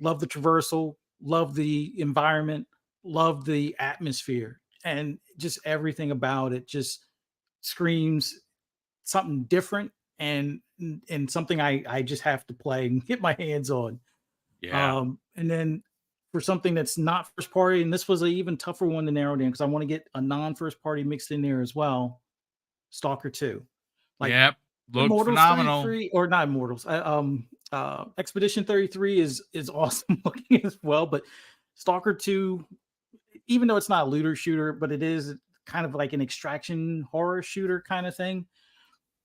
Love the traversal, love the environment, love the atmosphere, and just everything about it just screams something different and something I just have to play and get my hands on. Yeah. And then for something that's not first party, and this was an even tougher one to narrow down because I want to get a non-first party mixed in there as well. Stalker 2. Like Yep. Looked Immortals phenomenal. 33, or not Immortals. Expedition 33 is awesome looking as well, but Stalker 2, even though it's not a looter shooter, but it is kind of like an extraction horror shooter kind of thing,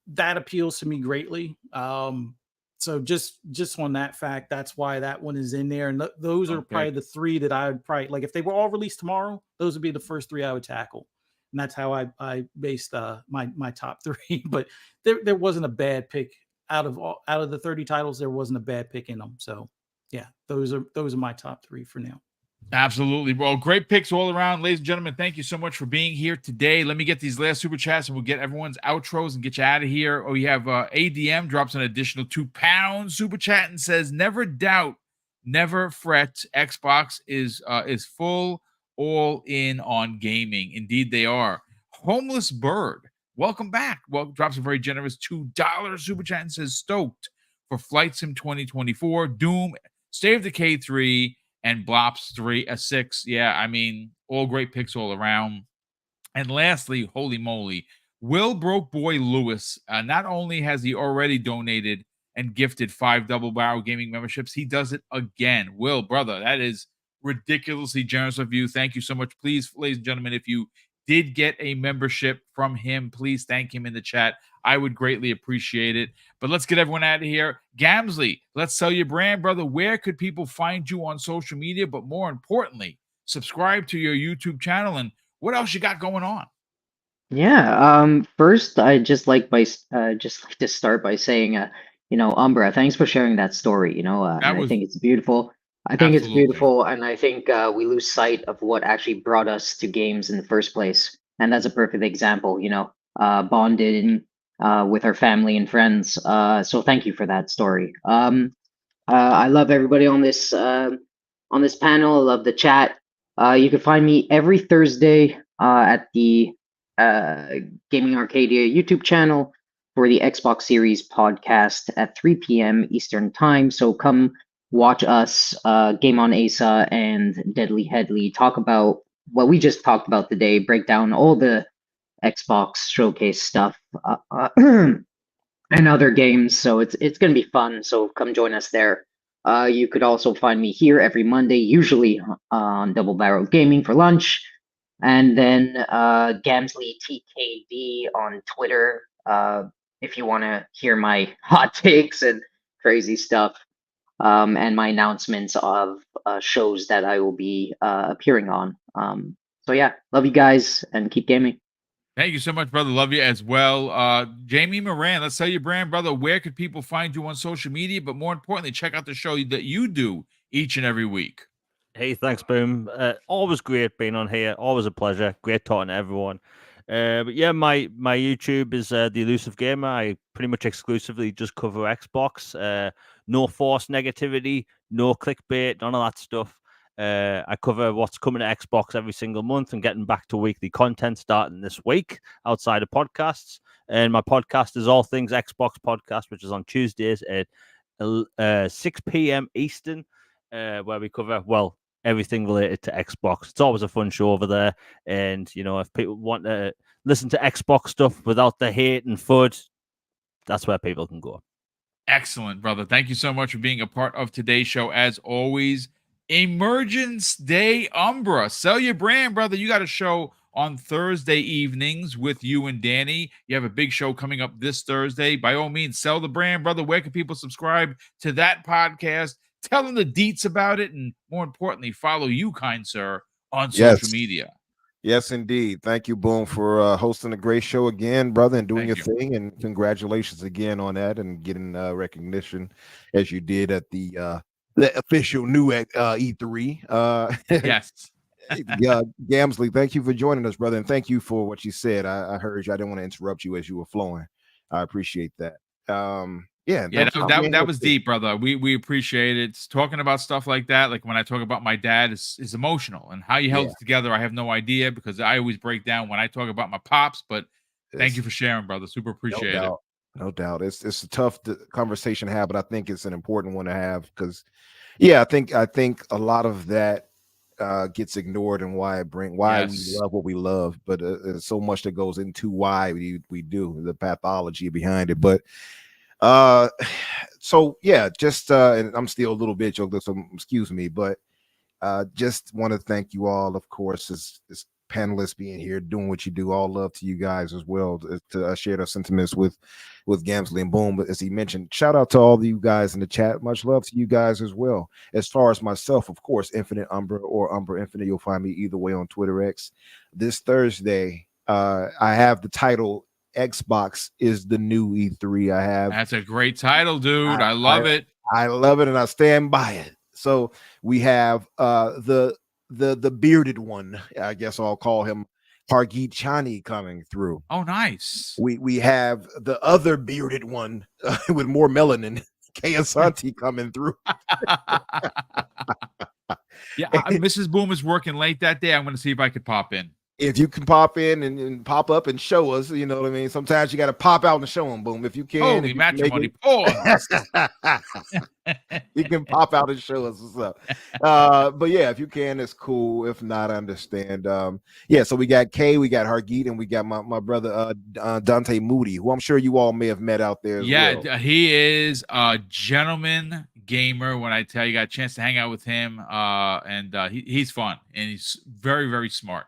that appeals to me greatly. So just on that fact, that's why that one is in there. And those are probably the three that I would probably like. If they were all released tomorrow, those would be the first three I would tackle. And that's how I based my top three. But there wasn't a bad pick out of the 30 titles. There wasn't a bad pick in them. So yeah, those are my top three for now. Absolutely. Well, great picks all around. Ladies and gentlemen, thank you so much for being here today. Let me get these last super chats and we'll get everyone's outros and get you out of here. Oh, you have ADM drops an additional £2 super chat and says, never doubt, never fret. Xbox is full all in on gaming. Indeed, they are. Homeless Bird, welcome back. Well, drops a very generous $2 super chat and says, stoked for Flight Sim 2024, Doom, State of Decay 3, and Blops 6. Yeah, I mean, all great picks all around. And lastly, holy moly, Will Broke Boy Lewis, not only has he already donated and gifted 5 Double Barrel Gaming memberships, he does it again. Will, brother, that is ridiculously generous of you. Thank you so much. Please, ladies and gentlemen, if you did get a membership from him, please thank him in the chat. I would greatly appreciate it. But let's get everyone out of here. Gamsley, let's sell your brand, brother. Where could people find you on social media? But more importantly, subscribe to your YouTube channel. And what else you got going on? Yeah. First, I just like to start by saying, Umbra, thanks for sharing that story. And I think it's beautiful. I think it's beautiful, and I think we lose sight of what actually brought us to games in the first place. And that's a perfect example. Bonding with our family and friends. So thank you for that story. I love everybody on this panel. I love the chat. You can find me every Thursday at the Gaming Arcadia YouTube channel for the Xbox Series podcast at 3 p.m. Eastern Time. So come watch us, Game on Asa and Deadly Headley, talk about what we just talked about today, break down all the Xbox showcase stuff and other games. So it's going to be fun. So come join us there. You could also find me here every Monday, usually on Double Barrel Gaming for lunch. And then Gamsley TKD on Twitter if you want to hear my hot takes and crazy stuff. And my announcements of shows that I will be appearing on. So yeah, love you guys and keep gaming. Thank you so much, brother. Love you as well. Jamie Moran, let's sell your brand, brother. Where could people find you on social media? But more importantly, check out the show that you do each and every week. Hey, thanks, Boom. Always great being on here. Always a pleasure. Great talking to everyone. But yeah, my YouTube is The Elusive Gamer. I pretty much exclusively just cover Xbox. No forced negativity, no clickbait, none of that stuff. I cover what's coming to Xbox every single month and getting back to weekly content starting this week outside of podcasts. And my podcast is All Things Xbox Podcast, which is on Tuesdays at 6 p.m. Eastern, where we cover, well, everything related to Xbox. It's always a fun show over there. And, if people want to listen to Xbox stuff without the hate and FUD, that's where people can go. Excellent, brother. Thank you so much for being a part of today's show. As always, Emergence Day Umbra. Sell your brand, brother. You got a show on Thursday evenings with you and Danny. You have a big show coming up this Thursday. By all means, sell the brand, brother. Where can people subscribe to that podcast? tell them the deets about it, and more importantly, follow you, kind sir, on Yes. social media. Yes, indeed. Thank you, Boom, for hosting a great show again, brother, and doing Thank your thing. And congratulations again on that and getting recognition as you did at the official new E3. Yes. Gamsley, thank you for joining us, brother, and thank you for what you said. I heard you. I didn't want to interrupt you as you were flowing. I appreciate that. Yeah, Yeah, thank you for being that here was too. deep, brother. We appreciate it. Talking about stuff like that, like when I talk about my dad, is emotional, and how you held Yeah. it together. I have no idea, because I always break down when I talk about my pops. But thank you for sharing, brother. Super appreciate it. No doubt. It's a tough conversation to have, but I think it's an important one to have because, yeah, I think a lot of that gets ignored and why we Yes. love what we love, but there's so much that goes into why we do the pathology behind it. But so yeah, just and I'm still a little bit choked up, so excuse me, but just want to thank you all, of course, as panelists being here, doing what you do. All love to you guys as well. To share our sentiments with Gamsley and Boom. But as he mentioned, shout out to all of you guys in the chat. Much love to you guys as well. As far as myself, of course, Infinite Umbra or Umbra Infinite. You'll find me either way on Twitter X. This Thursday, I have the title Xbox is the new E3. I have. That's a great title, dude. I love it. I love it, and I stand by it. So we have the bearded one, I guess I'll call him Hargeet Chani, coming through. Oh, nice. We have the other bearded one with more melanin, Kayasanti, coming through. Yeah, Mrs. Boom is working late that day. I'm going to see if I could pop in. If you can pop in and pop up and show us, you know what I mean? Sometimes you got to pop out and show them, Boom. If you can. Holy matrimony. Pause. You can pop out and show us what's up. But yeah, if you can, it's cool. If not, I understand. Yeah, so we got Kay, we got Hargeet, and we got my brother Dante Moody, who I'm sure you all may have met out there as well. He is a gentleman gamer. When I tell you, got a chance to hang out with him, and he's fun, and he's very, very smart.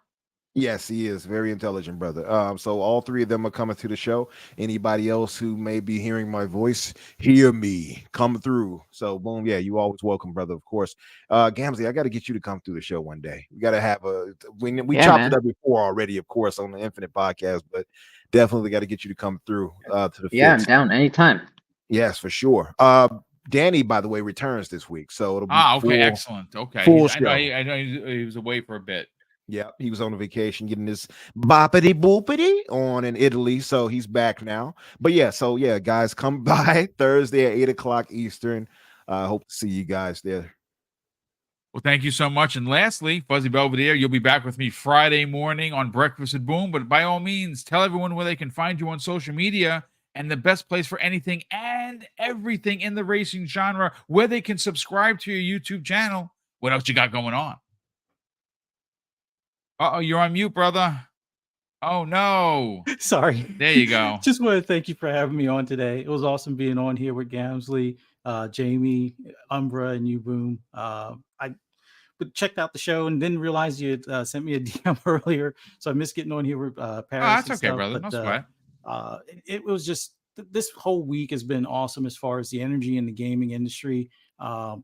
Yes, he is very intelligent, brother. So all three of them are coming to the show. Anybody else who may be hearing my voice, hear me, come through. So Boom, yeah, you always welcome, brother. Of course, Gamsley, I got to get you to come through the show one day. We got to have we chopped it up before already, of course, on the Infinite podcast, but definitely got to get you to come through to the. Yeah, I'm down anytime. Yes, for sure. Danny, by the way, returns this week, so it'll be okay, excellent. Okay, I know he was away for a bit. Yeah, he was on a vacation getting this boppity boopity on in Italy, so he's back now. But yeah, so yeah, guys, come by Thursday at 8 o'clock Eastern. Hope to see you guys there. Well, thank you so much. And lastly, Fuzzy Belvedere, you'll be back with me Friday morning on Breakfast at Boom. But by all means, tell everyone where they can find you on social media and the best place for anything and everything in the racing genre, where they can subscribe to your YouTube channel. What else you got going on? Uh-oh, you're on mute, brother. Oh, no. Sorry. There you go. Just want to thank you for having me on today. It was awesome being on here with Gamsley, Jamie, Umbra, and you, Boom. I checked out the show and didn't realize you had sent me a DM earlier, so I missed getting on here with Paris. That's okay, brother. No sweat. It was just, this whole week has been awesome as far as the energy in the gaming industry.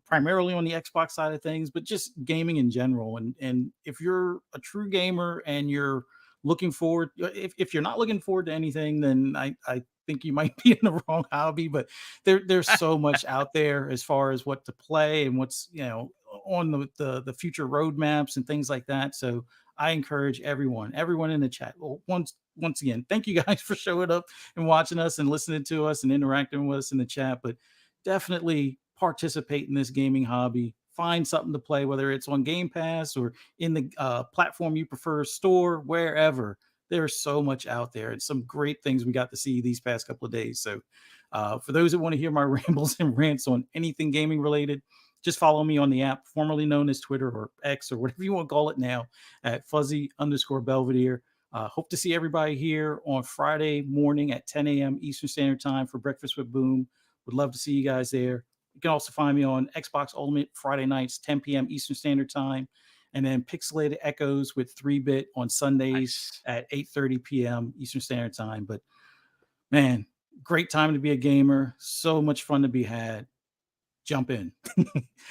Primarily on the Xbox side of things, but just gaming in general. And if you're a true gamer and you're looking forward, if you're not looking forward to anything, then I think you might be in the wrong hobby. But there's so much out there as far as what to play and what's, on the future roadmaps and things like that. So I encourage everyone in the chat. Well, once again, thank you guys for showing up and watching us and listening to us and interacting with us in the chat. But definitely participate in this gaming hobby. Find something to play, whether it's on Game Pass or in the platform you prefer, store, wherever. There's so much out there and some great things we got to see these past couple of days. So for those that want to hear my rambles and rants on anything gaming related, just follow me on the app formerly known as Twitter or X or whatever you want to call it now at Fuzzy_Belvedere. Hope to see everybody here on Friday morning at 10 a.m. Eastern Standard Time for Breakfast with Boom. Would love to see you guys there. You can also find me on Xbox Ultimate Friday nights, 10 p.m. Eastern Standard Time, and then Pixelated Echoes with 3-Bit on Sundays at 8:30 p.m. Eastern Standard Time. But man, great time to be a gamer. So much fun to be had. jump in.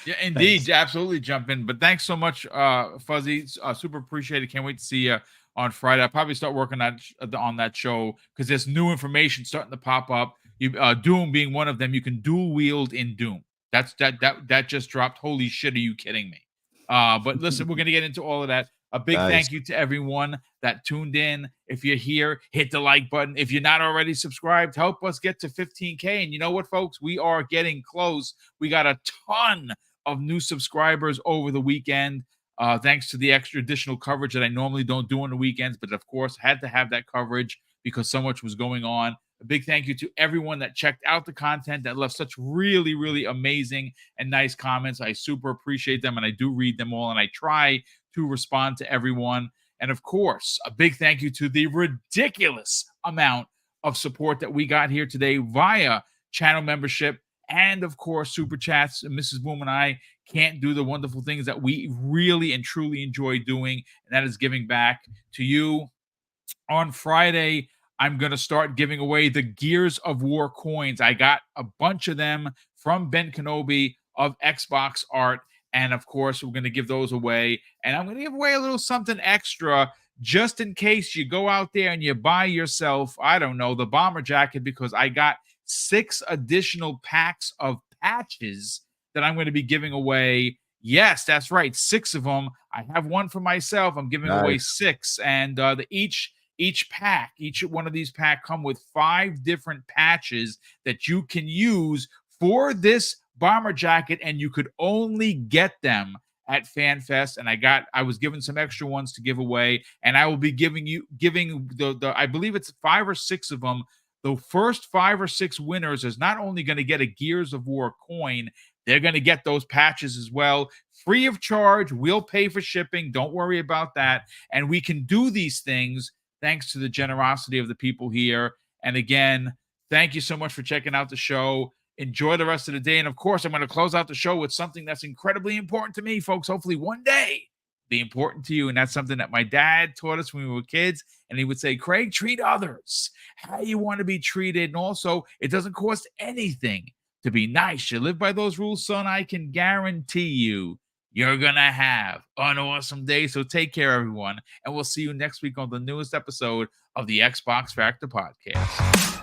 Yeah, indeed. Thanks. Absolutely jump in. But thanks so much, Fuzzy. Super appreciate it. Can't wait to see you on Friday. I'll probably start working on that show because there's new information starting to pop up. Doom being one of them. You can dual wield in Doom. That just dropped. Holy shit, are you kidding me? But listen, we're gonna get into all of that. A big Nice. thank you to everyone that tuned in. If you're here, hit the like button. If you're not already subscribed, help us get to 15K. And you know what, folks? We are getting close. We got a ton of new subscribers over the weekend. Thanks to the extra additional coverage that I normally don't do on the weekends, but of course had to have that coverage because so much was going on. A big thank you to everyone that checked out the content, that left such really, really amazing and nice comments. I super appreciate them, and I do read them all, and I try to respond to everyone. And of course, a big thank you to the ridiculous amount of support that we got here today via channel membership and, of course, super chats. Mrs. Boom and I can't do the wonderful things that we really and truly enjoy doing, and that is giving back to you. On Friday, I'm going to start giving away the Gears of War coins. I got a bunch of them from Ben Kenobi of Xbox Art. And of course, we're going to give those away. And I'm going to give away a little something extra just in case you go out there and you buy yourself, I don't know, the bomber jacket, because I got 6 additional packs of patches that I'm going to be giving away. Yes, that's right. 6 of them. I have one for myself. I'm giving away 6. And each one of these packs come with 5 different patches that you can use for this bomber jacket, and you could only get them at FanFest. And I was given some extra ones to give away, and I will be giving the I believe it's 5 or 6 of them. The first 5 or 6 winners is not only going to get a Gears of War coin, they're going to get those patches as well, free of charge. We'll pay for shipping. Don't worry about that. And we can do these things thanks to the generosity of the people here. And again, thank you so much for checking out the show. Enjoy the rest of the day. And of course, I'm going to close out the show with something that's incredibly important to me, folks. Hopefully one day be important to you. And that's something that my dad taught us when we were kids. And he would say, Craig, treat others how you want to be treated. And also, it doesn't cost anything to be nice. You live by those rules, son. I can guarantee you're going to have an awesome day. So take care, everyone. And we'll see you next week on the newest episode of the Xbox Factor Podcast.